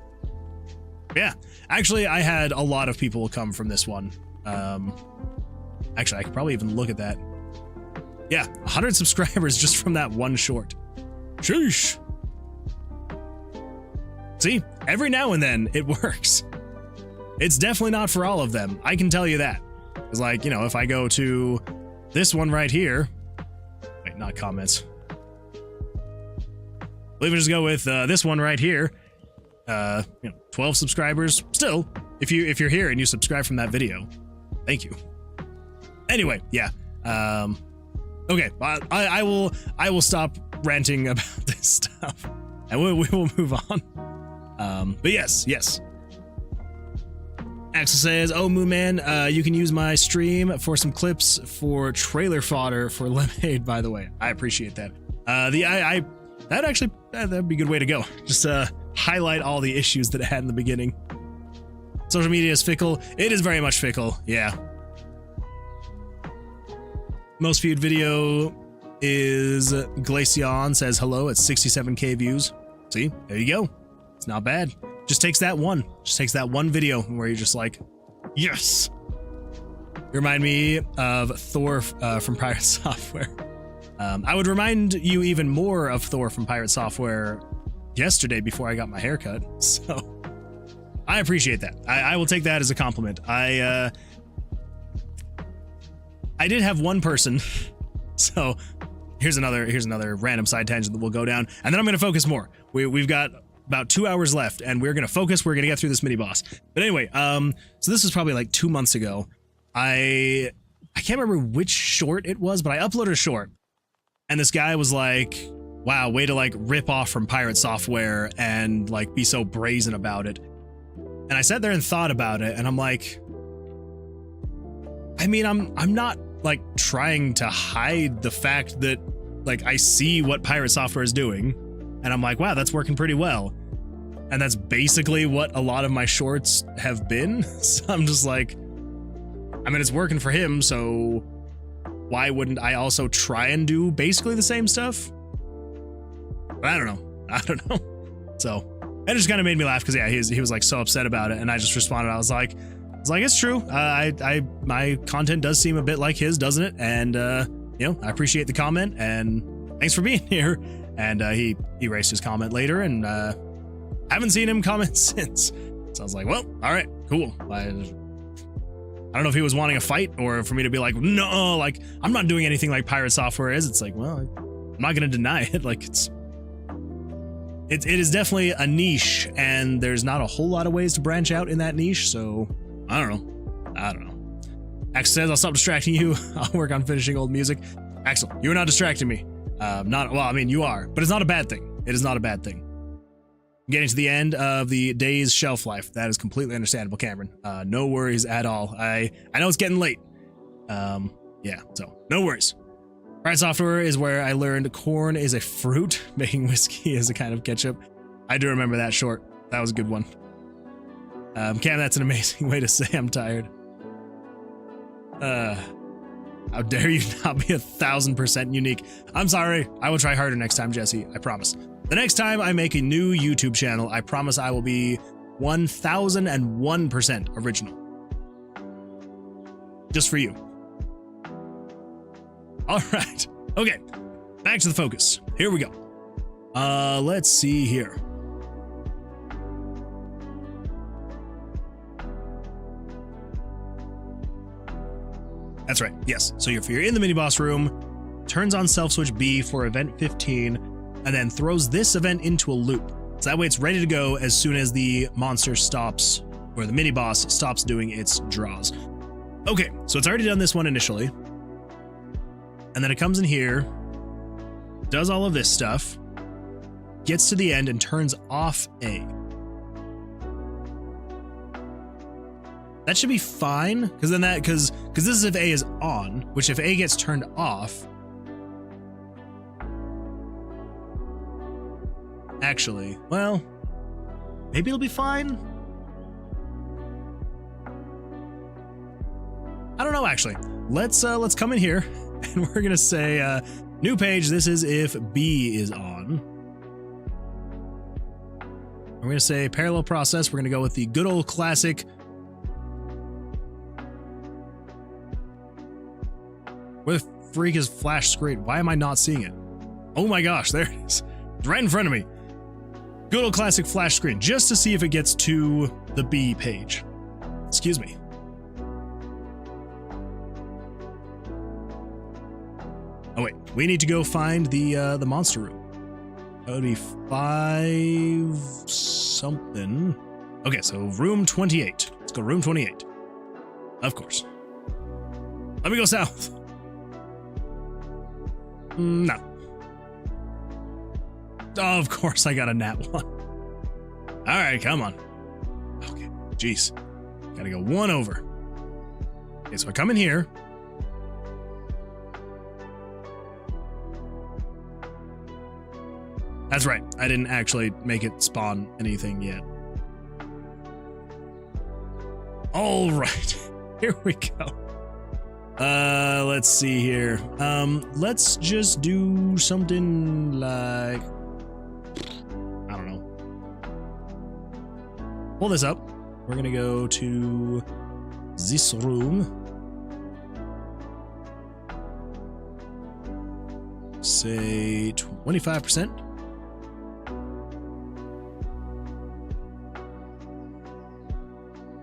Yeah, actually, I had a lot of people come from this one. Actually, I could probably even look at that. Yeah, 100 subscribers just from that one short. Sheesh. See, every now and then it works. It's definitely not for all of them. I can tell you that. It's like, if I go to this one right here. Wait, not comments. Let me just go with this one right here. 12 subscribers. Still, if you're here and you subscribe from that video, thank you. Anyway, yeah. Okay, I will stop ranting about this stuff, and we will move on. But yes. Axel says, "Oh, Moon Man, you can use my stream for some clips for trailer fodder for Lemonade." By the way, I appreciate that. That'd be a good way to go. Just highlight all the issues that it had in the beginning. Social media is fickle. It is very much fickle. Yeah. Most viewed video is Glaceon says hello at 67k views. See, there you go. It's not bad. Just takes that one. Just takes that one video where you're just like, yes. You remind me of Thor from Pirate Software. I would remind you even more of Thor from Pirate Software yesterday before I got my haircut. So I appreciate that. I will take that as a compliment. I did have one person. So here's another random side tangent that we'll go down, and then I'm going to focus more. We've got about 2 hours left, and we're going to focus. We're going to get through this mini boss. But anyway, so this was probably like 2 months ago. I can't remember which short it was, but I uploaded a short, and this guy was like, wow, way to like rip off from Pirate Software and like be so brazen about it. And I sat there and thought about it, and I'm like, I mean, I'm not like trying to hide the fact that like I see what Pirate Software is doing, and I'm like, wow, that's working pretty well. And that's basically what a lot of my shorts have been. So I'm just like, I mean, it's working for him, so why wouldn't I also try and do basically the same stuff? But I don't know. So it just kind of made me laugh because yeah, he was like so upset about it, and I just responded. I was like, it's true. My content does seem a bit like his, doesn't it? And I appreciate the comment, and thanks for being here. And he erased his comment later, and haven't seen him comment since. So I was like, well, all right, cool. I don't know if he was wanting a fight or for me to be like, no, like I'm not doing anything like Pirate Software is. It's like, well, I'm not gonna deny it. Like it is definitely a niche, and there's not a whole lot of ways to branch out in that niche, so I don't know. Axel says, I'll stop distracting you. I'll work on finishing old music. Axel, you're not distracting me. Well, I mean, you are, but it's not a bad thing. It is not a bad thing. Getting to the end of the day's shelf life. That is completely understandable, Cameron. No worries at all. I know it's getting late. Yeah, so no worries. Riot Software is where I learned corn is a fruit. Making whiskey is a kind of ketchup. I do remember that short. That was a good one. Cam, that's an amazing way to say I'm tired. How dare you not be 1,000% unique. I'm sorry. I will try harder next time, Jesse. I promise. The next time I make a new YouTube channel, I promise I will be 1,001% original. Just for you. All right. Okay. Back to the focus. Here we go. Let's see here. That's right. Yes. So if you're in the mini boss room, turns on self switch B for event 15, and then throws this event into a loop. So that way it's ready to go as soon as the monster stops, or the mini boss stops doing its draws. Okay, so it's already done this one initially. And then it comes in here, does all of this stuff, gets to the end and turns off A. That should be fine, because then because this is if A is on, which if A gets turned off, actually, well, maybe it'll be fine. I don't know, actually. Let's come in here and we're gonna say new page. This is if B is on. We're gonna say parallel process. We're gonna go with the good old classic. Where the freak is flash screen? Why am I not seeing it? Oh my gosh, there it is. It's right in front of me. Good old classic flash screen, just to see if it gets to the B page. Excuse me. Oh wait, we need to go find the monster room. That would be 5 something. Okay, so room 28. Let's go room 28. Of course. Let me go south. No. Oh, of course I got a nat one. All right, come on. Okay, jeez. Gotta go one over. Okay, so I come in here. That's right. I didn't actually make it spawn anything yet. All right. Here we go. Let's see here. Let's just do something like, I don't know. Pull this up. We're gonna go to this room. Say 25%.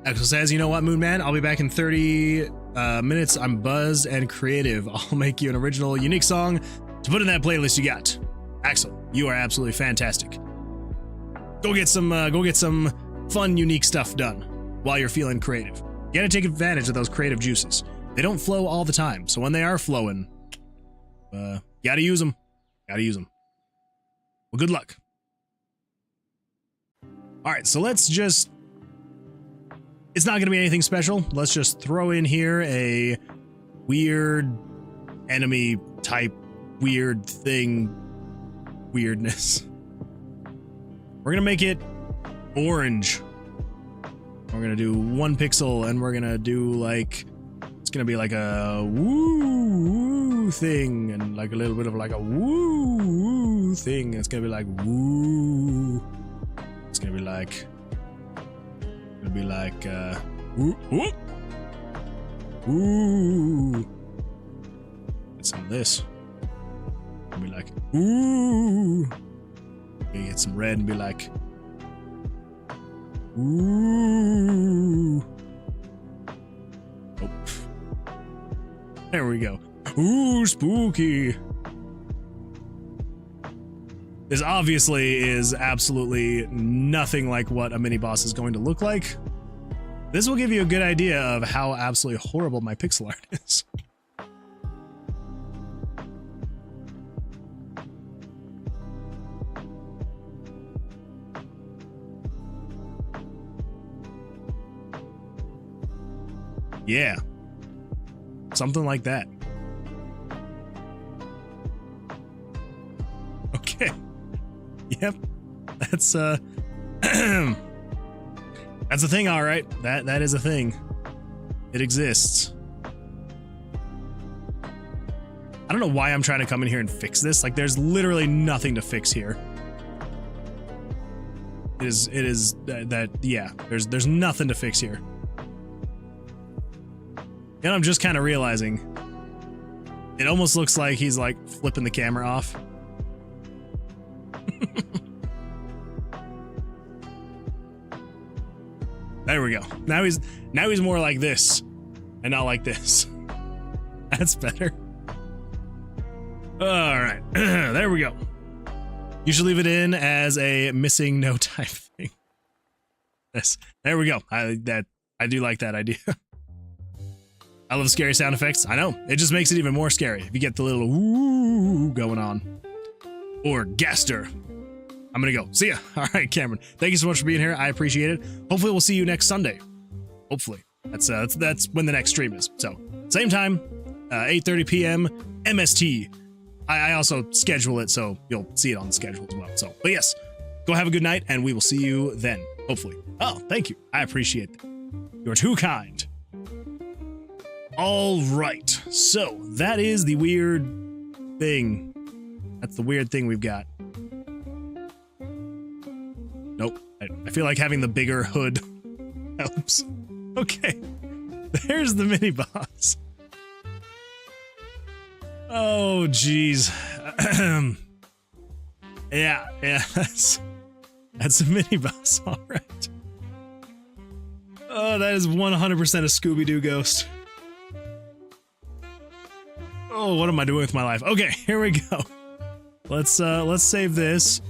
Axel says, you know what, Moon Man? I'll be back in 30 minutes. I'm buzzed and creative. I'll make you an original, unique song to put in that playlist you got. Axel, you are absolutely fantastic. Go get some fun, unique stuff done while you're feeling creative. You gotta take advantage of those creative juices. They don't flow all the time, so when they are flowing, gotta use them. Gotta use them. Well, good luck. All right, so let's just. It's not going to be anything special. Let's just throw in here a weird enemy type weird thing weirdness. We're going to make it orange. We're going to do 1 pixel and we're going to do like, it's going to be like a woo thing and like a little bit of like a woo thing. It's going to be like woo. It's going to be like, be like ooh, ooh, ooh. Get some of this. And be like ooh. Okay, get some red and be like ooh. Oh. There we go. Ooh, spooky. This obviously is absolutely nothing like what a mini boss is going to look like. This will give you a good idea of how absolutely horrible my pixel art is. Yeah. Something like that. Okay. Yep. That's that's a thing, all right. That is a thing. It exists. I don't know why I'm trying to come in here and fix this. Like, there's literally nothing to fix here. It is that yeah, there's nothing to fix here. And I'm just kind of realizing it almost looks like he's like flipping the camera off. There we go. Now he's more like this and not like this. That's better. All right. There we go. You should leave it in as a missing no type thing. Yes. There we go. I do like that idea. I love scary sound effects. I know. It just makes it even more scary if you get the little ooh going on. Or Gaster. I'm gonna go. See ya. All right, Cameron. Thank you so much for being here. I appreciate it. Hopefully we'll see you next Sunday. Hopefully. That's when the next stream is. So, same time, 8:30 p.m. MST. I also schedule it so you'll see it on the schedule as well. So, but yes, go have a good night and we will see you then. Hopefully. Oh, thank you. I appreciate that. You're too kind. All right. So, that is the weird thing. That's the weird thing we've got. Nope. I feel like having the bigger hood helps. Okay. There's the mini boss. Oh, geez. Yeah, that's a mini boss, all right. Oh, that is 100% a Scooby-Doo ghost. Oh, what am I doing with my life? Okay, here we go. Let's save this.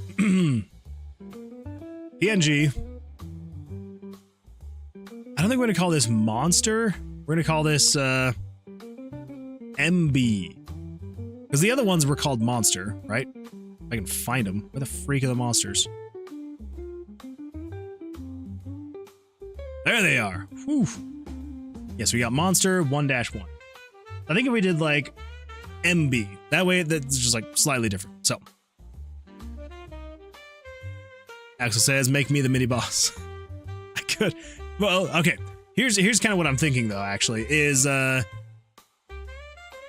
PNG. I don't think we're gonna call this monster. We're gonna call this MB. Because the other ones were called monster, right? If I can find them. Where the freak are the monsters? There they are. Whew. Yes, we got monster 1-1. I think if we did like MB, that way that's just like slightly different. So Axel says, make me the mini boss. I could. Well, okay. Here's kind of what I'm thinking though, actually, is I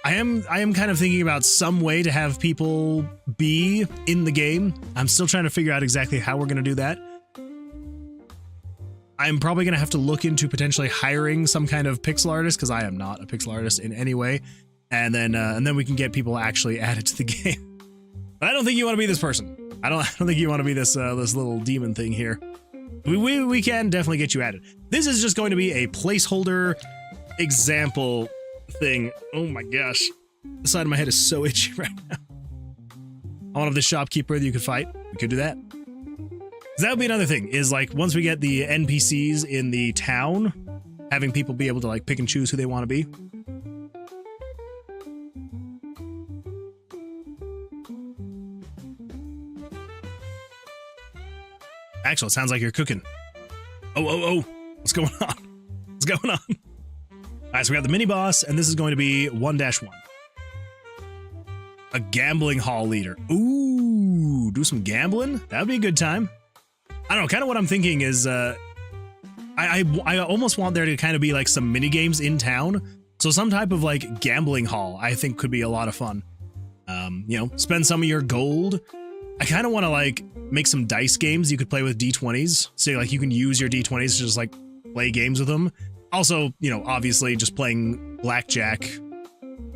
am kind of thinking about some way to have people be in the game. I'm still trying to figure out exactly how we're going to do that. I'm probably going to have to look into potentially hiring some kind of pixel artist, because I am not a pixel artist in any way. And then we can get people actually added to the game. But I don't think you want to be this person. I don't think you want to be this this little demon thing here. We can definitely get you added. This is just going to be a placeholder example thing. Oh my gosh. The side of my head is so itchy right now. I want to have the shopkeeper that you could fight. We could do that. That would be another thing, is like once we get the NPCs in the town, having people be able to like pick and choose who they want to be. Actually, it sounds like you're cooking. Oh. What's going on? What's going on? All right, so we got the mini boss, and this is going to be 1-1. A gambling hall leader. Ooh, do some gambling? That would be a good time. I don't know, kind of what I'm thinking is, I almost want there to kind of be like some mini games in town. So some type of like gambling hall, I think could be a lot of fun. You know, spend some of your gold. I kind of want to like make some dice games you could play with D20s. So like you can use your D20s to just like play games with them. Also, you know, obviously just playing Blackjack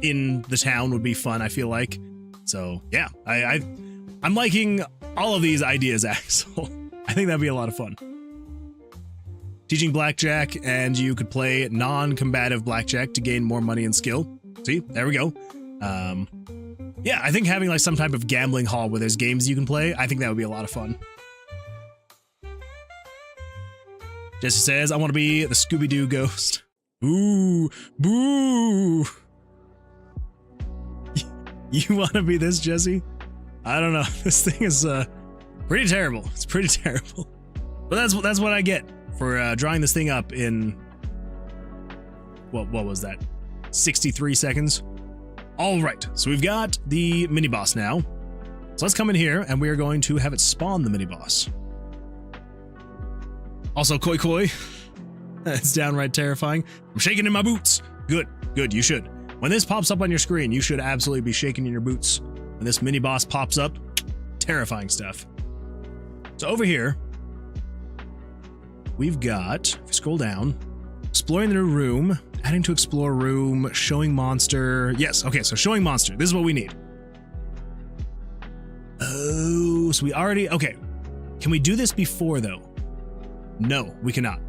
in the town would be fun, I feel like. So yeah, I'm liking all of these ideas, Axel. I think that'd be a lot of fun. Teaching Blackjack, and you could play non-combative Blackjack to gain more money and skill. See, there we go. Yeah, I think having like some type of gambling hall where there's games you can play, I think that would be a lot of fun. Jesse says, I want to be the Scooby-Doo ghost. Ooh, boo. You want to be this, Jesse? I don't know. This thing is pretty terrible. It's pretty terrible. But that's what I get for drawing this thing up in what was that? 63 seconds. All right. So we've got the mini boss now. So let's come in here and we are going to have it spawn the mini boss. Also, Koi Koi. It's downright terrifying. I'm shaking in my boots. Good, good, you should. When this pops up on your screen, you should absolutely be shaking in your boots. When this mini boss pops up, terrifying stuff. So over here, we've got, if you scroll down, exploring the new room, adding to explore room, showing monster. Yes, okay, so showing monster. This is what we need. Oh, so we already, okay. Can we do this before though? No, we cannot.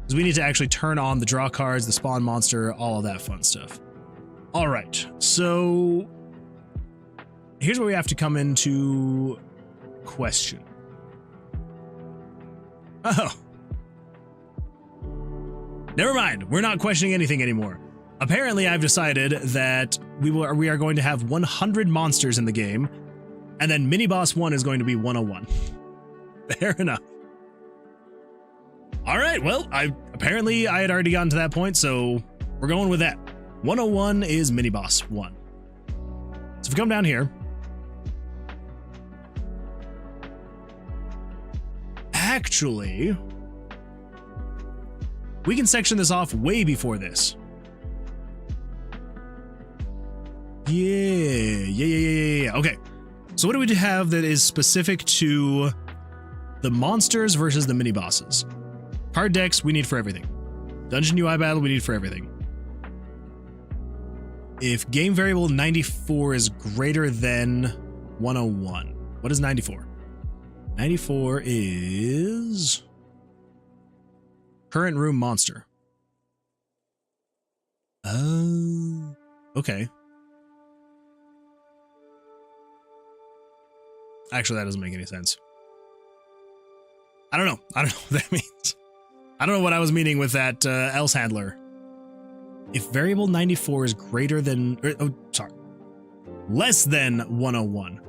Because we need to actually turn on the draw cards, the spawn monster, all of that fun stuff. All right, so here's where we have to come into question. Oh. Never mind, we're not questioning anything anymore. Apparently, I've decided that we are going to have 100 monsters in the game, and then mini boss 1 is going to be 101. Fair enough. All right, well, I had already gotten to that point, so we're going with that. 101 is mini boss 1. So if we come down here, actually, we can section this off way before this. Yeah. Okay, so what do we have that is specific to the monsters versus the mini bosses? Card decks, we need for everything. Dungeon UI battle, we need for everything. If game variable 94 is greater than 101, what is 94? 94 is current room monster. Oh, okay. Actually, that doesn't make any sense. I don't know what that means. I don't know what I was meaning with that else handler. If variable 94 is greater than, less than 101.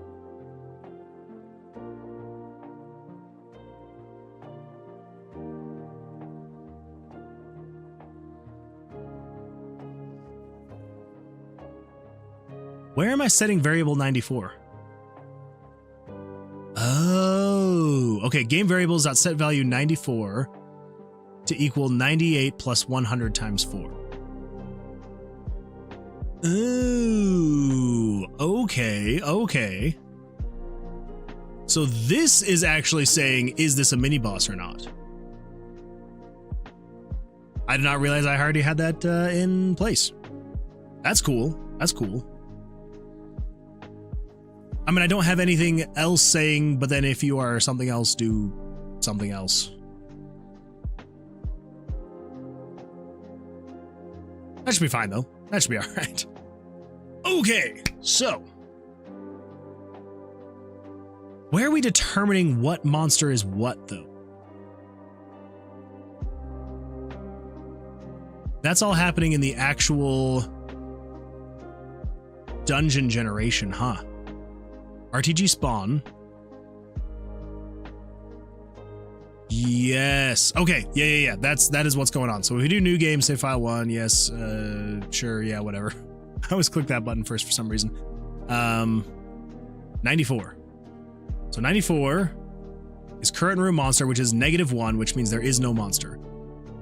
Where am I setting variable 94? Oh, okay. Game variables.set value 94 to equal 98 plus 100 times 4. Ooh, okay. So this is actually saying, is this a mini boss or not? I did not realize I already had that in place. That's cool. I mean, I don't have anything else saying, but then if you are something else, do something else. That should be fine, though. That should be all right. Okay, so where are we determining what monster is what, though? That's all happening in the actual dungeon generation, huh? RTG spawn. Yes. Okay. Yeah. That is what's going on. So if we do new game, save file 1, yes, sure, yeah, whatever. I always click that button first for some reason. 94. So 94 is current room monster, which is -1, which means there is no monster.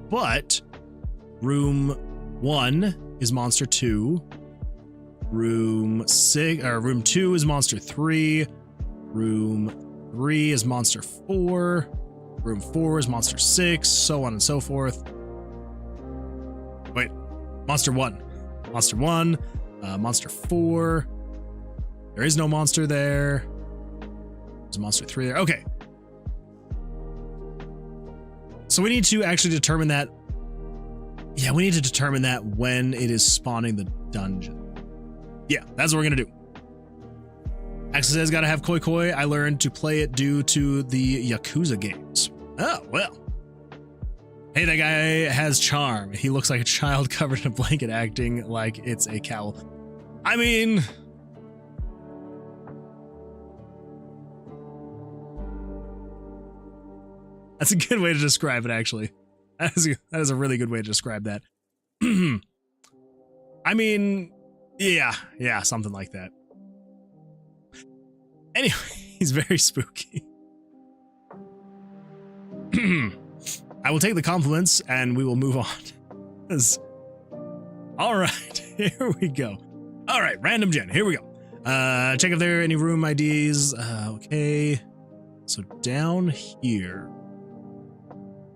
But room 1 is monster 2. Room 2 is monster 3. Room 3 is monster 4. Room 4 is monster 6, so on and so forth. Wait, monster 1. Monster 1, monster 4. There is no monster there. There's a monster 3 there. Okay. So we need to actually determine that. Yeah, we need to determine that when it is spawning the dungeon. Yeah, that's what we're going to do. Axel says, gotta have Koi Koi. I learned to play it due to the Yakuza games. Oh, well. Hey, that guy has charm. He looks like a child covered in a blanket acting like it's a cowl. I mean... that's a good way to describe it, actually. That is a really good way to describe that. I mean, yeah, something like that. Anyway, he's very spooky. I will take the compliments and we will move on. All right, here we go. All right, random gen, here we go. Check if there are any room IDs. Okay, so down here.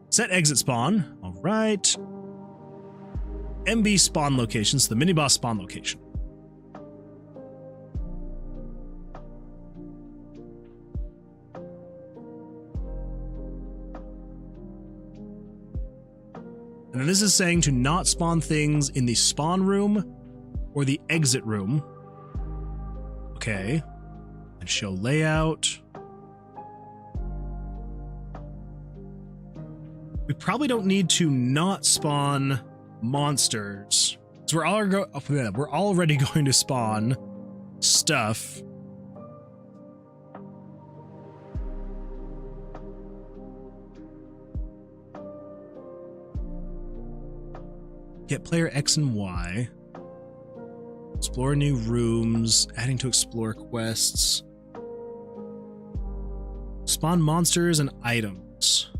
Set exit spawn. All right. MB spawn location, so the mini boss spawn location. And then this is saying to not spawn things in the spawn room or the exit room. Okay. And show layout. We probably don't need to not spawn monsters. So we're already going to spawn stuff. Get player X and Y. Explore new rooms. Adding to explore quests. Spawn monsters and items.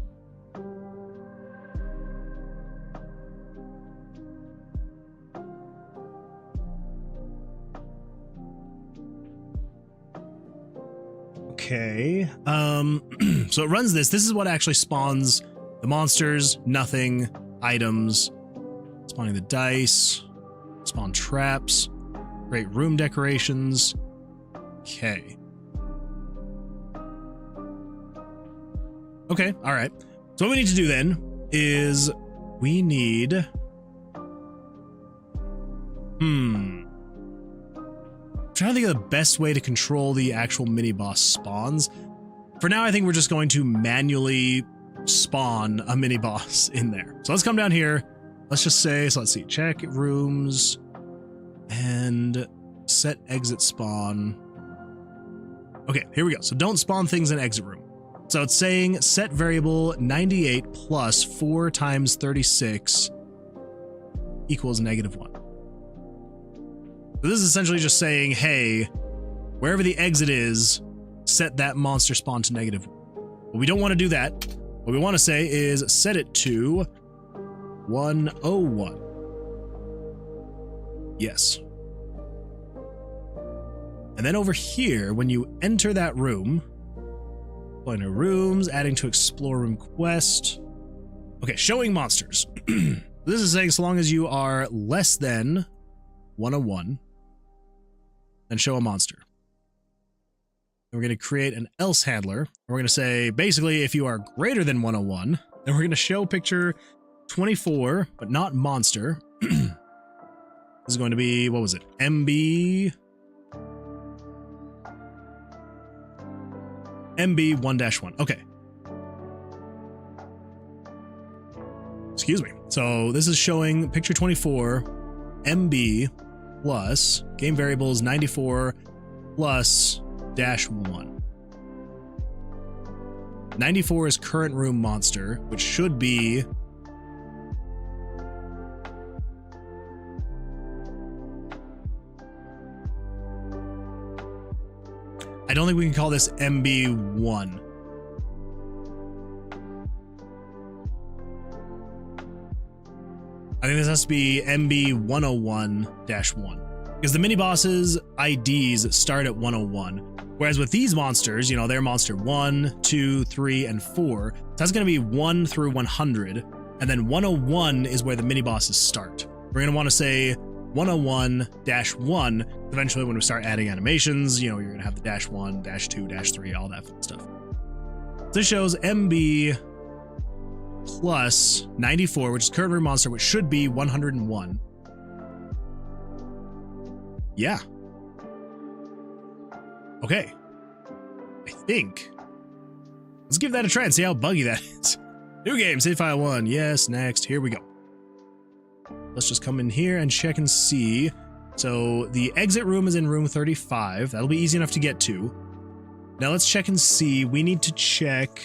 Okay. So it runs this. This is what actually spawns the monsters, nothing, items, spawning the dice, spawn traps, create room decorations. Okay. Okay, all right. So what we need to do then is we need... trying to think of the best way to control the actual mini boss spawns. For now, I think we're just going to manually spawn a mini boss in there. So let's come down here. Let's just say, so let's see, check rooms and set exit spawn. Okay, here we go. So don't spawn things in exit room. So it's saying set variable 98 plus 4 times 36 equals -1. So this is essentially just saying, hey, wherever the exit is, set that monster spawn to -1. But we don't want to do that. What we want to say is set it to 101. Yes. And then over here, when you enter that room, going to rooms, adding to explore room quest. Okay, showing monsters. This is saying so long as you are less than 101, then show a monster. Then we're going to create an else handler. And we're going to say, basically, if you are greater than 101, then we're going to show picture 24, but not monster. This is going to be, what was it? MB 1-1. Okay. Excuse me. So this is showing picture 24, MB plus game variables 94 plus -1. 94 is current room monster, which should be I don't think we can call this MB1. I think this has to be MB101-1 because the mini bosses IDs start at 101, whereas with these monsters, you know, they're monster 1, 2, 3, and 4. So that's going to be 1 through 100, and then 101 is where the mini bosses start. We're going to want to say 101-1. Eventually, when we start adding animations, you know, you're going to have the -1, -2, -3, all that fun stuff. This shows MB plus 94, which is current room monster, which should be 101. Yeah. Okay. I think. Let's give that a try and see how buggy that is. New game, save file 1. Yes, next. Here we go. Let's just come in here and check and see. So the exit room is in room 35. That'll be easy enough to get to. Now let's check and see. We need to check.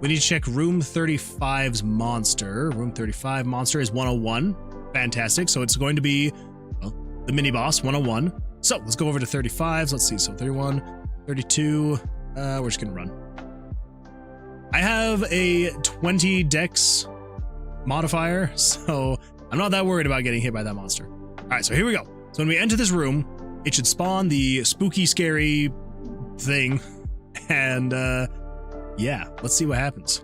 We need to check room 35's monster. Room 35 monster is 101. Fantastic. So it's going to be, well, the mini boss 101. So let's go over to 35s. Let's see. So 31, 32. We're just going to run. I have a 20 dex modifier, so I'm not that worried about getting hit by that monster. All right, so here we go. So when we enter this room, it should spawn the spooky, scary thing. And yeah, let's see what happens.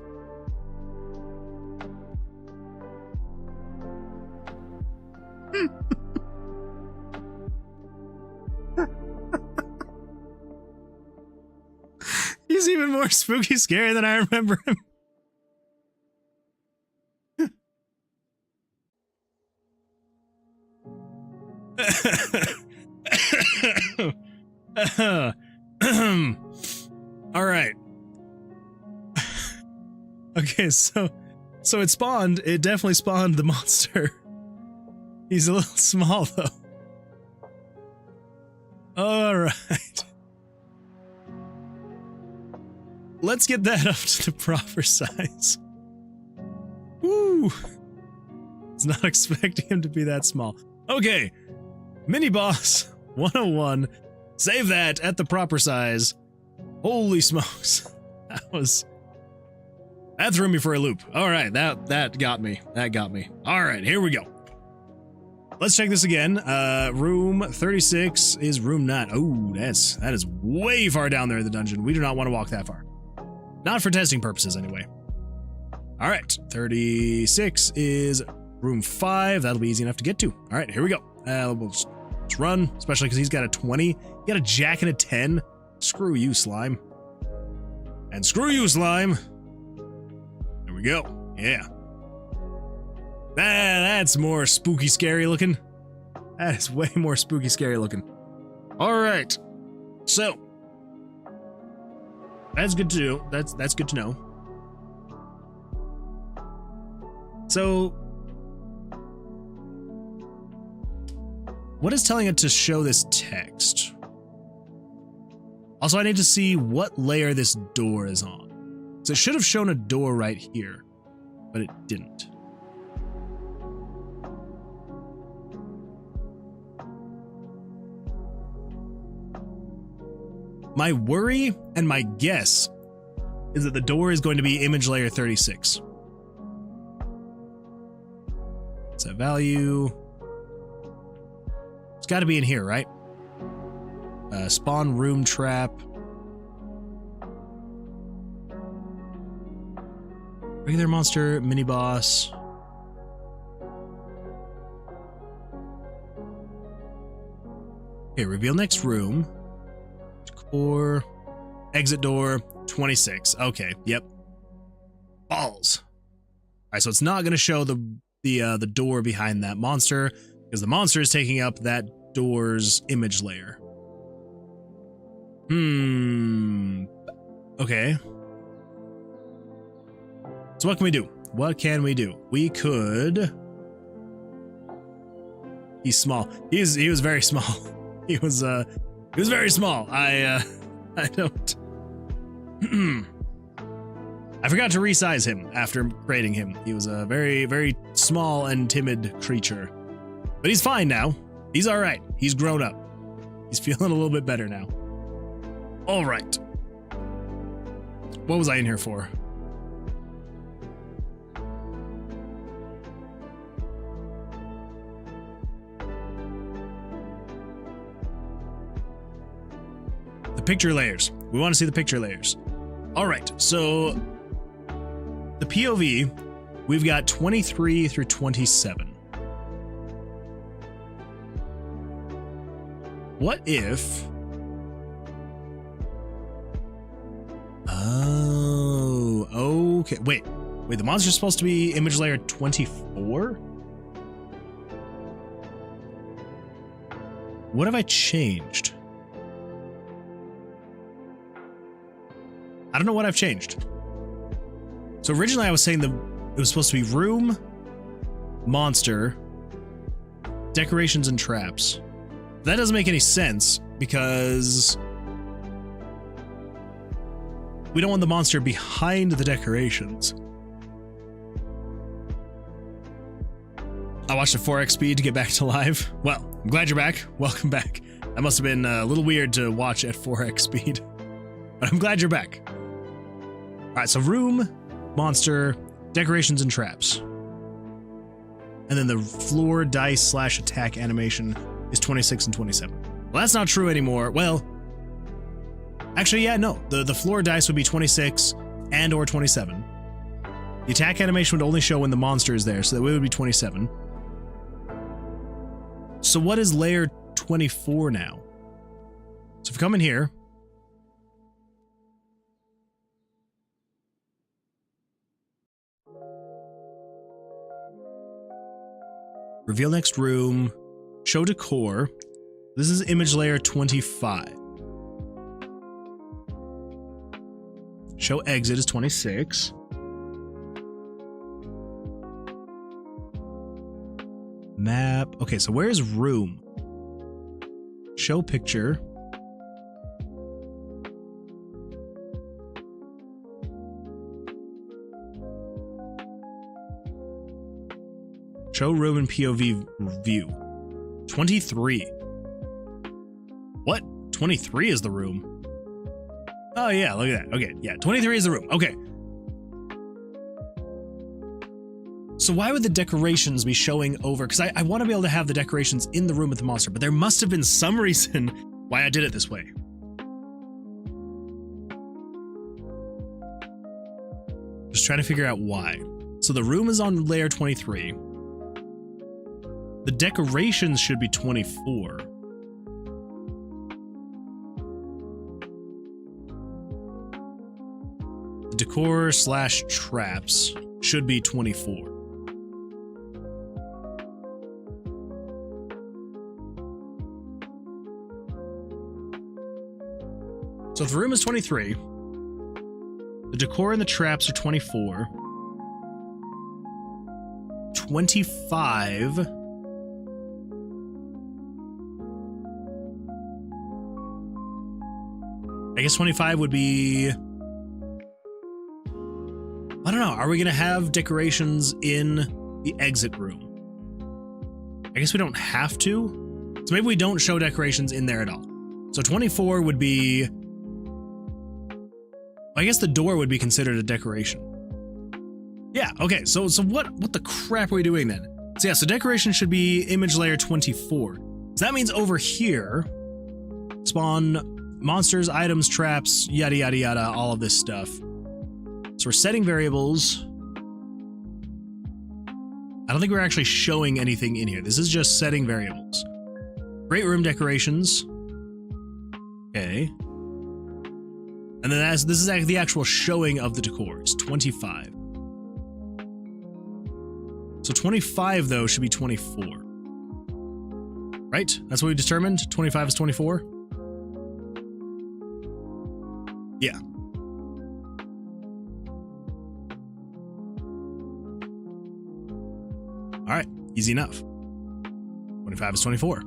He's even more spooky scary than I remember him. All right. Okay, so it spawned. It definitely spawned the monster. He's a little small though. All right. Let's get that up to the proper size. Woo! I was not expecting him to be that small. Okay, mini boss 101. Save that at the proper size. Holy smokes. That threw me for a loop. All right, that got me. That got me. All right, here we go. Let's check this again. Room 36 is room 9. Oh, that is way far down there in the dungeon. We do not want to walk that far. Not for testing purposes, anyway. All right, 36 is room 5. That'll be easy enough to get to. All right, here we go. We'll just run, especially because he's got a 20. He got a jack and a 10. Screw you, slime. And screw you, slime. There we go. Yeah. That's more spooky, scary looking. That is way more spooky, scary looking. All right. So. That's good to know. That's good to know. So, what is telling it to show this text? Also, I need to see what layer this door is on. So it should have shown a door right here, but it didn't. My worry and my guess is that the door is going to be image layer 36. Set value. It's got to be in here, right? Spawn room trap. Regular monster, mini boss. Okay, reveal next room. Core. Exit door 26. Okay, yep. Balls. All right, so it's not going to show the door behind that monster because the monster is taking up that door's image layer. Okay. So what can we do? What can we do? We could. He's small. He was very small. He was very small. I don't. I forgot to resize him after creating him. He was a very, very small and timid creature. But he's fine now. He's all right. He's grown up. He's feeling a little bit better now. All right. What was I in here for? The picture layers. We want to see the picture layers. All right, so the POV, we've got 23 through 27. What if... Oh, okay. Wait, the monster's supposed to be image layer 24? What have I changed? I don't know what I've changed. So originally I was saying it was supposed to be room, monster, decorations, and traps. That doesn't make any sense because we don't want the monster behind the decorations. I watched at 4x speed to get back to live. Well, I'm glad you're back. Welcome back. That must have been a little weird to watch at 4x speed, but I'm glad you're back. All right, so room, monster, decorations, and traps. And then the floor, dice, / attack animation is 26 and 27. Well, that's not true anymore. Well, actually, yeah, no. The floor dice would be 26 and or 27. The attack animation would only show when the monster is there, so that way it would be 27. So what is layer 24 now? So if we come in here, reveal next room, show decor. This is image layer 25. Show exit is 26. Map. Okay, so where's room? Show picture. Show room in POV view. 23. What? 23 is the room. Oh yeah, look at that. Okay, yeah, 23 is the room. Okay. So why would the decorations be showing over? Because I want to be able to have the decorations in the room with the monster, but there must have been some reason why I did it this way. Just trying to figure out why. So the room is on layer 23. The decorations should be 24. The decor / traps should be 24. So if the room is 23, the decor and the traps are 24. 25. I guess 25 would be... I don't know. Are we going to have decorations in the exit room? I guess we don't have to. So maybe we don't show decorations in there at all. So 24 would be... I guess the door would be considered a decoration. Yeah, okay. So what the crap are we doing then? So yeah, so decoration should be image layer 24. So that means over here, spawn monsters, items, traps, yada, yada, yada, all of this stuff. So we're setting variables. I don't think we're actually showing anything in here. This is just setting variables. Great room decorations. Okay. And then this is the actual showing of the decor. It's 25. So 25, though, should be 24. Right? That's what we determined? 25 is 24? Yeah. Alright, easy enough. 25 is 24.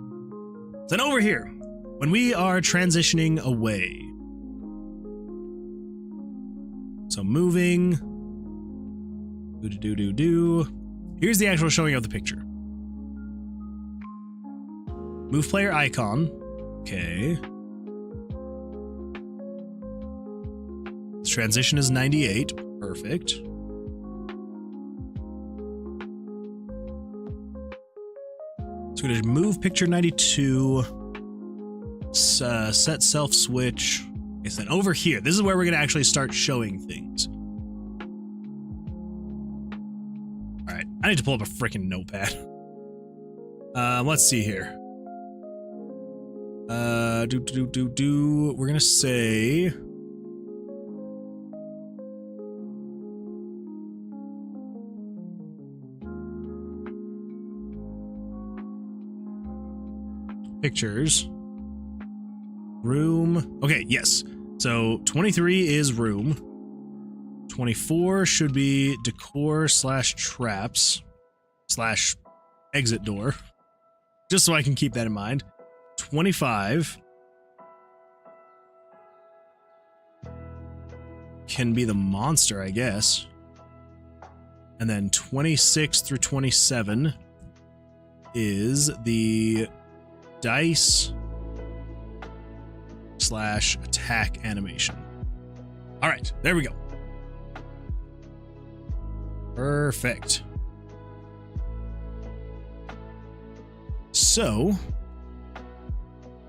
Then over here, when we are transitioning away. So moving. Here's the actual showing of the picture. Move player icon. Okay. Transition is 98. Perfect. So we're going to move picture 92. Set self switch. Okay, so then over here, this is where we're going to actually start showing things. All right, I need to pull up a freaking notepad. Let's see here. We're going to say... pictures. Room. Okay, yes. So 23 is room. 24 should be decor / traps / exit door. Just so I can keep that in mind. 25 can be the monster, I guess. And then 26 through 27 is the dice / attack animation. All right, there we go. Perfect. So,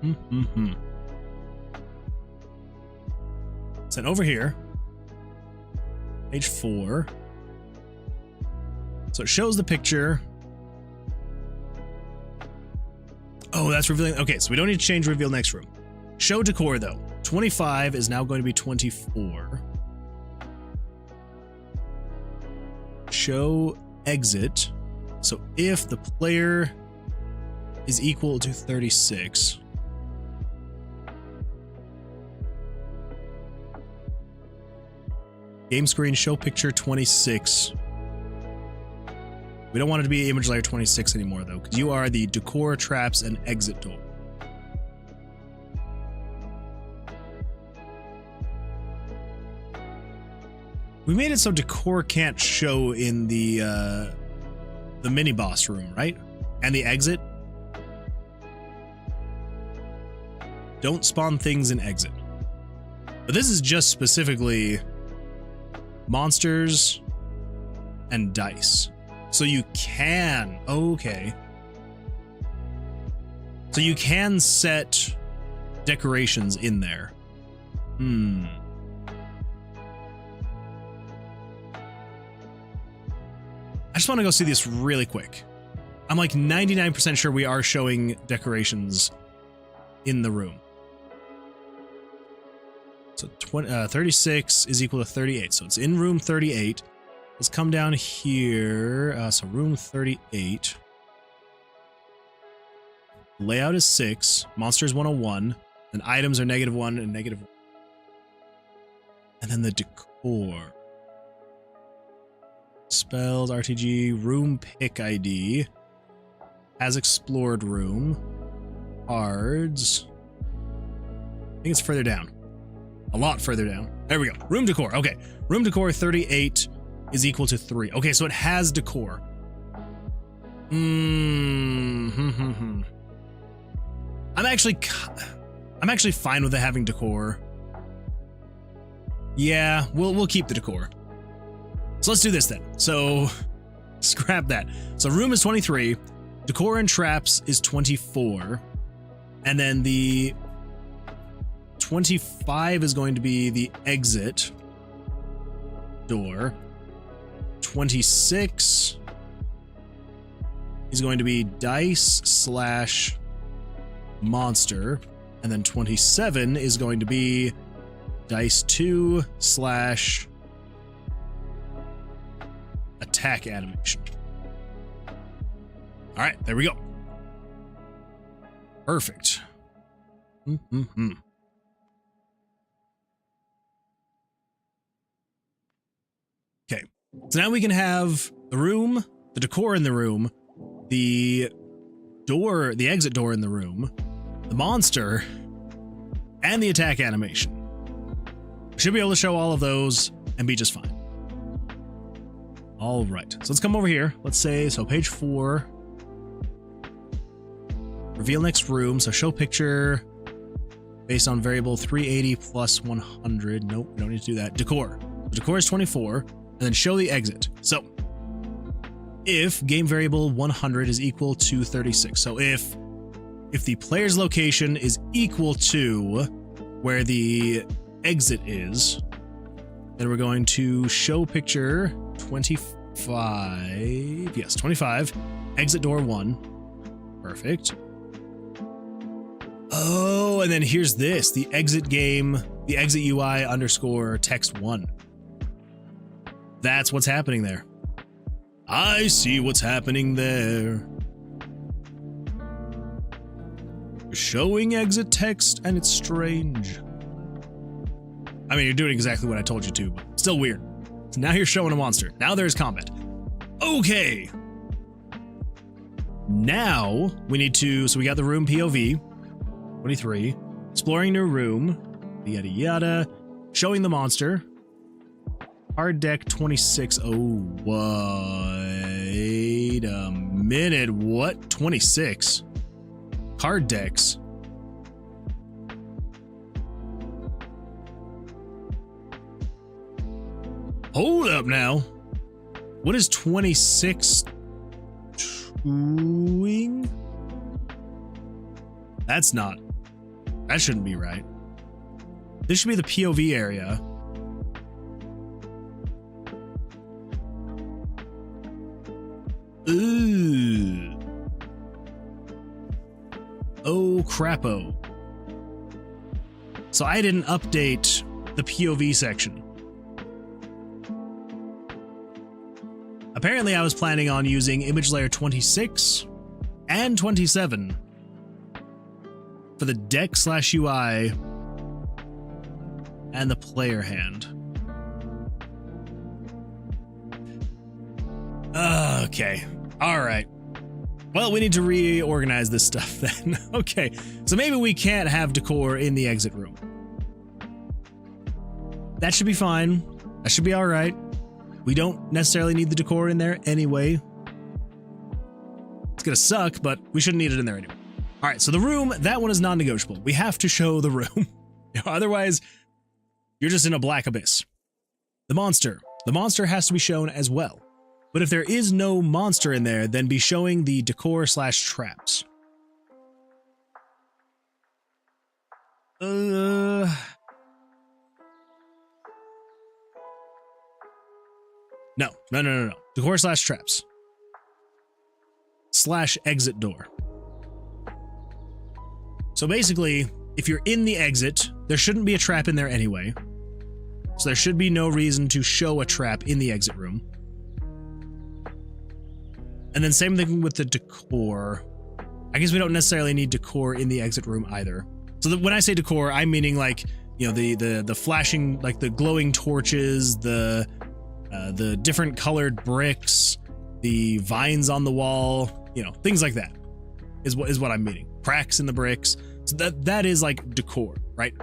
then over here, page 4. So it shows the picture. Oh, that's revealing. Okay, so we don't need to change reveal next room. Show decor though. 25 is now going to be 24. Show exit. So if the player is equal to 36. Game screen, show picture 26. We don't want it to be image layer 26 anymore though, because you are the decor, traps, and exit door. We made it so decor can't show in the mini boss room, right? And the exit. Don't spawn things in exit. But this is just specifically monsters and dice. So you can, okay. So you can set decorations in there. I just want to go see this really quick. I'm like 99% sure we are showing decorations in the room. So 36 is equal to 38. So it's in room 38. Let's come down here. So room 38. Layout is 6. Monsters 101. And items are -1 and -1. And then the decor. Spells, RTG, room pick ID. Has explored room. Cards. I think it's further down. A lot further down. There we go. Room decor. Okay. Room decor 38 is equal to 3. Okay, so it has decor. I'm actually fine with it having decor. Yeah, we'll keep the decor. So let's do this then. So scrap that. So room is 23, decor and traps is 24, and then the 25 is going to be the exit door. 26 is going to be dice / monster, and then 27 is going to be dice 2 / attack animation. All right, there we go. Perfect. Okay, so now we can have the room, the decor in the room, the door, the exit door in the room, the monster, and the attack animation. Should be able to show all of those and be just fine. All right, so let's come over here. Let's say, so page 4. Reveal next room. So show picture based on variable 380 plus 100. Nope, we don't need to do that. Decor. The decor is 24. And then show the exit. So if game variable 100 is equal to 36. So if the player's location is equal to where the exit is, then we're going to show picture 25. Yes, 25. Exit door 1. Perfect. Oh, and then here's this. The exit game, the exit UI _ text 1. That's what's happening there. I see what's happening there. Showing exit text, and it's strange. I mean, you're doing exactly what I told you to, but still weird. So now you're showing a monster. Now there's combat. Okay. Now we need to, so we got the room POV, 23, exploring new room, yada yada, showing the monster, card deck 26. Oh, wait a minute. What? 26? Card decks? Hold up now. What is 26 doing? That's not. That shouldn't be right. This should be the POV area. Ooh. Oh, crapo. So I didn't update the POV section. Apparently I was planning on using image layer 26 and 27 for the deck/UI and the player hand. Okay. All right. Well, we need to reorganize this stuff then. Okay. So maybe we can't have decor in the exit room. That should be fine. That should be all right. We don't necessarily need the decor in there anyway. It's gonna suck, but we shouldn't need it in there anyway. All right, so the room, that one is non-negotiable. We have to show the room. Otherwise, you're just in a black abyss. The monster has to be shown as well. But if there is no monster in there, then be showing the decor/traps. No. Decor/traps. /exit door. So basically, if you're in the exit, there shouldn't be a trap in there anyway. So there should be no reason to show a trap in the exit room. And then same thing with the decor. I guess we don't necessarily need decor in the exit room either. So when I say decor, I'm meaning like, you know, the flashing, like the glowing torches, the different colored bricks, the vines on the wall, you know, things like that is what I'm meaning. Cracks in the bricks. So that is like decor, right?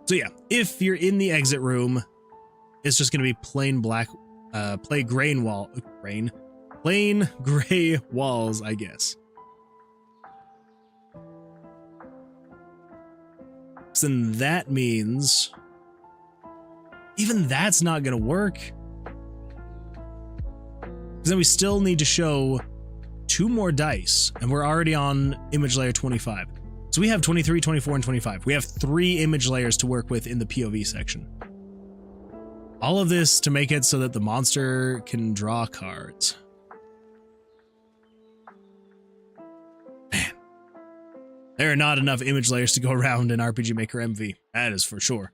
So yeah, if you're in the exit room, it's just gonna be plain black, plain gray walls, I guess. So then that means even that's not gonna work. Because then we still need to show 2 more dice, and we're already on image layer 25. So we have 23, 24, and 25. We have 3 image layers to work with in the POV section. All of this to make it so that the monster can draw cards. Man, there are not enough image layers to go around in RPG Maker MV. That is for sure.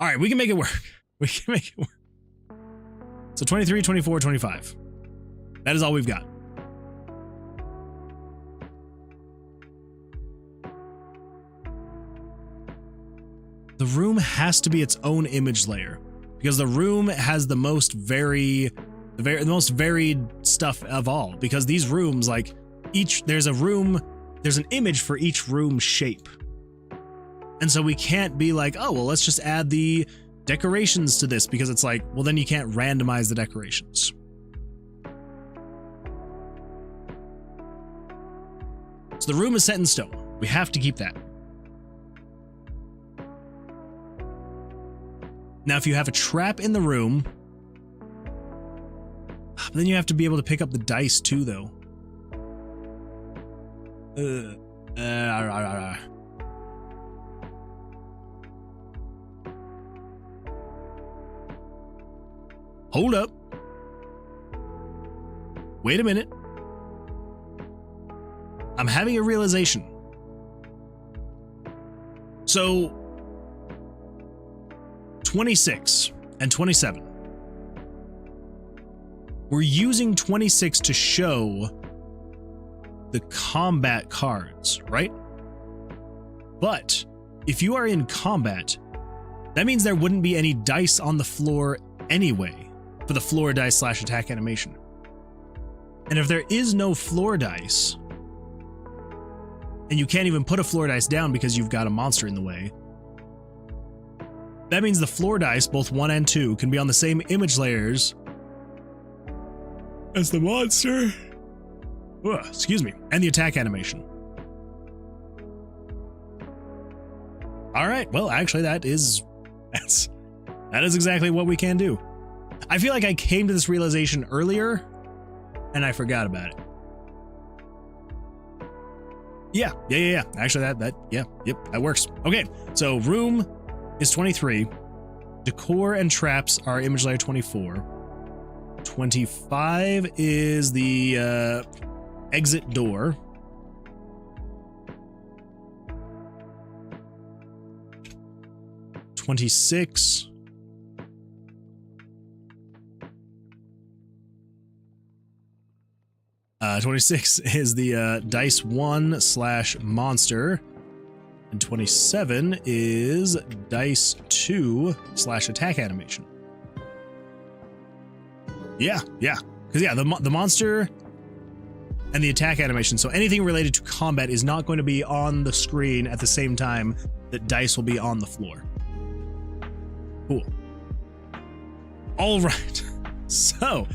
All right, we can make it work. We can make it work. So 23, 24, 25. That is all we've got. The room has to be its own image layer because the room has the most varied stuff of all. Because these rooms, like there's an image for each room shape. And so we can't be like, oh, well, let's just add the decorations to this, because it's like, well, then you can't randomize the decorations. So the room is set in stone. We have to keep that. Now, if you have a trap in the room, then you have to be able to pick up the dice too, though. Hold up. Wait a minute. I'm having a realization. So 26 and 27. We're using 26 to show the combat cards, right? But if you are in combat, that means there wouldn't be any dice on the floor anyway for the floor dice / attack animation. And if there is no floor dice, and you can't even put a floor dice down because you've got a monster in the way, that means the floor dice, both 1 and 2, can be on the same image layers as the monster. Ugh, excuse me, and the attack animation. All right, well, actually, that is exactly what we can do. I feel like I came to this realization earlier, and I forgot about it. Yeah. Actually, that works. Okay, so room is 23. Decor and traps are image layer 24. 25 is the exit door. $26. 26 is the dice 1 / monster, and 27 is dice 2 / attack animation. Yeah, because the monster and the attack animation. So anything related to combat is not going to be on the screen at the same time that dice will be on the floor. Cool. All right. So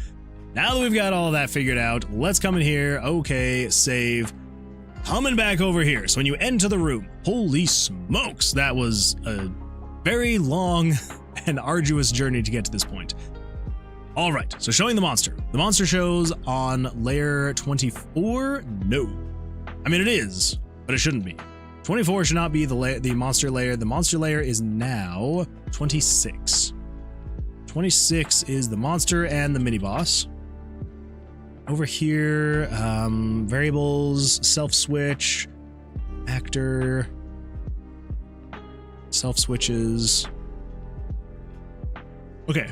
now that we've got all that figured out, let's come in here. Okay, save. Coming back over here. So when you enter the room, holy smokes, that was a very long and arduous journey to get to this point. All right, so showing the monster. The monster shows on layer 24. No. I mean, it is, but it shouldn't be. 24 should not be the monster layer. The monster layer is now 26. 26 is the monster and the mini boss. Over here, variables, self switch, actor, self switches. Okay.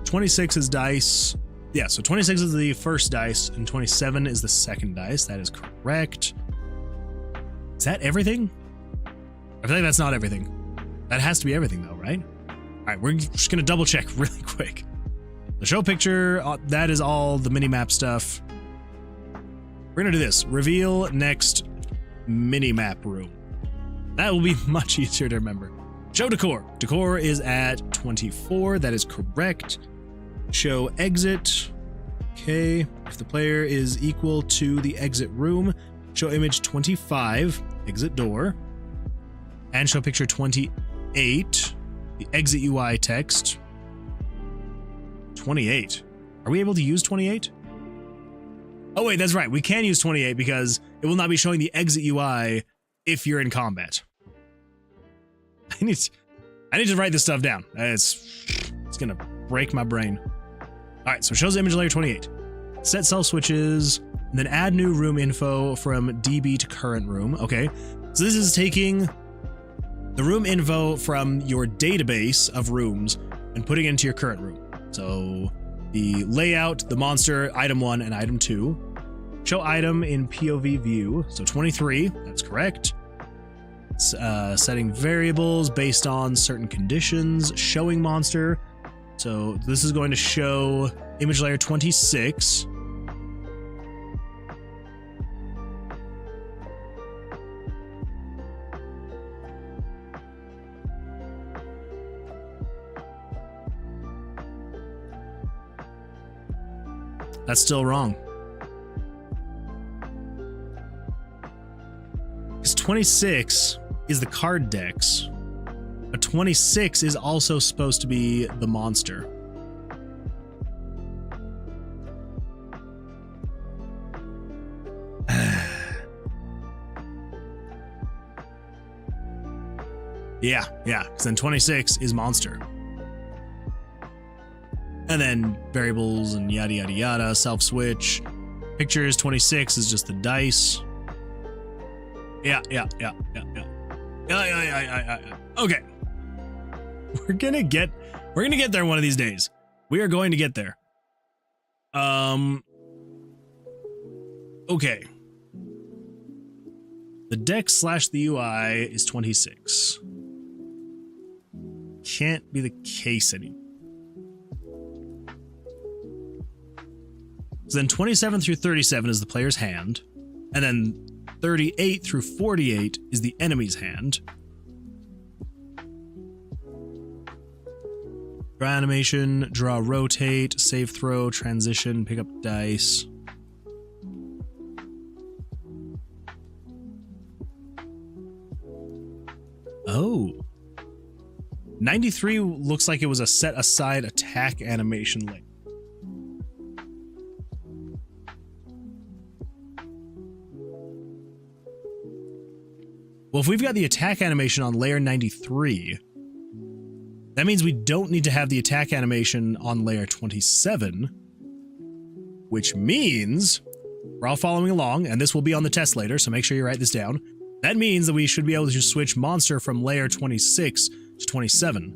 26 is dice. Yeah, so 26 is the first dice and 27 is the second dice. That is correct. Is that everything? I feel like that's not everything. That has to be everything though, right? All right, we're just gonna double check really quick. The show picture, that is all the mini-map stuff. We're gonna do this. Reveal next mini-map room. That will be much easier to remember. Show decor. Decor is at 24. That is correct. Show exit. Okay. If the player is equal to the exit room, show image 25, exit door. And show picture 28, the exit UI text. 28. Are we able to use 28? Oh wait, that's right. We can use 28 because it will not be showing the exit UI if you're in combat. I need to write this stuff down. It's gonna break my brain. All right, so it shows image layer 28. Set self switches, and then add new room info from DB to current room. Okay, so this is taking the room info from your database of rooms and putting it into your current room. So the layout, the monster, item 1 and item 2. Show item in POV view. So 23, that's correct. Setting variables based on certain conditions. Showing monster. So this is going to show image layer 26. That's still wrong. Because 26 is the card decks, but 26 is also supposed to be the monster. Yeah, because then 26 is monster. And then variables and yada yada yada, self switch. Pictures 26 is just the dice. Yeah. Okay. We're gonna get there one of these days. We are going to get there. Okay. The deck / the UI is 26. Can't be the case anymore. So then 27 through 37 is the player's hand, and then 38 through 48 is the enemy's hand. Draw animation, draw, rotate, save, throw, transition, pick up dice. Oh. 93 looks like it was a set aside attack animation link. Well, if we've got the attack animation on layer 93, that means we don't need to have the attack animation on layer 27, which means we're all following along, and this will be on the test later, so make sure you write this down. That means that we should be able to switch monster from layer 26 to 27.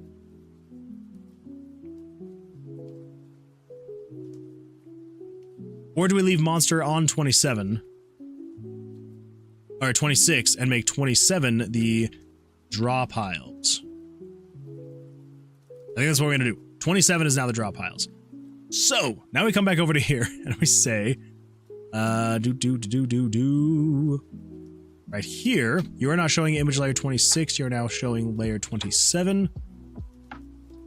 Or do we leave monster on 27? Or 26 and make 27 the draw piles. I think that's what we're gonna do. 27 is now the draw piles. So now we come back over to here and we say, right here, you are now showing image layer 26. You are now showing layer 27.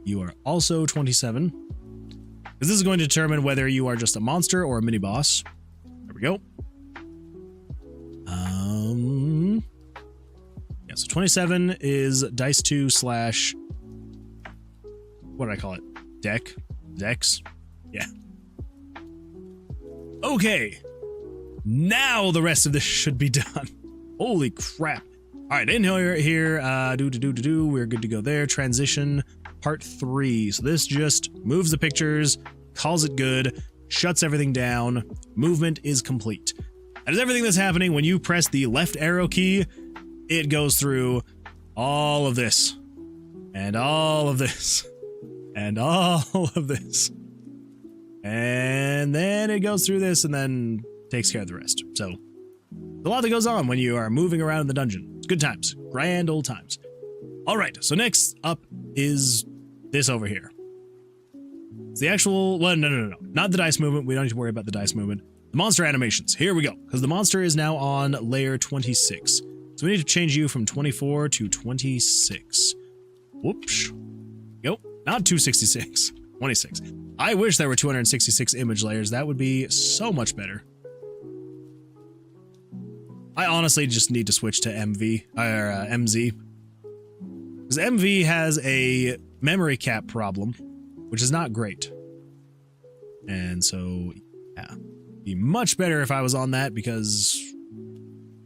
You are also 27. Because this is going to determine whether you are just a monster or a mini boss. There we go. Yeah, so 27 is dice 2 / what did I call it? Dex? Yeah. Okay. Now the rest of this should be done. Holy crap. All right, in here, we're good to go there. Transition, part 3. So this just moves the pictures, calls it good, shuts everything down. Movement is complete. That is everything that's happening when you press the left arrow key. It goes through all of this, and all of this, and all of this. And then it goes through this and then takes care of the rest. So, a lot that goes on when you are moving around in the dungeon. It's good times. Grand old times. All right, so next up is this over here. It's the actual, well, no. Not the dice movement. We don't need to worry about the dice movement. The monster animations. Here we go. Because the monster is now on layer 26. So we need to change you from 24 to 26. Whoops. Nope, not 266. 26. I wish there were 266 image layers. That would be so much better. I honestly just need to switch to MZ. Because MV has a memory cap problem, which is not great. And so, yeah. It'd be much better if I was on that because,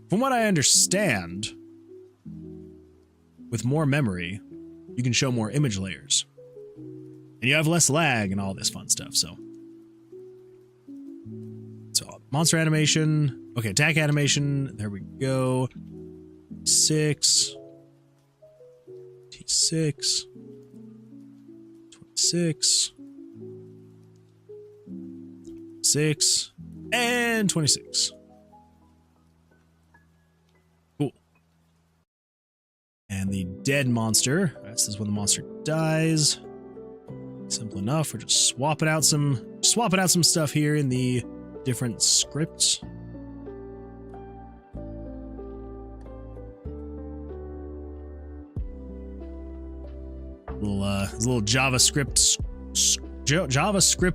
from what I understand, with more memory, you can show more image layers. And you have less lag and all this fun stuff, so. So, monster animation. Okay, attack animation. There we go. T6. 26. 6. And 26. Cool. And the dead monster. This is when the monster dies. Simple enough. We're just swapping out some stuff here in the different scripts. Little JavaScript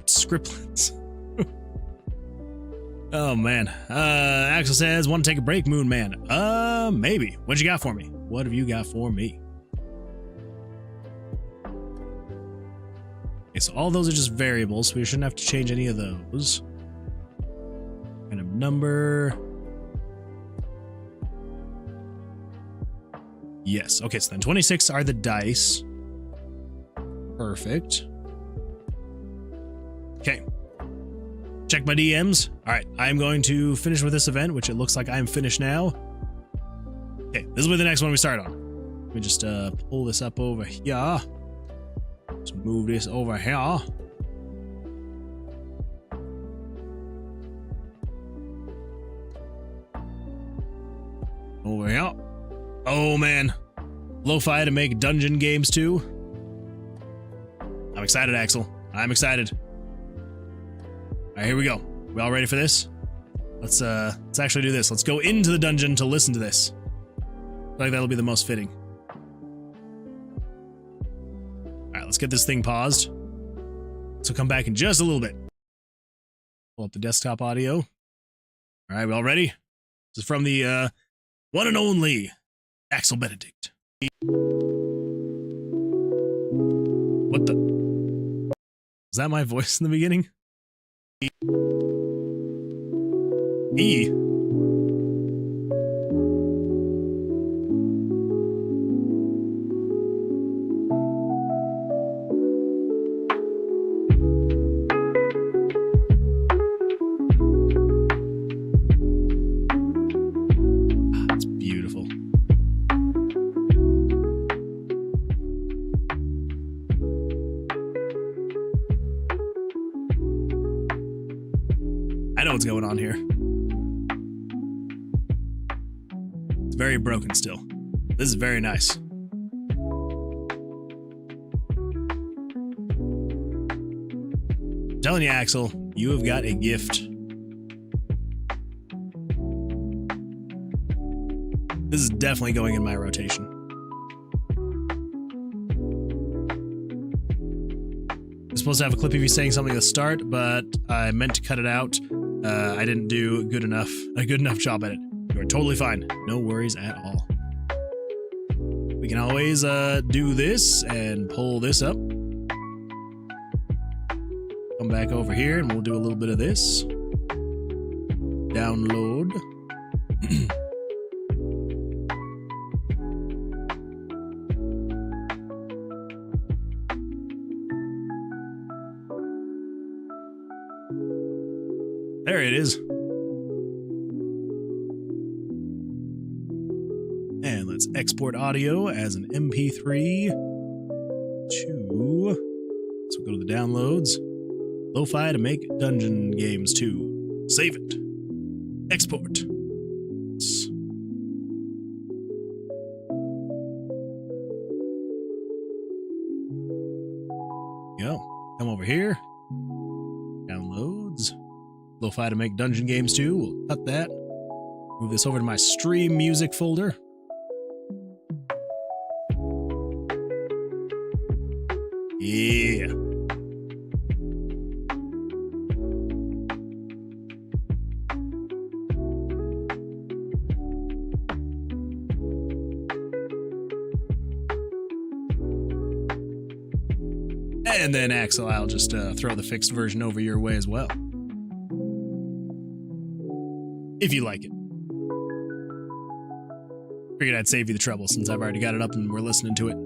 scriptlets. Oh man. Axel says, want to take a break, Moon Man? Maybe. What you got for me? What have you got for me? Okay, so all those are just variables, so we shouldn't have to change any of those. Kind of number. Yes. Okay, so then 26 are the dice. Perfect. Okay. Check my DMs. All right, I'm going to finish with this event, which it looks like I'm finished now. Okay, this will be the next one we start on. Let me just pull this up over here. Let's move this over here. Over here. Oh man. Lo-fi to make dungeon games too. I'm excited, Axel. I'm excited. All right, here we go. We all ready for this? Let's actually do this. Let's go into the dungeon to listen to this. I feel like that'll be the most fitting. All right, let's get this thing paused. So come back in just a little bit. Pull up the desktop audio. All right, we all ready? This is from the one and only Axel Benedict. What the? Was that my voice in the beginning? E. It's beautiful. I know what's going on here. It's very broken still. This is very nice. I'm telling you, Axel, you have got a gift. This is definitely going in my rotation. I'm supposed to have a clip of you saying something at the start, but I meant to cut it out. I didn't do a good enough job at it. You are totally fine. No worries at all. We can always do this and pull this up. Come back over here and we'll do a little bit of this. Download. There it is. And let's export audio as an MP3 to... So go to the downloads. Lo-fi to make dungeon games too. Save it. Export. Go. Come over here. Downloads. Lo-fi to make dungeon games too. We'll cut that. Move this over to my stream music folder. Yeah. And then, Axel, I'll just throw the fixed version over your way as well. If you like it. Figured I'd save you the trouble since I've already got it up and we're listening to it.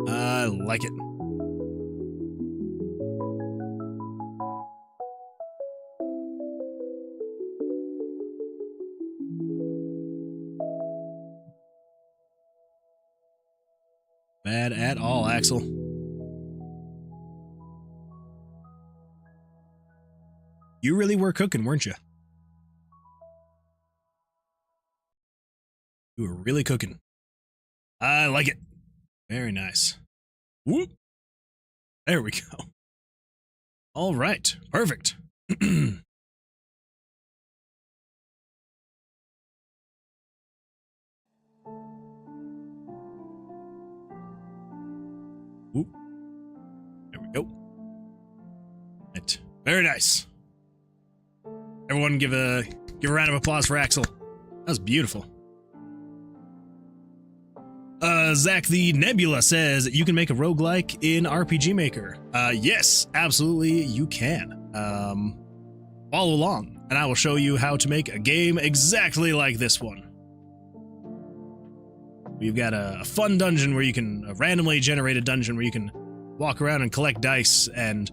I like it. Bad at all, Axel. You really were cooking, weren't you? You were really cooking. I like it. Very nice. Whoop. There we go. All right. Perfect. Whoop. There we go. Right. Very nice. Everyone give a round of applause for Axel. That was beautiful. Zach the Nebula says you can make a roguelike in RPG Maker. Yes, absolutely you can. Follow along, and I will show you how to make a game exactly like this one. We've got a fun dungeon where you can, a randomly generated dungeon where you can walk around and collect dice and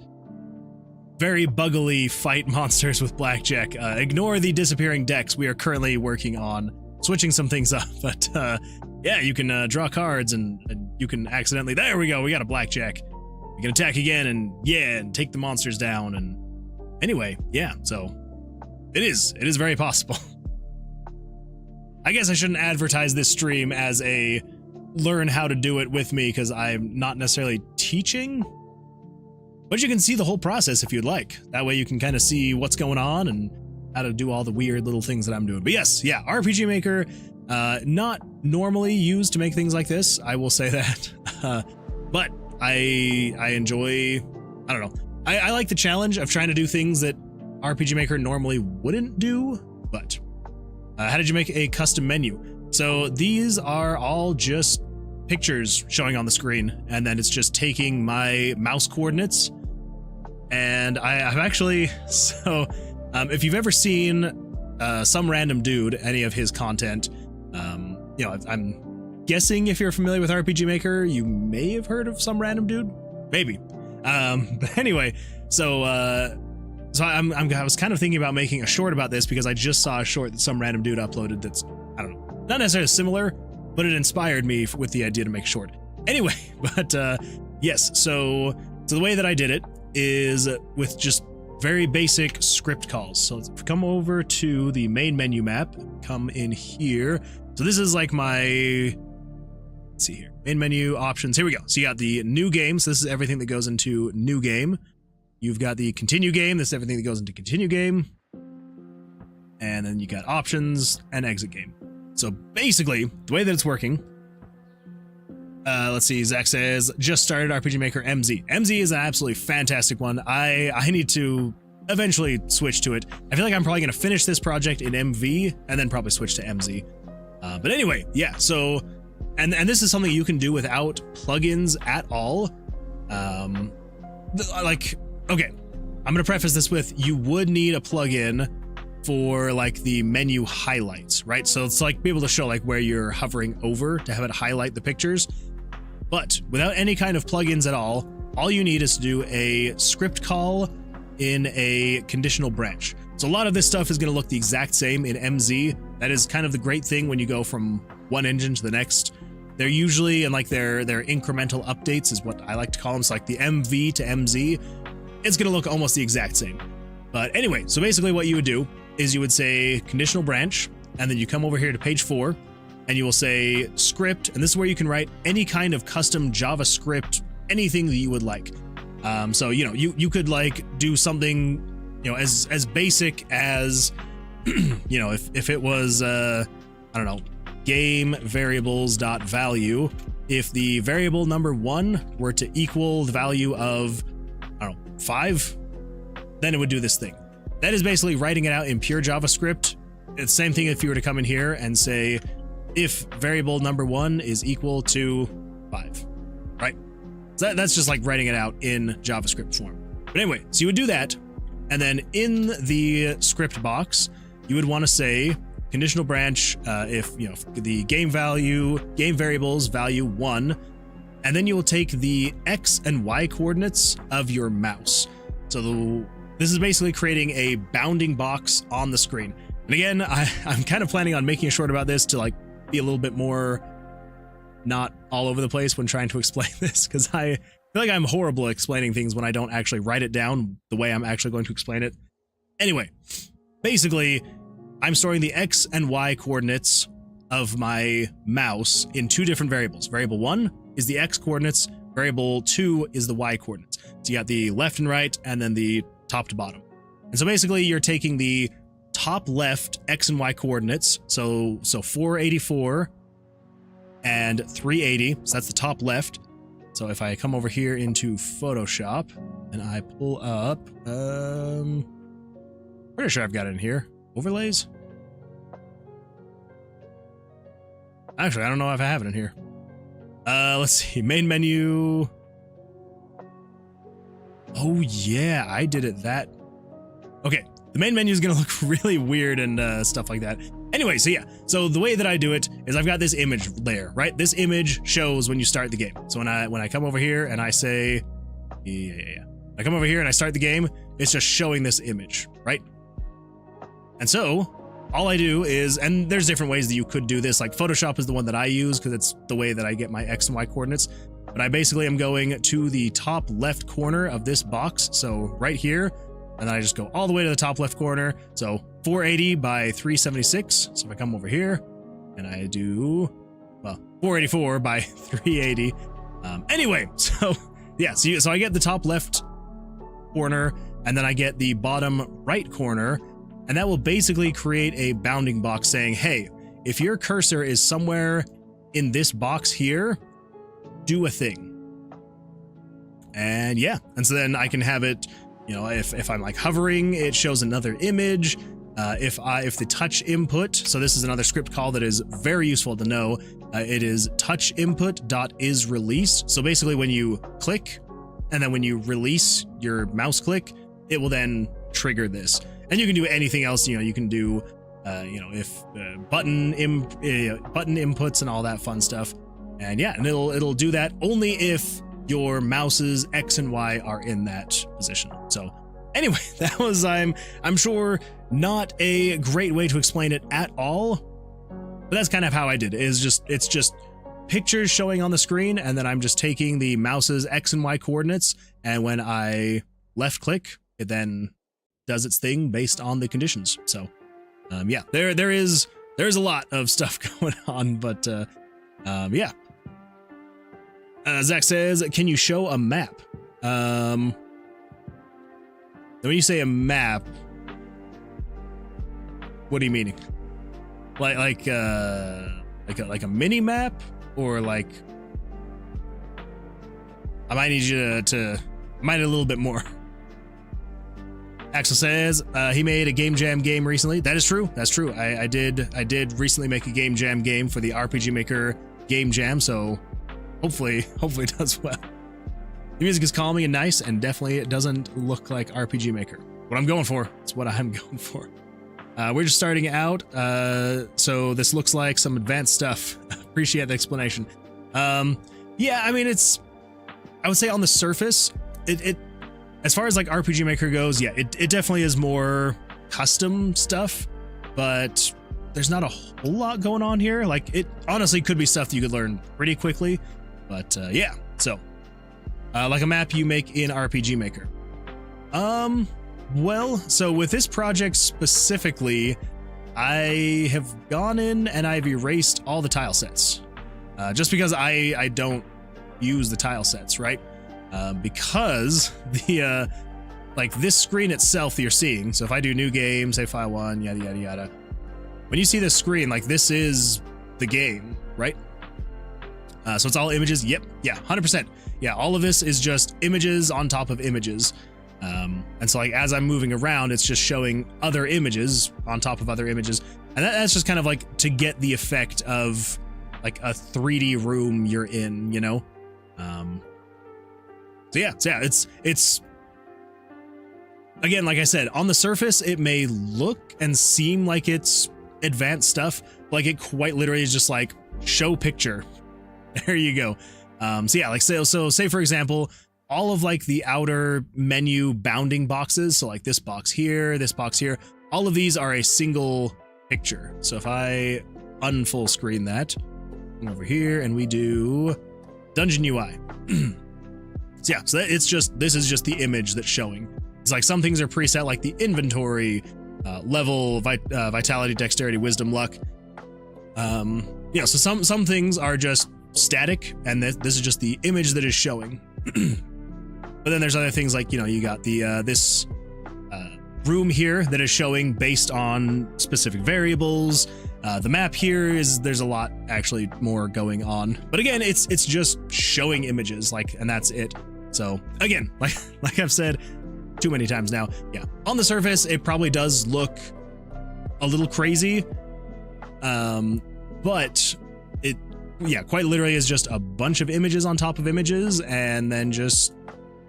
very buggily fight monsters with Blackjack. Ignore the disappearing decks. We are currently working on switching some things up, but yeah, you can draw cards and you can accidentally, there we go, we got a blackjack. You can attack again and take the monsters down. And anyway, yeah, so it is very possible. I guess I shouldn't advertise this stream as a learn how to do it with me, because I'm not necessarily teaching, but you can see the whole process if you'd like. That way you can kind of see what's going on and how to do all the weird little things that I'm doing. But yes, yeah, RPG Maker, not normally used to make things like this, I will say that. But I enjoy, I don't know, I like the challenge of trying to do things that RPG Maker normally wouldn't do. But how did you make a custom menu? So these are all just pictures showing on the screen, and then it's just taking my mouse coordinates. And I've actually, so if you've ever seen Some Random Dude, any of his content, you know, I'm guessing if you're familiar with RPG Maker, you may have heard of Some Random Dude, maybe. But anyway, so I was kind of thinking about making a short about this, because I just saw a short that Some Random Dude uploaded that's, I don't know, not necessarily similar, but it inspired me with the idea to make a short. Anyway, but yes, so the way that I did it is with just very basic script calls. So let's come over to the main menu map, come in here. So this is like my, let's see here, main menu options. Here we go. So you got the new game. So this is everything that goes into new game. You've got the continue game. This is everything that goes into continue game. And then you got options and exit game. So basically, the way that it's working, let's see, Zach says, just started RPG Maker MZ. MZ is an absolutely fantastic one. I need to eventually switch to it. I feel like I'm probably going to finish this project in MV and then probably switch to MZ. But anyway, yeah, so, and this is something you can do without plugins at all. Like, okay, I'm going to preface this with, you would need a plugin for like the menu highlights, right? So it's like be able to show like where you're hovering over to have it highlight the pictures. But without any kind of plugins at all you need is to do a script call in a conditional branch. So a lot of this stuff is going to look the exact same in MZ. That is kind of the great thing when you go from one engine to the next. They're usually in like their incremental updates is what I like to call them. So like the MV to MZ, it's going to look almost the exact same. But anyway, so basically what you would do is you would say conditional branch, and then you come over here to page 4, and you will say script, and this is where you can write any kind of custom JavaScript, anything that you would like. So, you know, you could like do something, you know, as basic as, you know, if it was, I don't know, game variables dot value, if the variable number 1 were to equal the value of, I don't know, 5, then it would do this thing. That is basically writing it out in pure JavaScript. It's the same thing if you were to come in here and say, if variable number 1 is equal to 5, right? So that's just like writing it out in JavaScript form. But anyway, so you would do that. And then in the script box, you would want to say conditional branch, if, you know, the game variables value 1, and then you will take the X and Y coordinates of your mouse. So this is basically creating a bounding box on the screen. And again, I'm kind of planning on making a short about this to like be a little bit more not all over the place when trying to explain this, because I feel like I'm horrible at explaining things when I don't actually write it down the way I'm actually going to explain it. Anyway, basically, I'm storing the X and Y coordinates of my mouse in 2 different variables. Variable 1 is the X coordinates, variable 2 is the Y coordinates. So you got the left and right, and then the top to bottom. And so basically you're taking the top left X and Y coordinates. So 484 and 380. So that's the top left. So if I come over here into Photoshop and I pull up, pretty sure I've got it in here. Overlays? Actually, I don't know if I have it in here. Let's see, main menu. Oh yeah, I did it that. Okay, the main menu is gonna look really weird and stuff like that. Anyway, so yeah, so the way that I do it is I've got this image layer, right? This image shows when you start the game. So when I come over here and I say, I come over here and I start the game, it's just showing this image, right? And so all I do is, and there's different ways that you could do this, like Photoshop is the one that I use because it's the way that I get my X and Y coordinates. But I basically am going to the top left corner of this box, so right here, and then I just go all the way to the top left corner. So 480 by 376. So if I come over here and I do, well, 484 by 380. Anyway, so yeah, so I get the top left corner, and then I get the bottom right corner, and that will basically create a bounding box saying, hey, if your cursor is somewhere in this box here, do a thing. And yeah, and so then I can have it, you know, if I'm like hovering, it shows another image. If the touch input, so this is another script call that is very useful to know. It is touch input.isRelease. So basically when you click and then when you release your mouse click, it will then trigger this. And you can do anything else, you know, you can do, you know, if button inputs and all that fun stuff. And yeah, and it'll do that only if your mouse's X and Y are in that position. So anyway, that was, I'm sure not a great way to explain it at all, but that's kind of how I did it. It's just pictures showing on the screen, and then I'm just taking the mouse's X and Y coordinates, and when I left click, it then does its thing based on the conditions. So yeah, there's a lot of stuff going on, but yeah. Zach says, can you show a map? When you say a map, what are you meaning? Like a mini map, or like, I might need you to might a little bit more. Axel says he made a Game Jam game recently. That is true. That's true. I did recently make a Game Jam game for the RPG Maker Game Jam, so hopefully it does well. The music is calming and nice, and definitely it doesn't look like RPG Maker. What I'm going for. It's what I'm going for. We're just starting out, so this looks like some advanced stuff. Appreciate the explanation. Yeah, I mean, I would say on the surface, it as far as like RPG Maker goes, yeah, it definitely is more custom stuff, but there's not a whole lot going on here. Like, it honestly could be stuff that you could learn pretty quickly, but yeah, so like a map you make in RPG Maker. Well, so with this project specifically, I have gone in and I've erased all the tile sets, just because I don't use the tile sets, right? Because the like this screen itself that you're seeing, so if I do new game, say file 1, yada yada yada, when you see this screen, like, this is the game, right? So it's all images. Yep, yeah, 100%. Yeah, all of this is just images on top of images. And so, like, as I'm moving around, it's just showing other images on top of other images, and that's just kind of like to get the effect of like a 3D room you're in, you know. So yeah, it's again, like I said, on the surface, it may look and seem like it's advanced stuff, like it quite literally is just like show picture. There you go. So yeah, like so say for example, all of like the outer menu bounding boxes, so like this box here, all of these are a single picture. So if I unfull screen that, come over here and we do Dungeon UI. So yeah, so this is just the image that's showing. It's like some things are preset, like the inventory, level, vitality, dexterity, wisdom, luck. Yeah, so some things are just static, and this is just the image that is showing. But then there's other things like, you know, you got the this room here that is showing based on specific variables. The map here there's a lot actually more going on, but again, it's just showing images, like, and that's it. So again, like I've said too many times now, yeah, on the surface it probably does look a little crazy, but it, yeah, quite literally is just a bunch of images on top of images, and then just,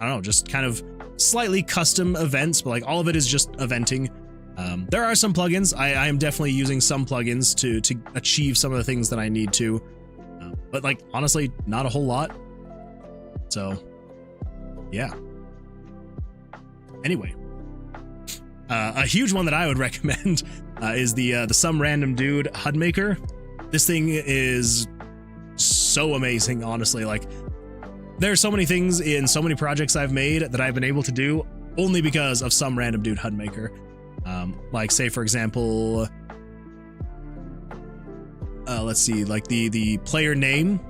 I don't know, just kind of slightly custom events, but like all of it is just eventing. There are some plugins. I am definitely using some plugins to achieve some of the things that I need to, but like honestly, not a whole lot. So yeah. Anyway, a huge one that I would recommend is the Some Random Dude HUD Maker. This thing is so amazing, honestly. Like, there are so many things in so many projects I've made that I've been able to do only because of Some Random Dude HUD Maker. Like, say, for example, let's see, like the player name,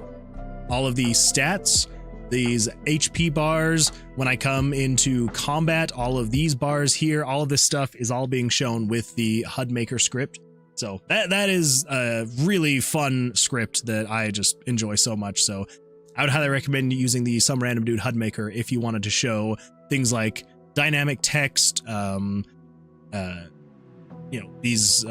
all of the stats, these HP bars, when I come into combat, all of these bars here, all of this stuff is all being shown with the HUD Maker script. So that is a really fun script that I just enjoy so much. So I would highly recommend using the Some Random Dude HUD Maker if you wanted to show things like dynamic text, you know, these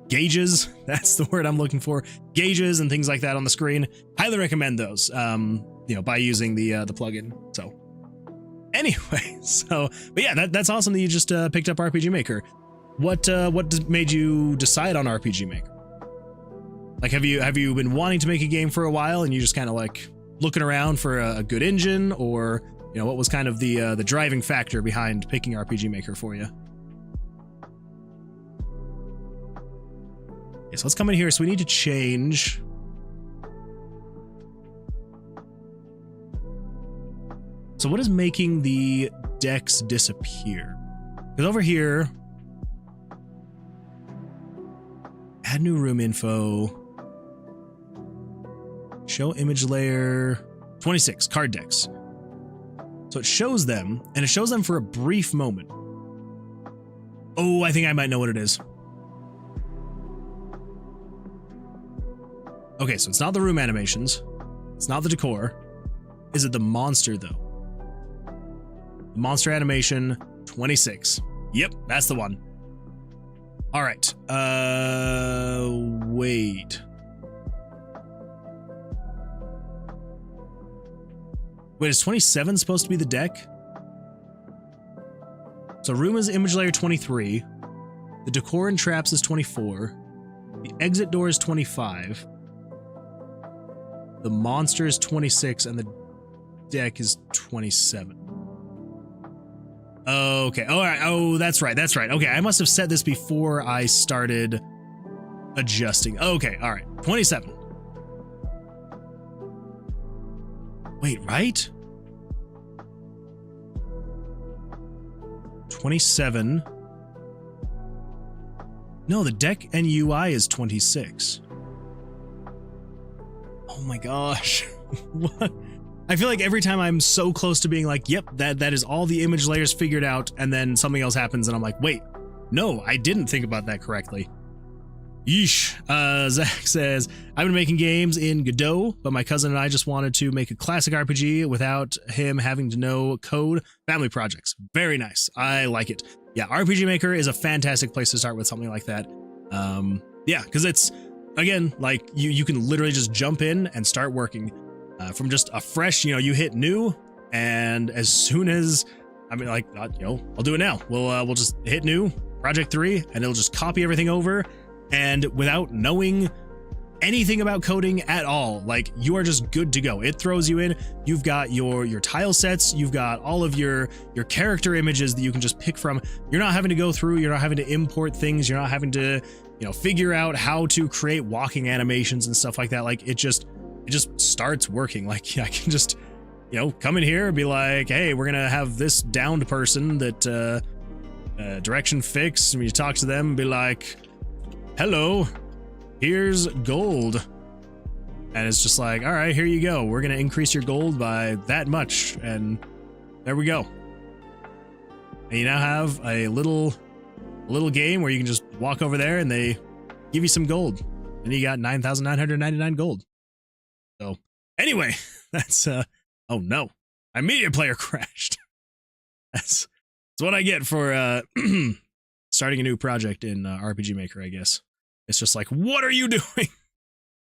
gauges, that's the word I'm looking for, gauges and things like that on the screen. Highly recommend those, you know, by using the plugin. So anyway, but yeah, that's awesome that you just picked up RPG Maker. What made you decide on RPG Maker? Like, have you been wanting to make a game for a while and you just kind of like looking around for a good engine, or, you know, what was kind of the driving factor behind picking RPG Maker for you? Okay, so let's come in here. So we need to change. So what is making the decks disappear? Because over here, add new room info, show image layer, 26 card decks. So it shows them, and it shows them for a brief moment. Oh, I think I might know what it is. Okay, so it's not the room animations. It's not the decor. Is it the monster, though? The monster animation, 26. Yep, that's the one. All right. Wait. Wait, is 27 supposed to be the deck? So room is image layer 23. The decor and traps is 24. The exit door is 25. The monster is 26, and the deck is 27. Okay. All right. Oh, that's right. That's right. Okay. I must have said this before I started adjusting. Okay. All right. 27. Wait, right? 27. No, the deck and UI is 26. Oh my gosh. What? I feel like every time I'm so close to being like, yep, that is all the image layers figured out, and then something else happens and I'm like, wait, no, I didn't think about that correctly. Yeesh. Zach says, I've been making games in Godot, but my cousin and I just wanted to make a classic RPG without him having to know code. Family projects. Very nice. I like it. Yeah, RPG Maker is a fantastic place to start with something like that. Yeah, because it's, again, like you can literally just jump in and start working. From just a fresh, you know, you hit new, and as soon as, I mean, like, you know, I'll do it now. We'll just hit new, project 3, and it'll just copy everything over, and without knowing anything about coding at all, like, you are just good to go. It throws you in. You've got your tile sets. You've got all of your character images that you can just pick from. You're not having to go through. You're not having to import things. You're not having to, you know, figure out how to create walking animations and stuff like that. Like, it just starts working. Like, I can just, you know, come in here and be like, hey, we're gonna have this downed person that direction fix, and when you talk to them, be like, hello, here's gold, and it's just like, all right, here you go, we're gonna increase your gold by that much, and there we go. And you now have a little game where you can just walk over there and they give you some gold, and you got 9,999 gold. So anyway, that's oh no, my media player crashed. That's what I get for starting a new project in RPG Maker, I guess. It's just like, what are you doing?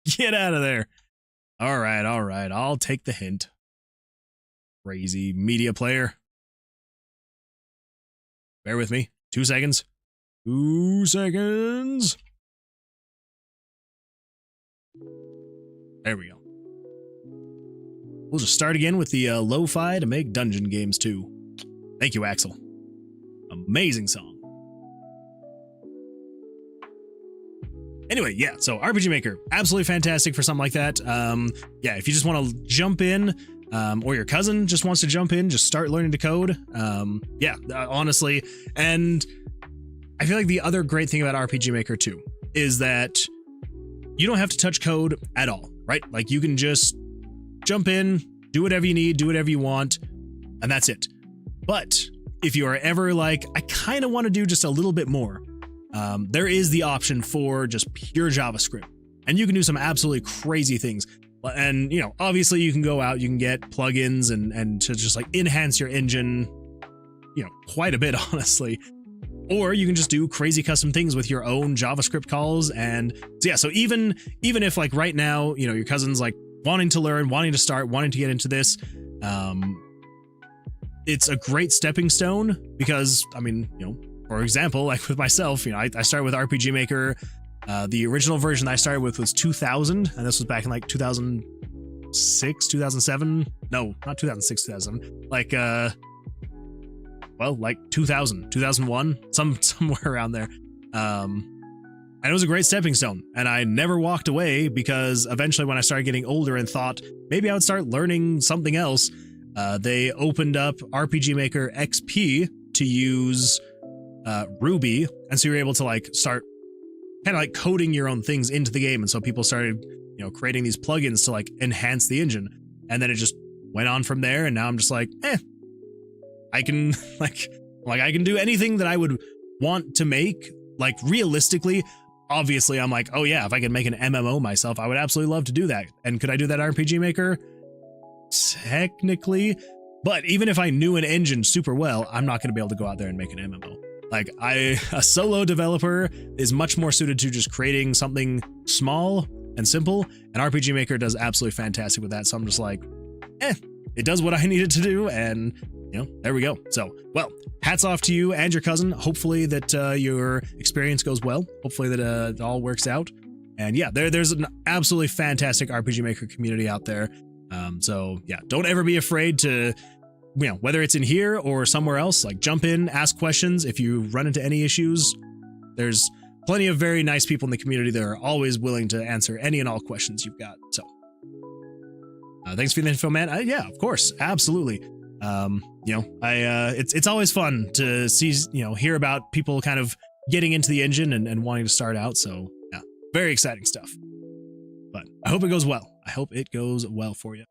Get out of there. All right, I'll take the hint. Crazy media player. Bear with me. 2 seconds. 2 seconds. There we go. We'll just start again with the lo-fi to make dungeon games too. Thank you, Axel. Amazing song. Anyway, yeah, so RPG Maker, absolutely fantastic for something like that. Yeah, if you just want to jump in, or your cousin just wants to jump in, just start learning to code. Yeah, honestly. And I feel like the other great thing about RPG Maker too is that you don't have to touch code at all, right? Like you can just jump in, do whatever you need, do whatever you want, and that's it. But if you are ever like, I kind of want to do just a little bit more, there is the option for just pure JavaScript, and you can do some absolutely crazy things. And, you know, obviously you can go out, you can get plugins and to just like enhance your engine, you know, quite a bit, honestly. Or you can just do crazy custom things with your own JavaScript calls. And so, yeah, so even if like right now, you know, your cousin's like wanting to learn, wanting to start, wanting to get into this, it's a great stepping stone because, I mean, you know, for example, like with myself, you know, I started with RPG Maker. The original version I started with was 2000, and this was back in like 2006, 2007. No, not 2006, 2007. Like, well, like 2000, 2001, somewhere around there. And it was a great stepping stone, and I never walked away because eventually when I started getting older and thought maybe I would start learning something else, they opened up RPG Maker XP to use Ruby, and so you're able to like start kind of like coding your own things into the game. And so people started, you know, creating these plugins to like enhance the engine, and then it just went on from there. And now I'm just like, I can like I can do anything that I would want to make. Like realistically, obviously I'm like, oh yeah, if I could make an MMO myself, I would absolutely love to do that. And could I do that RPG Maker? Technically, but even if I knew an engine super well, I'm not going to be able to go out there and make an MMO. Like a solo developer is much more suited to just creating something small and simple, and RPG Maker does absolutely fantastic with that. So I'm just like, it does what I needed to do, and you know, there we go. So, well, hats off to you and your cousin. Hopefully that your experience goes well. Hopefully that it all works out. And yeah, there's an absolutely fantastic RPG Maker community out there. So yeah, don't ever be afraid to, you know, whether it's in here or somewhere else, like jump in, ask questions. If you run into any issues, there's plenty of very nice people in the community that are always willing to answer any and all questions you've got. So thanks for the info, man. Yeah, of course. Absolutely. You know, it's always fun to see, you know, hear about people kind of getting into the engine and wanting to start out. So yeah, very exciting stuff, but I hope it goes well. I hope it goes well for you.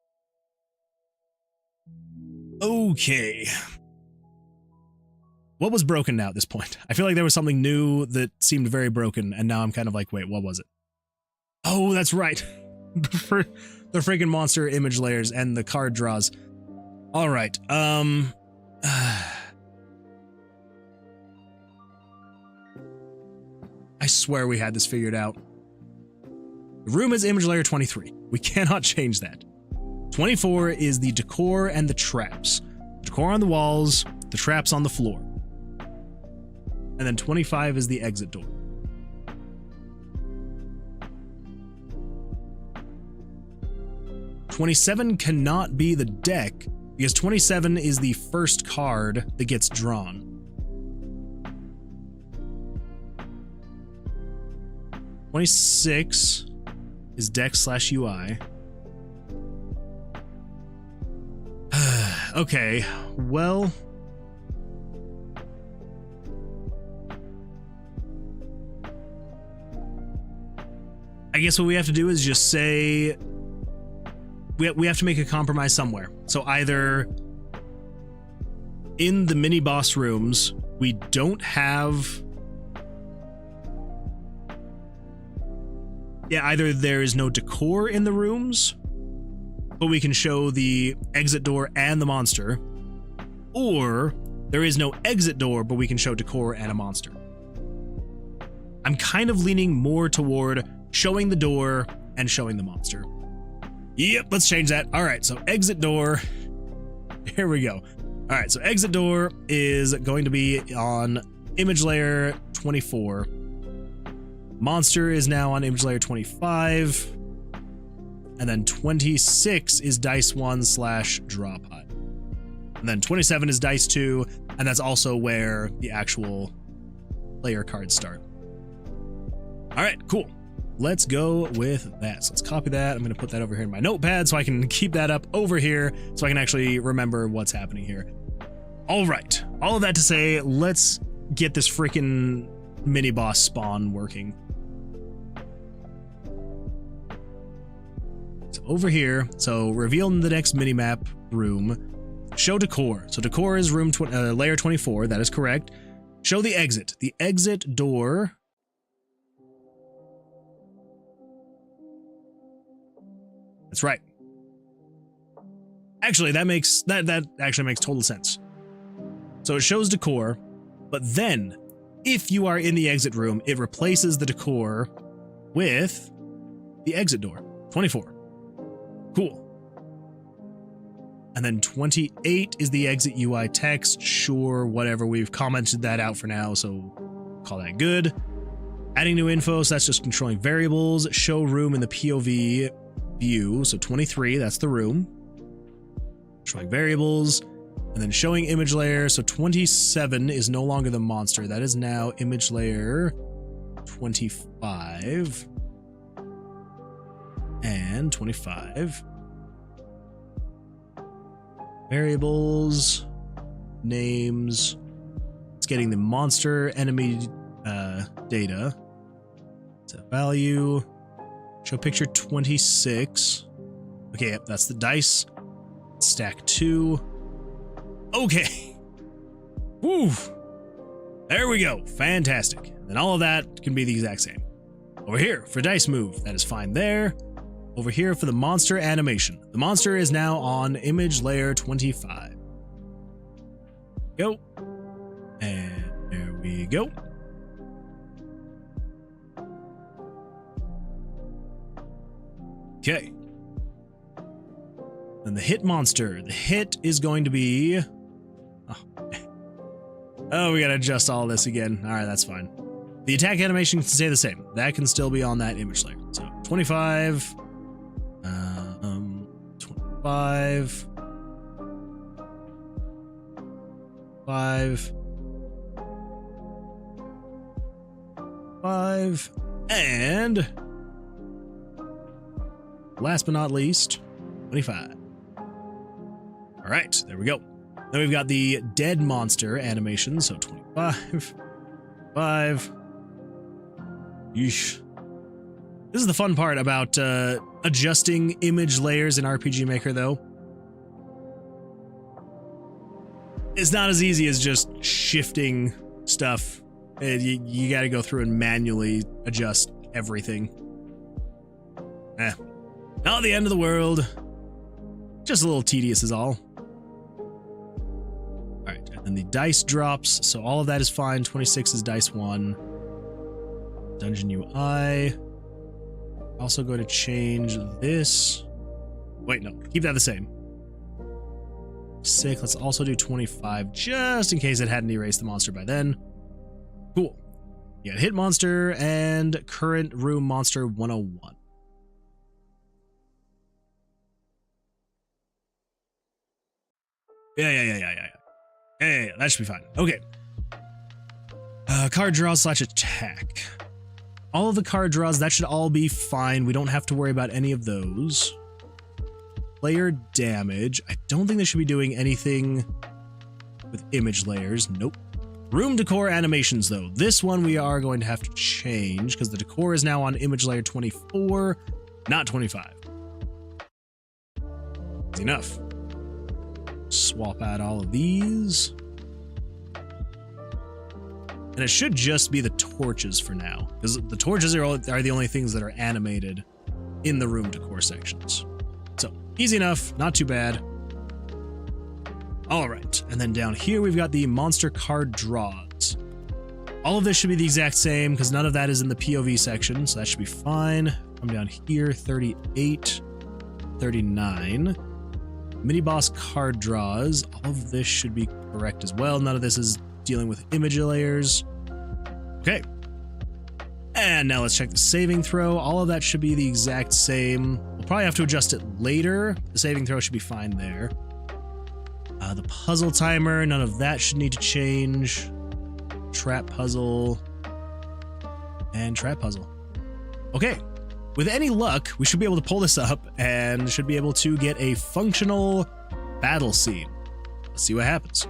Okay. What was broken now at this point? I feel like there was something new that seemed very broken, and now I'm kind of like, wait, what was it? Oh, that's right. The freaking monster image layers and the card draws. All right. I swear we had this figured out. The room is image layer 23. We cannot change that. 24 is the decor and the traps. Decor on the walls, the traps on the floor. And then 25 is the exit door. $27 cannot be the deck because 27 is the first card that gets drawn. $26 is deck/UI. Okay, well, I guess what we have to do is just say we have to make a compromise somewhere. So either in the mini boss rooms, we don't have, either there is no decor in the rooms, but we can show the exit door and the monster, or there is no exit door, but we can show decor and a monster. I'm kind of leaning more toward showing the door and showing the monster. Yep, let's change that. All right, so exit door. Here we go. All right, so exit door is going to be on image layer 24. Monster is now on image layer 25. And then 26 is dice 1/draw pot. And then 27 is dice 2, and that's also where the actual player cards start. All right, cool. let's go with that. So let's copy that. I'm going to put that over here in my notepad so I can keep that up over here so I can actually remember what's happening here. All right. All of that to say, let's get this freaking mini boss spawn working. So over here, so reveal in the next mini map room, show decor. So decor is room layer 24. That is correct. Show the exit. The exit door. That's right. Actually, that actually makes total sense. So it shows decor, but then if you are in the exit room, it replaces the decor with the exit door. 24. Cool. And then 28 is the exit UI text. Sure, whatever. We've commented that out for now, so call that good. Adding new info, so that's just controlling variables. Show room in the POV view. So 23, that's the room. Showing variables. And then showing image layer. So 27 is no longer the monster. That is now image layer 25. And 25. Variables, names. It's getting the monster enemy data. Set value. Show picture 26. Okay, yep, that's the dice. Stack 2. Okay. Woo. There we go. Fantastic. And all of that can be the exact same. Over here for dice move. That is fine there. Over here for the monster animation. The monster is now on image layer 25. Go. And there we go. Okay. Then the hit monster. The hit is going to be... Oh, we gotta adjust all this again. All right, that's fine. The attack animation can stay the same. That can still be on that image layer. So 25... 25, 5, 5, and last but not least, 25. All right, there we go. Then we've got the dead monster animation, so 25, 5. Yeesh. This is the fun part about adjusting image layers in RPG Maker, though. It's not as easy as just shifting stuff. You got to go through and manually adjust everything. Not the end of the world. Just a little tedious is all. All right, and then the dice drops. So all of that is fine. 26 is dice 1. Dungeon UI. Also going to change this. Wait, no, keep that the same. 6, let's also do 25 just in case it hadn't erased the monster by then. Cool. You got hit monster and current room monster 101. Yeah, that should be fine. Okay. Card draw / attack. All of the card draws, that should all be fine. We don't have to worry about any of those. Player damage. I don't think they should be doing anything with image layers. Nope. Room decor animations, though. This one we are going to have to change because the decor is now on image layer 24, not 25. Easy enough. Swap out all of these. And it should just be the torches for now, because the torches are the only things that are animated in the room decor sections. So, easy enough, not too bad. All right, and then down here we've got the monster card draws. All of this should be the exact same, because none of that is in the POV section, so that should be fine. Come down here, 38, 39. Mini boss card draws. All of this should be correct as well. None of this is dealing with image layers. Okay. And now let's check the saving throw. All of that should be the exact same. We'll probably have to adjust it later. The saving throw should be fine there. The puzzle timer, none of that should need to change. Trap puzzle. And trap puzzle. Okay. With any luck, we should be able to pull this up and should be able to get a functional battle scene. Let's see what happens.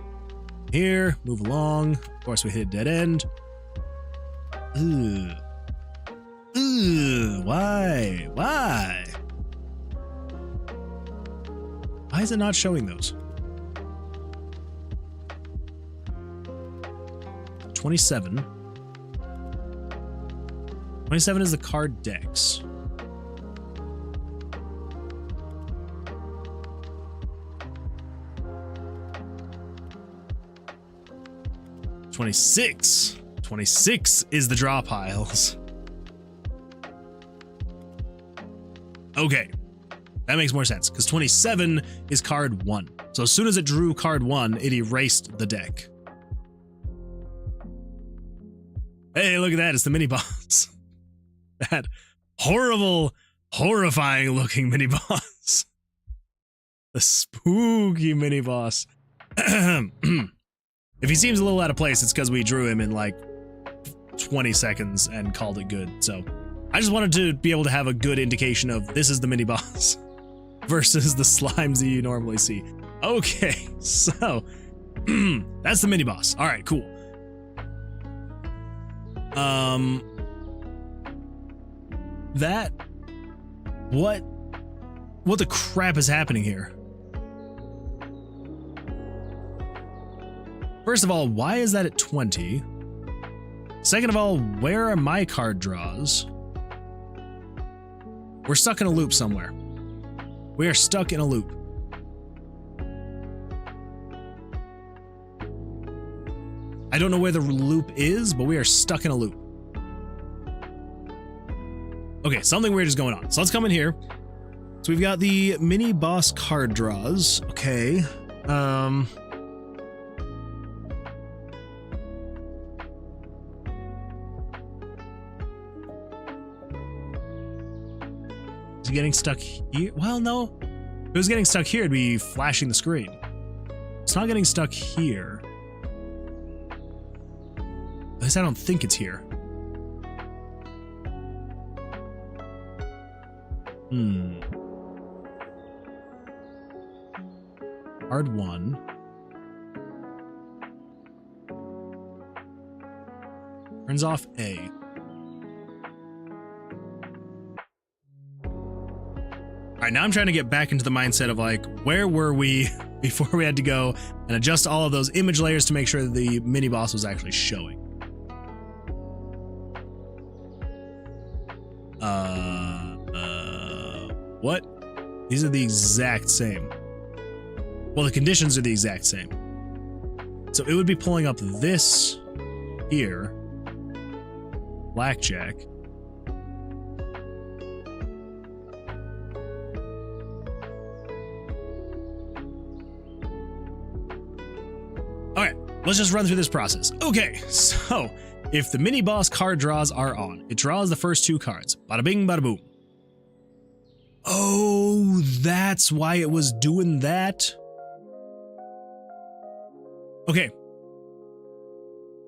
Here, move along. Of course, we hit a dead end. Ugh. Ugh. Why? Why? Why is it not showing those? 27. 27 is the card decks. $26. 26 is the draw piles. Okay, that makes more sense because 27 is card 1. So as soon as it drew card 1, it erased the deck. Hey, look at that. It's the mini boss. That horrible, horrifying looking mini boss. The spooky mini boss. If he seems a little out of place, it's because we drew him in like 20 seconds and called it good. So I just wanted to be able to have a good indication of this is the mini boss versus the slimes that you normally see. Okay, so that's the mini boss. All right, cool. That what the crap is happening here? First of all, why is that at 20? Second of all, where are my card draws? We're stuck in a loop somewhere. We are stuck in a loop. I don't know where the loop is, but we are stuck in a loop. Okay, something weird is going on. So let's come in here. So we've got the mini boss card draws. Okay. Is it getting stuck here? Well, no. If it was getting stuck here, it'd be flashing the screen. It's not getting stuck here. At least I don't think it's here. Card 1. Turns off A. All right, now I'm trying to get back into the mindset of like, where were we before we had to go and adjust all of those image layers to make sure that the mini boss was actually showing. What? These are the exact same. Well, the conditions are the exact same. So it would be pulling up this here, Blackjack. All right, let's just run through this process. Okay, so if the mini boss card draws are on, it draws the first 2 cards. Bada bing, bada boom. Oh, that's why it was doing that. Okay.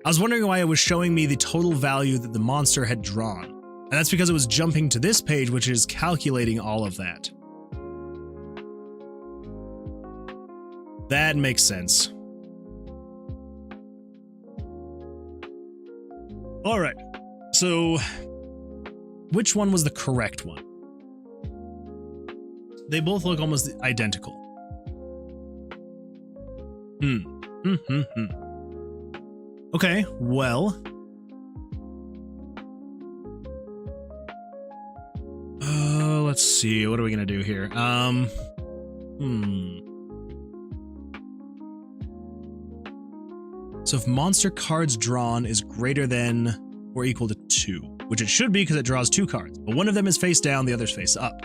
I was wondering why it was showing me the total value that the monster had drawn. And that's because it was jumping to this page, which is calculating all of that. That makes sense. All right. So, which one was the correct one? They both look almost identical. Okay, well. Let's see. What are we gonna do here? So if monster cards drawn is greater than or equal to 2, which it should be because it draws 2 cards, but one of them is face down, the other's face up.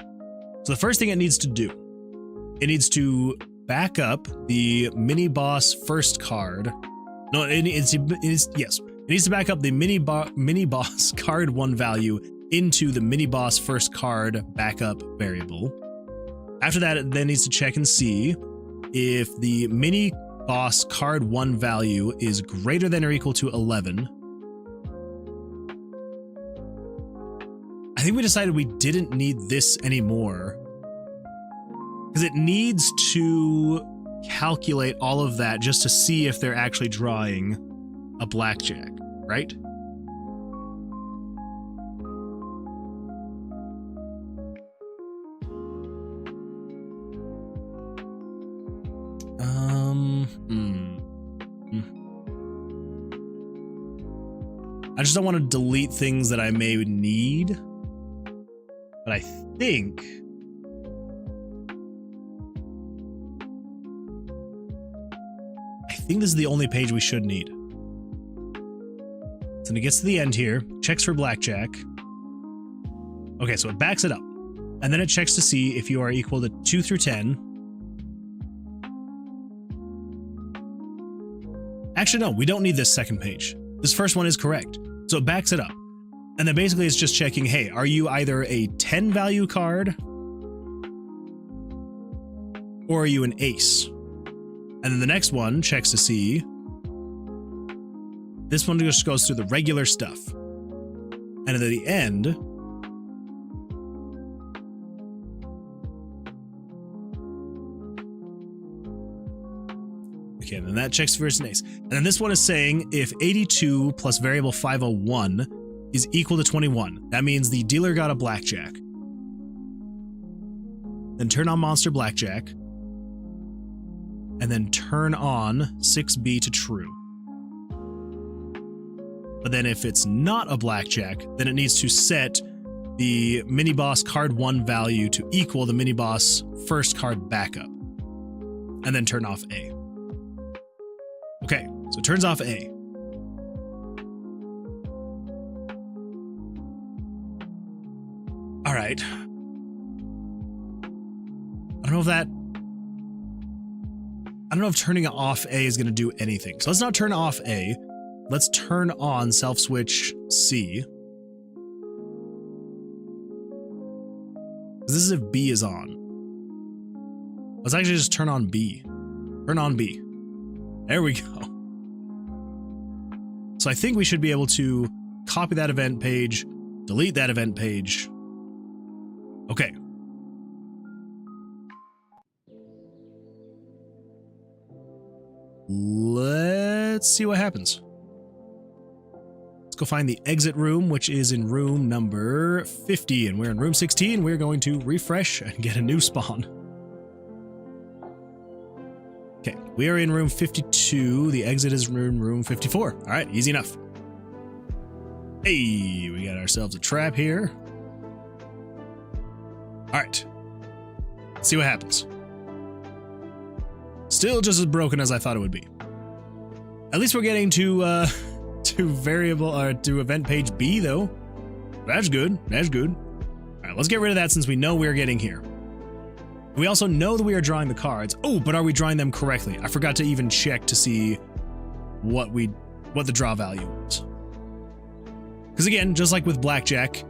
So the first thing it needs to do, it needs to back up the mini boss first card. No, it needs to back up the mini boss card 1 value into the mini boss first card backup variable. After that, it then needs to check and see if the mini boss card 1 value is greater than or equal to 11. I I think we decided we didn't need this anymore. Because it needs to calculate all of that just to see if they're actually drawing a blackjack, right? I just don't want to delete things that I may need. But I think this is the only page we should need. So when it gets to the end here, checks for blackjack. Okay, so it backs it up. And then it checks to see if you are equal to 2 through 10. Actually, no, we don't need this second page. This first one is correct. So it backs it up. And then basically it's just checking, hey, are you either a 10 value card or are you an ace? And then the next one checks to see. This one just goes through the regular stuff. And at the end, okay, and then that checks for an ace. And then this one is saying if 82 plus variable 501 is equal to 21, that means the dealer got a blackjack. Then turn on monster blackjack. And then turn on 6B to true. But then if it's not a blackjack, then it needs to set the mini-boss card 1 value to equal the mini-boss first card backup. And then turn off A. Okay, so it turns off A. All right. I don't know if turning off A is going to do anything. So let's not turn off A. Let's turn on self switch C. This is if B is on. Let's actually just turn on B. Turn on B. There we go. So I think we should be able to copy that event page, delete that event page. Okay. Let's see what happens. Let's go find the exit room, which is in room number 50, and we're in room 16. We're going to refresh and get a new spawn. Okay, we are in room 52. The exit is room 54. All right, easy enough. Hey, we got ourselves a trap here. All right, let's see what happens. Still just as broken as I thought it would be. At least we're getting to variable or to event page B though. That's good. That's good. All right, let's get rid of that since we know we're getting here. We also know that we are drawing the cards. Oh, but are we drawing them correctly? I forgot to even check to see what the draw value is. Because again, just like with blackjack,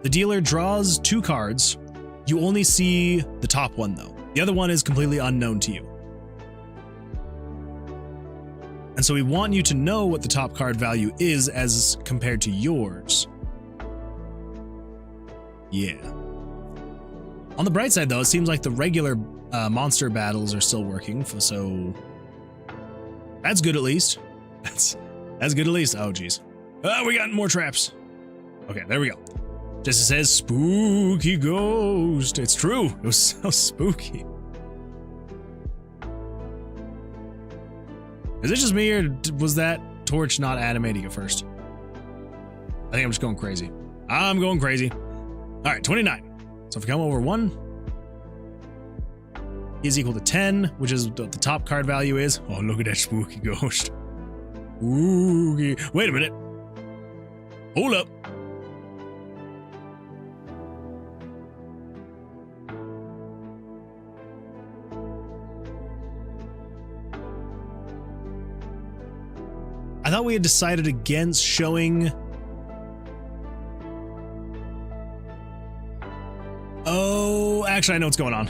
the dealer draws 2 cards. You only see the top one though. The other one is completely unknown to you. And so we want you to know what the top card value is as compared to yours. Yeah. On the bright side though, it seems like the regular monster battles are still working, so that's good at least. That's good at least. Oh geez. We got more traps. Okay, there we go. Just it says spooky ghost. It's true. It was so spooky. Is it just me, or was that torch not animating at first? I think I'm just going crazy. I'm going crazy. All right, 29. So if we come over 1 is equal to 10, which is what the top card value is. Oh, look at that spooky ghost. Spooky. Wait a minute. Hold up. I thought we had decided against showing. Oh, actually, I know what's going on.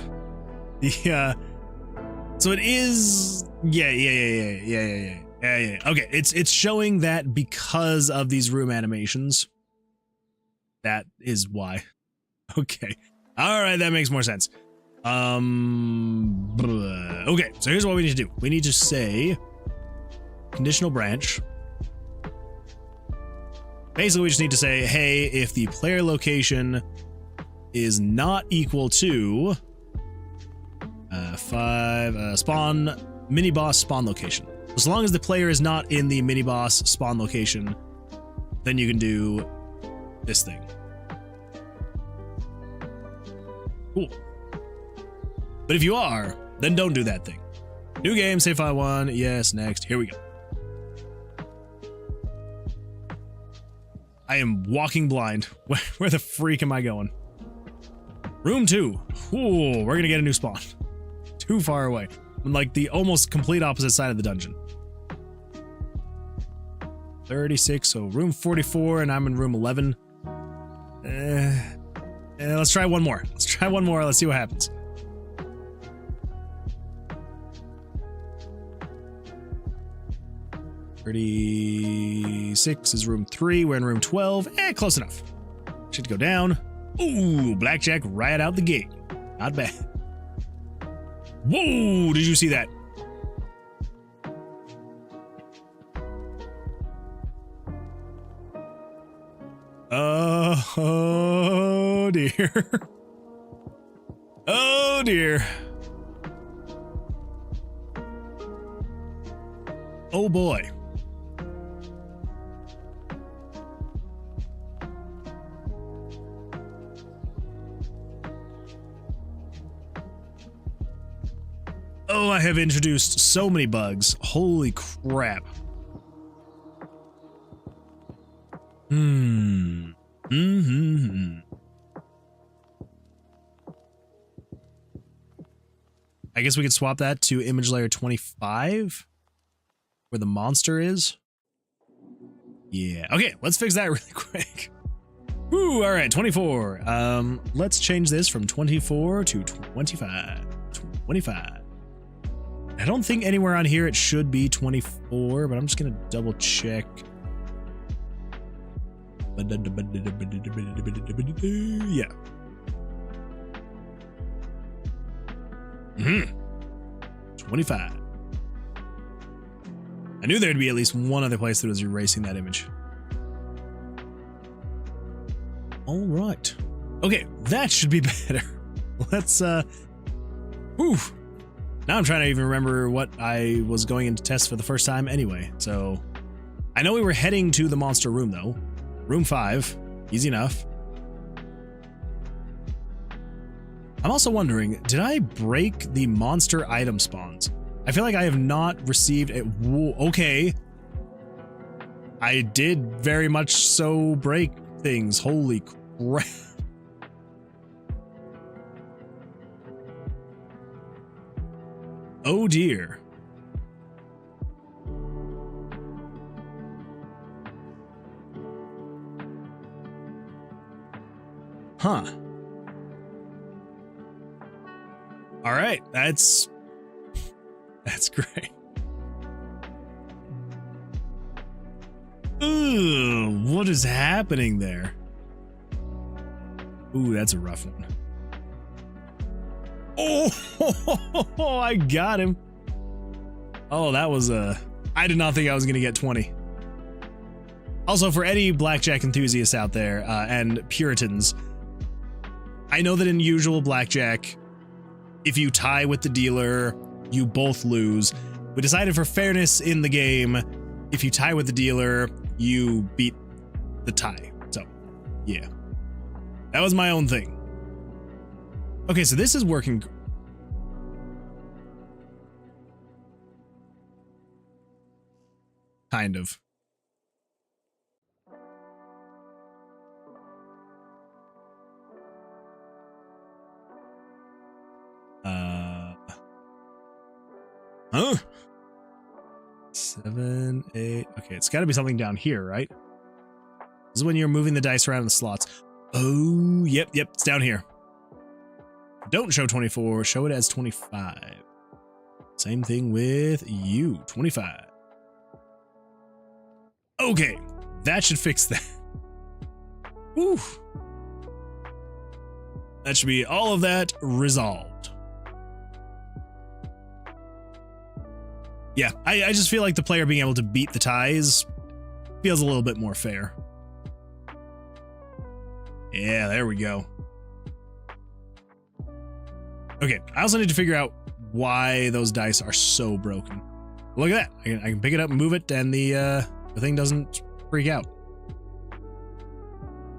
Yeah. So it is. Yeah. Okay, it's showing that because of these room animations, that is why. Okay. All right, that makes more sense. Okay, so here's what we need to do. We need to say conditional branch. Basically, we just need to say, hey, if the player location is not equal to 5 spawn mini boss spawn location. As long as the player is not in the mini boss spawn location, then you can do this thing. Cool. But if you are, then don't do that thing. New game, save file 1. Yes, next. Here we go. I am walking blind. Where the freak am I going? Room 2. Ooh, we're gonna get a new spawn. Too far away. I'm like the almost complete opposite side of the dungeon. 36, so room 44, and I'm in room 11. Let's try one more. Let's try one more. Let's see what happens. .36 is room 3. We're in room 12. Close enough. Should go down. Ooh, Blackjack right out the gate. Not bad. Whoa, did you see that? Oh dear. Oh dear. Oh boy. Oh, I have introduced so many bugs. Holy crap. I guess we could swap that to image layer 25, where the monster is. Yeah. Okay, let's fix that really quick. Ooh, all right, 24. Let's change this from 24 to 25. 25. I don't think anywhere on here it should be 24, but I'm just gonna double check. Yeah. 25. I knew there'd be at least one other place that was erasing that image. All right. Okay, that should be better. Let's whew. Now I'm trying to even remember what I was going into test for the first time anyway. So I know we were heading to the monster room though. Room 5, easy enough. I'm also wondering, did I break the monster item spawns? I feel like I have not received it. Okay. I did very much so break things. Holy crap. Oh dear. Huh. All right, that's great. Ooh, what is happening there? Ooh, that's a rough one. Oh, I got him. Oh, that was I did not think I was gonna get 20. Also, for any blackjack enthusiasts out there and Puritans, I know that in usual blackjack, if you tie with the dealer, you both lose. We decided for fairness in the game, if you tie with the dealer, you beat the tie. So, yeah. That was my own thing. Okay, so this is working. Kind of. Huh? 7, 8. Okay, it's got to be something down here, right? This is when you're moving the dice around in the slots. Oh, yep, it's down here. Don't show 24, show it as 25. Same thing with you, 25. Okay, that should fix that. Ooh. That should be all of that resolved. Yeah, I just feel like the player being able to beat the ties feels a little bit more fair. Yeah, there we go. Okay, I also need to figure out why those dice are so broken. Look at that. I can pick it up and move it, and the thing doesn't freak out.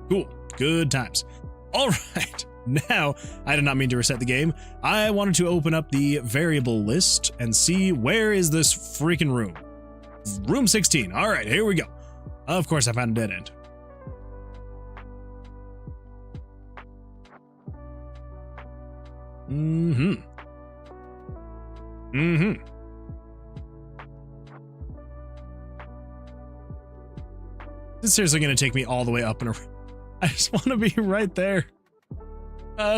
Cool. Good times. All right. Now, I did not mean to reset the game. I wanted to open up the variable list and see where is this freaking room. Room 16. All right, here we go. Of course, I found a dead end. This is seriously going to take me all the way up and around. I just want to be right there.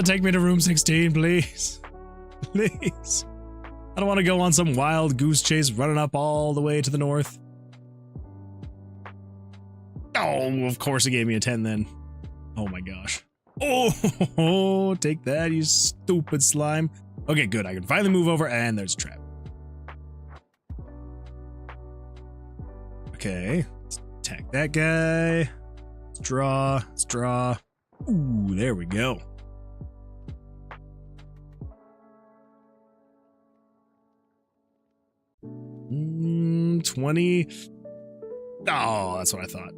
Take me to room 16, please. Please. I don't want to go on some wild goose chase running up all the way to the north. Oh, of course it gave me a 10 then. Oh my gosh. Oh, take that, you stupid slime. Okay, good. I can finally move over, and there's a trap. Okay, let's attack that guy. Let's draw. Let's draw. Ooh, there we go. Mm, 20. Oh, that's what I thought.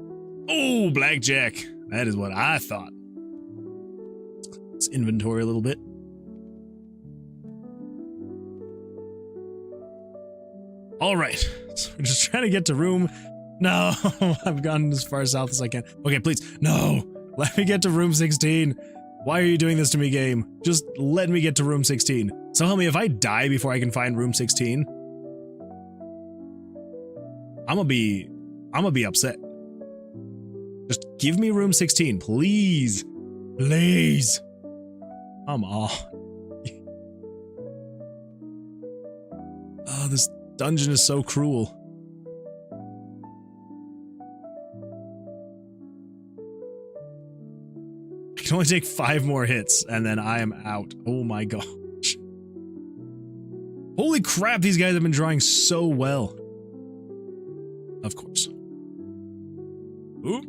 Oh, Blackjack. That is what I thought. Let's inventory a little bit. All right. So we're just trying to get to room. No, I've gone as far south as I can. Okay, please. No, let me get to room 16. Why are you doing this to me, game? Just let me get to room 16. So tell me, if I die before I can find room 16, I'm gonna be upset. Just give me room 16, please. Please. Come on. Oh, this dungeon is so cruel. I can only take 5 more hits and then I am out. Oh my gosh. Holy crap, these guys have been drawing so well. Of course. Ooh.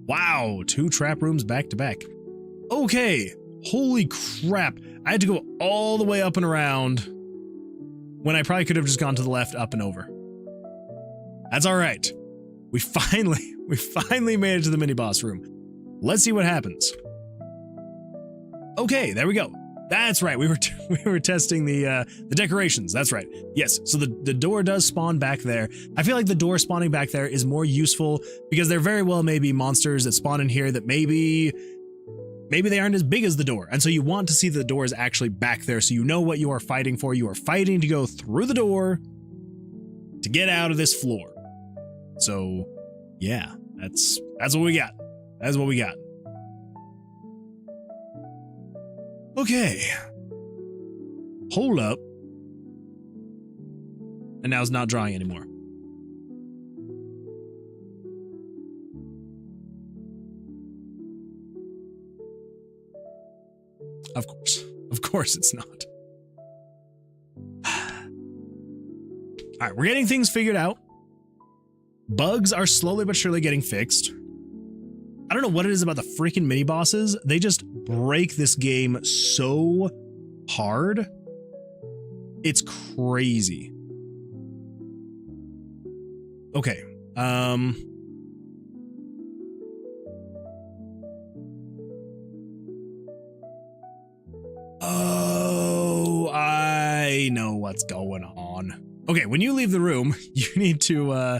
Wow, 2 trap rooms back to back. Okay, holy crap. I had to go all the way up and around when I probably could have just gone to the left, up and over. That's all right. We finally made it to the mini boss room. Let's see what happens. Okay, there we go. That's right. We were testing the decorations. That's right. Yes. So the door does spawn back there. I feel like the door spawning back there is more useful because there very well may be monsters that spawn in here that maybe they aren't as big as the door. And so you want to see the door is actually back there so you know what you are fighting for. You are fighting to go through the door to get out of this floor. So yeah, that's what we got. That's what we got. Okay. Hold up. And now it's not drawing anymore. Of course. Of course it's not. All right, we're getting things figured out. Bugs are slowly but surely getting fixed. I don't know what it is about the freaking mini bosses. They just break this game so hard. It's crazy. Okay. Oh, I know what's going on. Okay, when you leave the room, you need to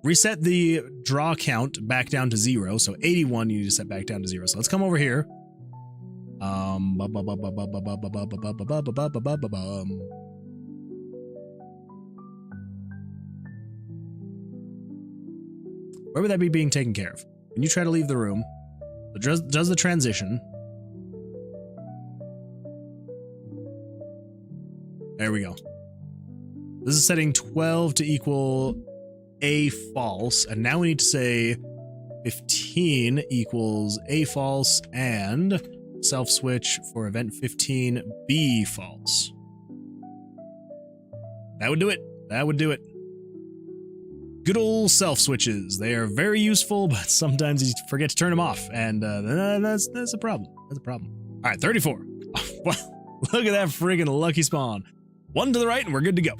reset the draw count back down to 0. So 81 you need to set back down to 0. So let's come over here. Where would that be being taken care of? When you try to leave the room, it does the transition. There we go. This is setting 12 to equal a false, and now we need to say 15 equals A false and self switch for event 15 B false. That would do it. That would do it. Good old self switches. They are very useful, but sometimes you forget to turn them off, and that's a problem. That's a problem. All right, 34. Wow, look at that friggin' lucky spawn. One to the right, and we're good to go.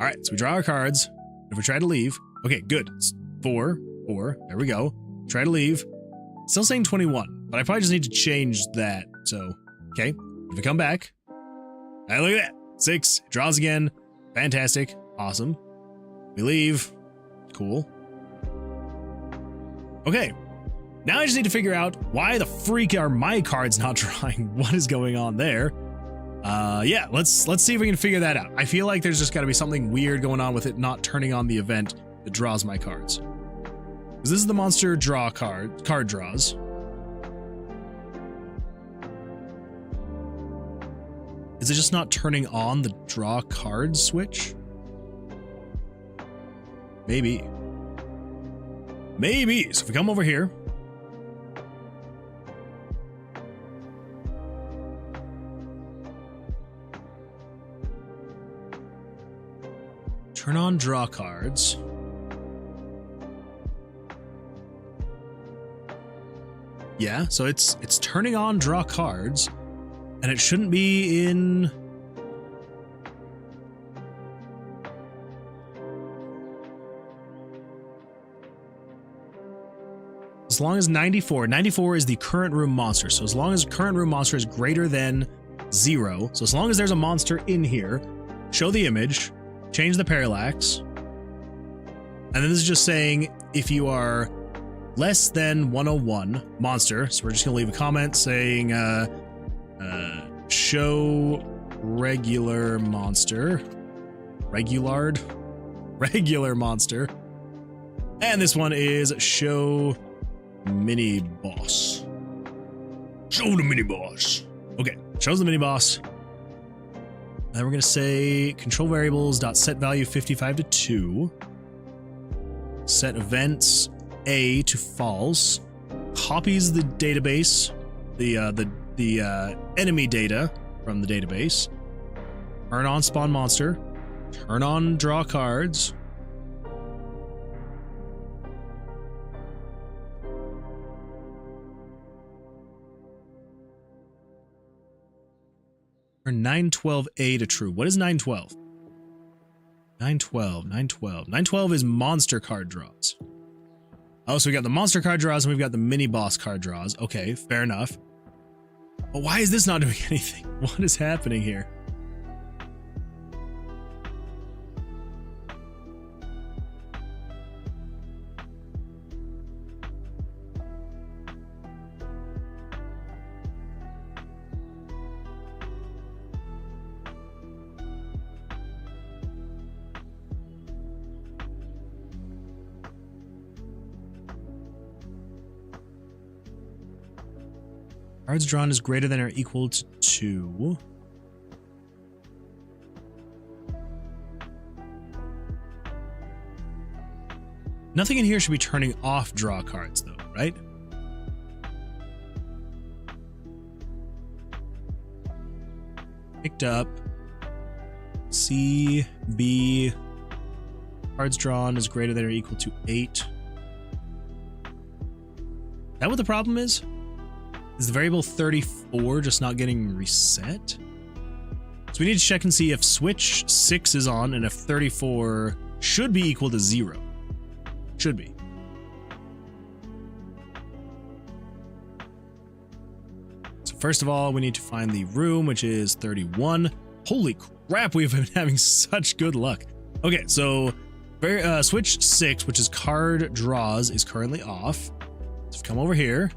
All right, so we draw our cards. If we try to leave, okay, good. It's 4, 4. There we go. Try to leave. Still saying 21, but I probably just need to change that. So, okay. If we come back, hey, look at that. 6. Draws again. Fantastic. Awesome. We leave. Cool. Okay. Now I just need to figure out why the freak are my cards not drawing. What is going on there? Yeah, let's see if we can figure that out. I feel like there's just got to be something weird going on with it not turning on the event that draws my cards. Because this is the monster draw card draws. Is it just not turning on the draw cards switch? Maybe. Maybe. So if we come over here. Turn on draw cards. Yeah, so it's turning on draw cards, and it shouldn't be in. As long as 94 is the current room monster. So as long as current room monster is greater than 0, so as long as there's a monster in here, show the image, change the parallax, and then this is just saying if you are less than 101 monster. So we're just gonna leave a comment saying show regular monster, regular monster, and this one is show mini boss. Show the mini boss. Okay, shows the mini boss. And then we're gonna say control variables dot set value 55 to 2. Set events A to false. Copies the database, the enemy data from the database. Turn on spawn monster. Turn on draw cards. Turn 912A to true. What is 912? 912 is monster card draws. Oh, so we got the monster card draws and we've got the mini boss card draws. Okay, fair enough. But why is this not doing anything? What is happening here? Cards drawn is greater than or equal to 2. Nothing in here should be turning off draw cards though, right? Picked up. C, B. Cards drawn is greater than or equal to 8. Is that what the problem is? Is the variable 34 just not getting reset? So we need to check and see if switch 6 is on and if 34 should be equal to 0. Should be. So first of all, we need to find the room, which is 31. Holy crap, we've been having such good luck. Okay, so switch 6, which is card draws, is currently off. So come over here.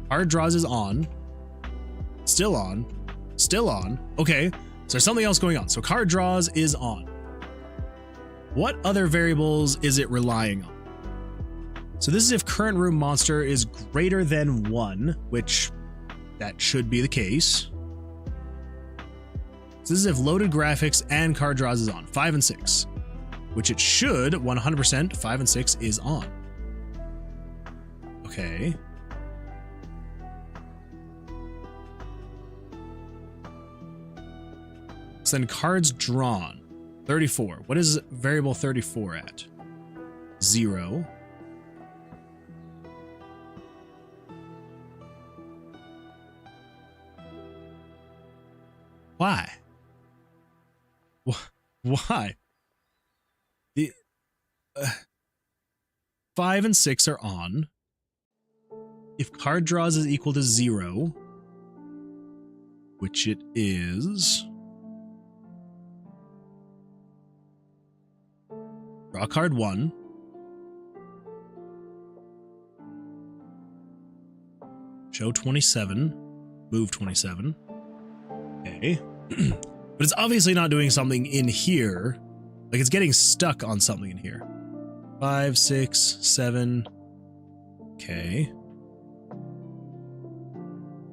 Card draws is on. Still on. Still on. Okay, so there's something else going on. So card draws is on. What other variables is it relying on? So this is if current room monster is greater than 1, which that should be the case. So this is if loaded graphics and card draws is on, 5 and 6, which it should 100%. 5 and 6 is on. Okay. So then cards drawn. 34. What is variable 34 at? 0. Why? Why? The 5 and 6 are on. If card draws is equal to 0, which it is, draw card 1. Show 27. Move 27. Okay. But it's obviously not doing something in here. Like it's getting stuck on something in here. 5, 6, 7. Okay.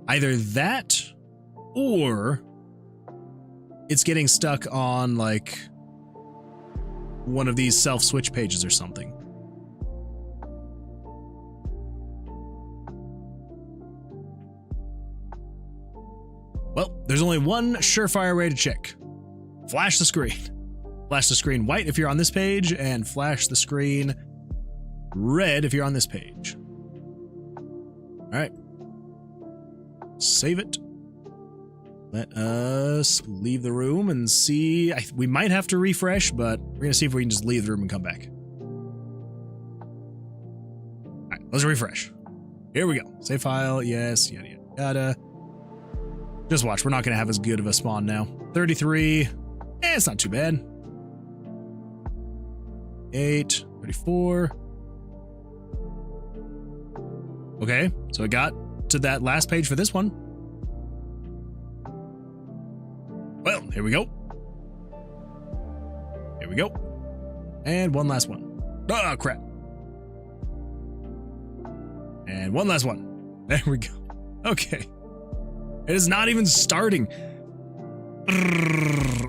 Either that or it's getting stuck on like one of these self-switch pages or something. Well, there's only one surefire way to check. Flash the screen. Flash the screen white if you're on this page, and flash the screen red if you're on this page. All right. Save it. Let us leave the room and see. We might have to refresh, but we're going to see if we can just leave the room and come back. All right, let's refresh. Here we go. Save file. Yes. Yada, yada, yada. Just watch. We're not going to have as good of a spawn now. 33. It's not too bad. 8. 34. Okay. So I got to that last page for this one. Well, here we go. Here we go. And one last one. Oh, crap. And one last one. There we go. Okay. It is not even starting.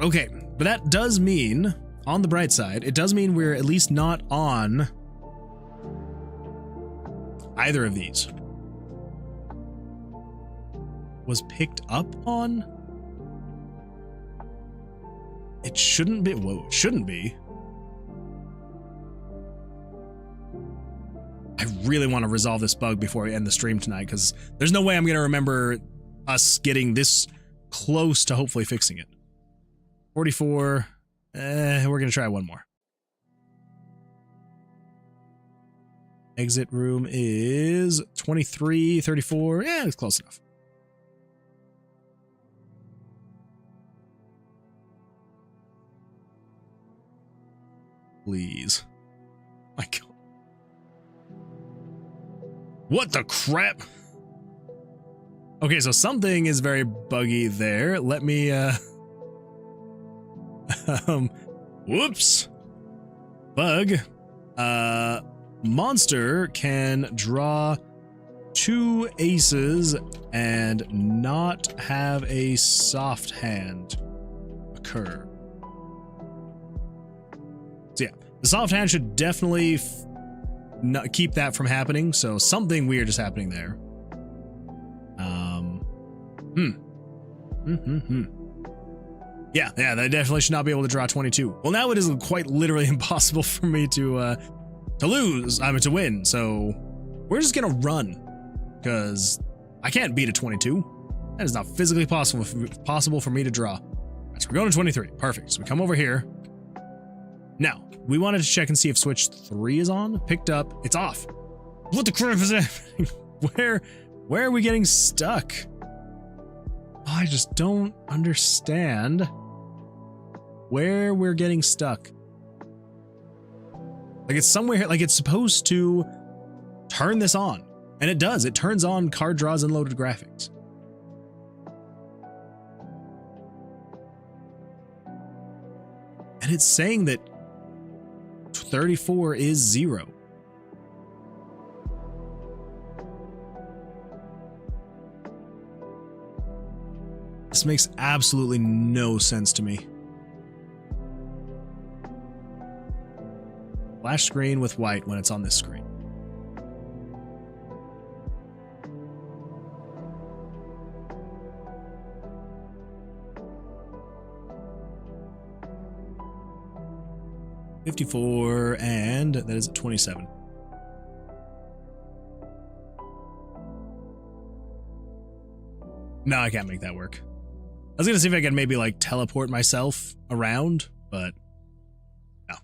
Okay, but that does mean, on the bright side, it does mean we're at least not on either of these. Was picked up on? It shouldn't be. Whoa, it shouldn't be. I really want to resolve this bug before we end the stream tonight, because there's no way I'm going to remember us getting this close to hopefully fixing it. 44. We're going to try one more. Exit room is 23, 34. Yeah, it's close enough. Please. My God. What the crap? Okay, so something is very buggy there. Let me, whoops. Bug. Monster can draw 2 aces and not have a soft hand occur. So yeah, the soft hand should definitely not keep that from happening. So something weird is happening there. Yeah, they definitely should not be able to draw 22. Well, now it is quite literally impossible for me to lose. I mean, to win. So we're just gonna run because I can't beat a 22. That is not physically possible for me to draw. Right, so we're going to 23. Perfect. So we come over here. Now we wanted to check and see if switch 3 is on. Picked up. It's off. What the crap is happening? Where are we getting stuck? I just don't understand where we're getting stuck. Like it's somewhere here, like it's supposed to turn this on. And it does. It turns on card draws and loaded graphics. And it's saying that 34 is 0. This makes absolutely no sense to me. Flash screen with white when it's on this screen. 54, and that is at 27. No, I can't make that work. I was gonna see if I could maybe like teleport myself around, but no,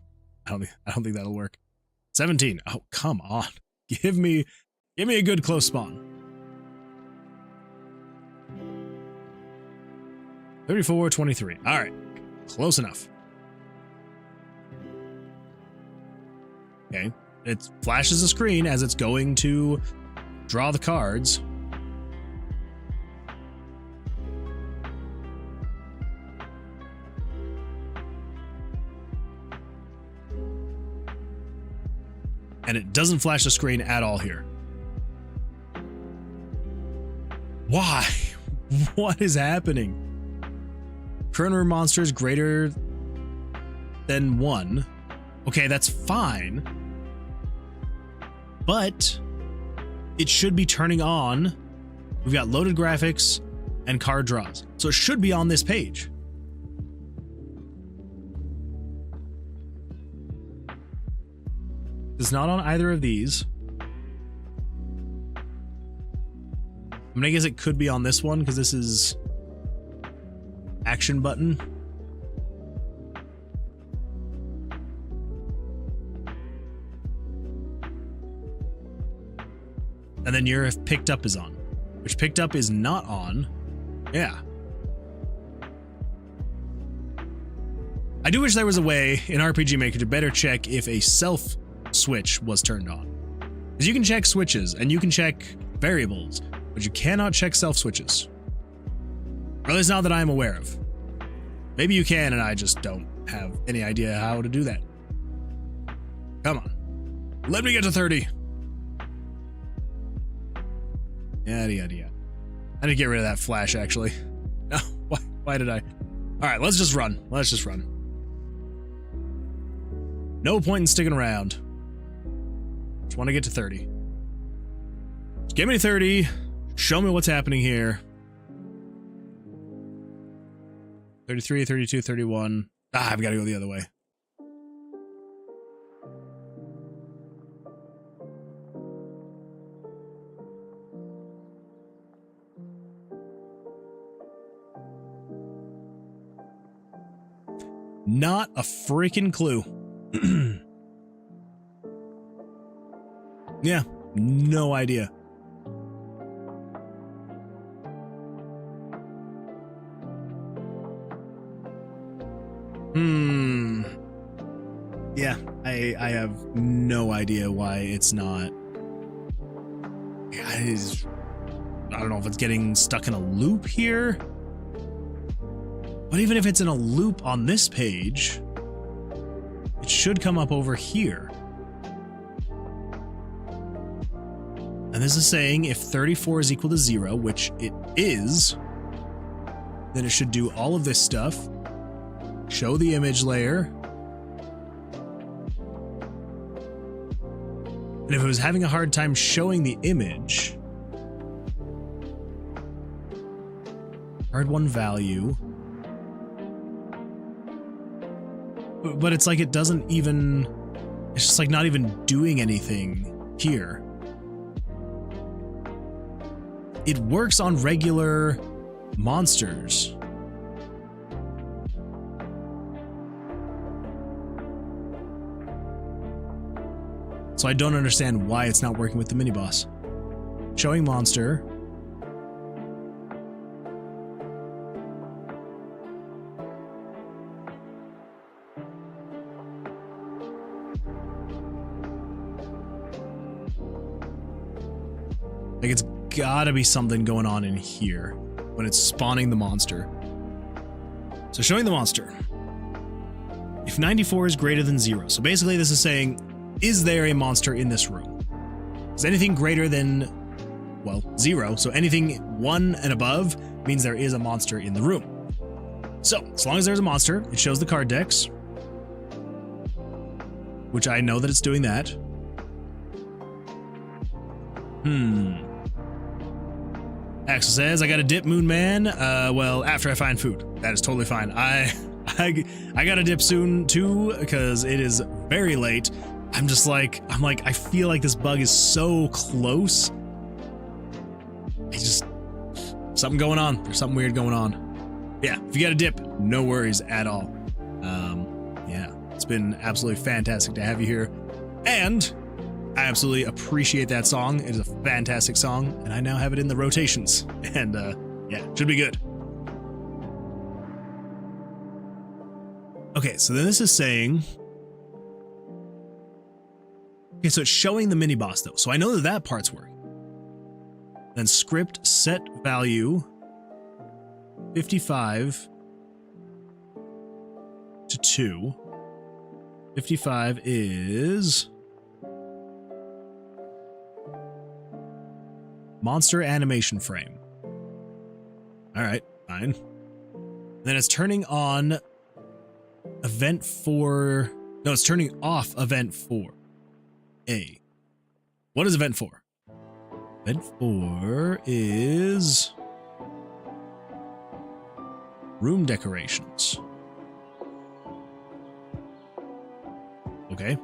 I don't think that'll work. 17. Oh, come on. Give me a good close spawn. 34, 23. All right, close enough. Okay, it flashes a screen as it's going to draw the cards. And it doesn't flash the screen at all here. Why? What is happening? Current room monster is greater than 1. Okay, that's fine. But it should be turning on. We've got loaded graphics and card draws. So it should be on this page. It's not on either of these. I mean, I guess it could be on this one because this is action button. And then your if picked up is on, which picked up is not on. Yeah. I do wish there was a way in RPG Maker to better check if a self switch was turned on. Because you can check switches and you can check variables, but you cannot check self switches. Or at least not that I'm aware of. Maybe you can and I just don't have any idea how to do that. Come on. Let me get to 30. Yada yada yada. I need to get rid of that flash actually. No, why did I? Alright, let's just run. Let's just run. No point in sticking around. Just want to get to 30. Just give me 30. Show me what's happening here. 33, 32, 31. Ah, I've got to go the other way. Not a freaking clue. Yeah, no idea. Yeah, I have no idea why it's not. I don't know if it's getting stuck in a loop here. But even if it's in a loop on this page, it should come up over here. And this is saying if 34 is equal to 0, which it is, then it should do all of this stuff. Show the image layer. And if it was having a hard time showing the image, hard one value. But it's like it doesn't even, it's just like not even doing anything here. It works on regular monsters. So I don't understand why it's not working with the mini boss. Showing monster. Like it's gotta be something going on in here when it's spawning the monster. So showing the monster. If 94 is greater than 0. So basically this is saying, is there a monster in this room? Is anything greater than, well, 0. So anything 1 and above means there is a monster in the room. So as long as there's a monster, it shows the card decks, which I know that it's doing that. Axel says, I got a dip, Moon Man. Well, after I find food. That is totally fine. I I gotta dip soon too because it is very late. I'm like, I feel like this bug is so close. Something going on. There's something weird going on. Yeah, if you got a dip, no worries at all. Yeah, it's been absolutely fantastic to have you here. And I absolutely appreciate that song. It is a fantastic song, and I now have it in the rotations. And yeah, should be good. Okay, so then this is saying... Okay, so it's showing the mini boss though. So I know that part's working. Then script set value 55 to 2. 55 is monster animation frame. All right, fine. Then it's turning on event 4. No, it's turning off event 4. A. What is event 4? Event 4 is room decorations. Okay.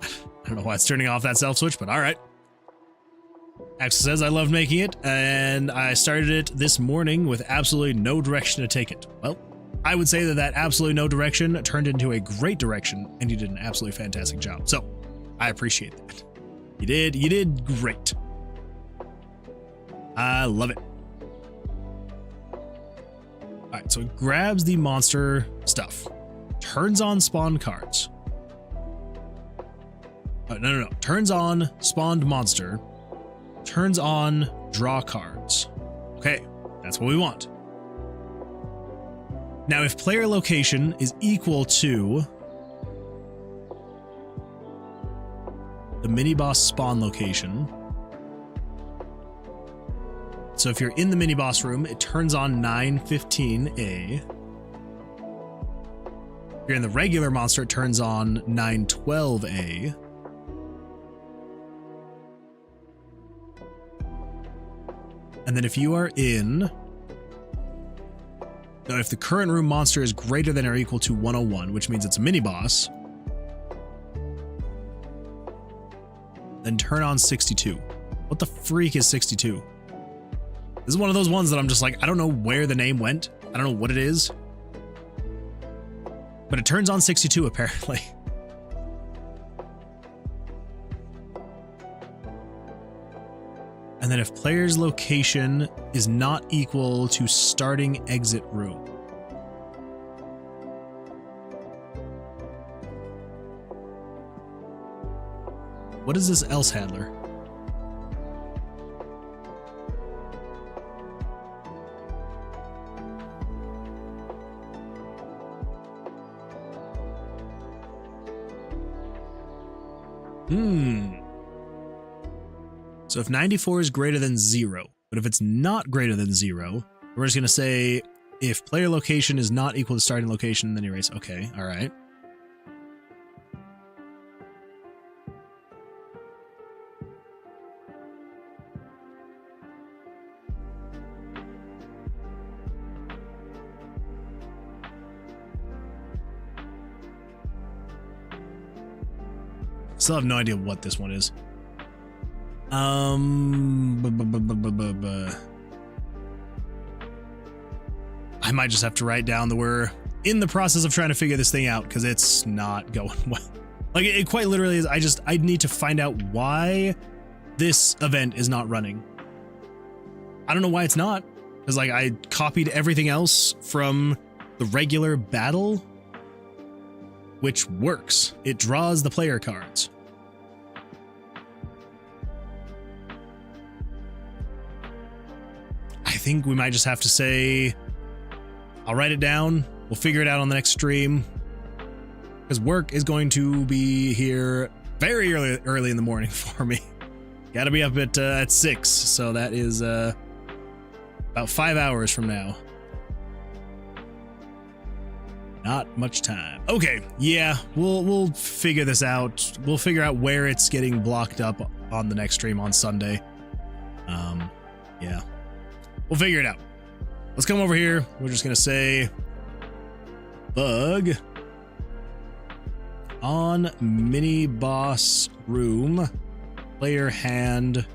I don't know why it's turning off that self switch, but all right. Axel says, I loved making it, and I started it this morning with absolutely no direction to take it. Well, I would say that absolutely no direction turned into a great direction, and you did an absolutely fantastic job. So, I appreciate that. You did great. I love it. All right, so it grabs the monster stuff, turns on spawn cards. Oh, no. Turns on spawned monster, turns on draw cards. Okay, that's what we want. Now, if player location is equal to the mini boss spawn location, so if you're in the mini boss room, it turns on 915A. If you're in the regular monster, it turns on 912A. And then if you are in... Now, if the current room monster is greater than or equal to 101, which means it's a mini boss, then turn on 62. What the freak is 62? This is one of those ones that I'm just like, I don't know where the name went. I don't know what it is. But it turns on 62 apparently. And then if player's location is not equal to starting exit room. What is this else handler? So if 94 is greater than 0, but if it's not greater than 0, we're just going to say if player location is not equal to starting location, then erase. Okay, all right. Still have no idea what this one is. I might just have to write down that we're in the process of trying to figure this thing out because it's not going well. Like it quite literally is. I need to find out why this event is not running. I don't know why it's not, because like I copied everything else from the regular battle, which works. It draws the player cards. I think we might just have to say, I'll write it down. We'll figure it out on the next stream. Because work is going to be here very early in the morning for me. Gotta be up at 6, so that is about 5 hours from now. Not much time. Okay, yeah, we'll figure this out. We'll figure out where it's getting blocked up on the next stream on Sunday. Yeah. We'll figure it out. Let's come over here. We're just gonna say bug on mini boss room, player hand,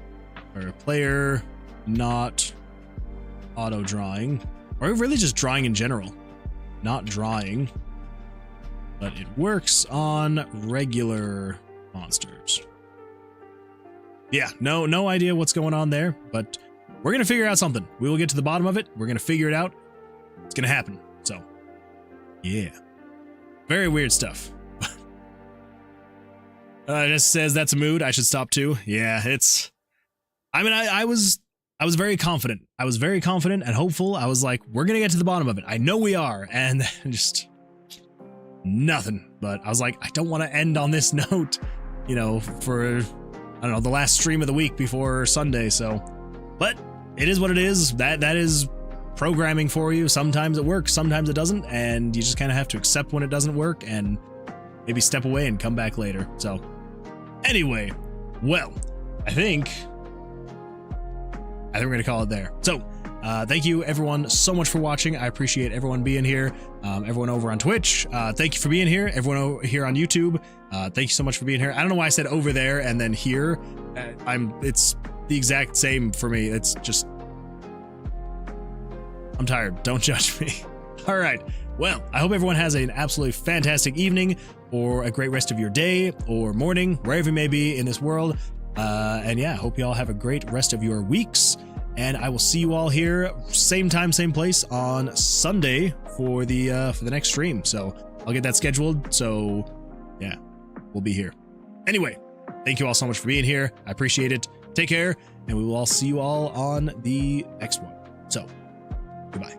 or player not auto drawing, or really just drawing in general, not drawing, but it works on regular monsters. Yeah, no idea what's going on there, but we're gonna figure out something. We will get to the bottom of it. We're gonna figure it out. It's gonna happen. So, yeah, very weird stuff. It just says that's a mood. I should stop too. Yeah, it's. I mean, I was very confident. I was very confident and hopeful. I was like, we're gonna get to the bottom of it. I know we are, and just nothing. But I was like, I don't want to end on this note, you know, for I don't know, the last stream of the week before Sunday. So, but it is what it is. That is programming for you. Sometimes it works, sometimes it doesn't, and you just kind of have to accept when it doesn't work and maybe step away and come back later. So, anyway, well, I think we're gonna call it there. So, thank you everyone so much for watching. I appreciate everyone being here. Everyone over on Twitch, thank you for being here. Everyone over here on YouTube, thank you so much for being here. I don't know why I said over there and then here. It's the exact same for me. It's just, I'm tired. Don't judge me. All right. Well, I hope everyone has an absolutely fantastic evening or a great rest of your day or morning, wherever you may be in this world. And yeah, hope you all have a great rest of your weeks. And I will see you all here, same time, same place on Sunday for the next stream. So I'll get that scheduled. So yeah, we'll be here. Anyway, thank you all so much for being here. I appreciate it. Take care, and we will all see you all on the next one. So, goodbye.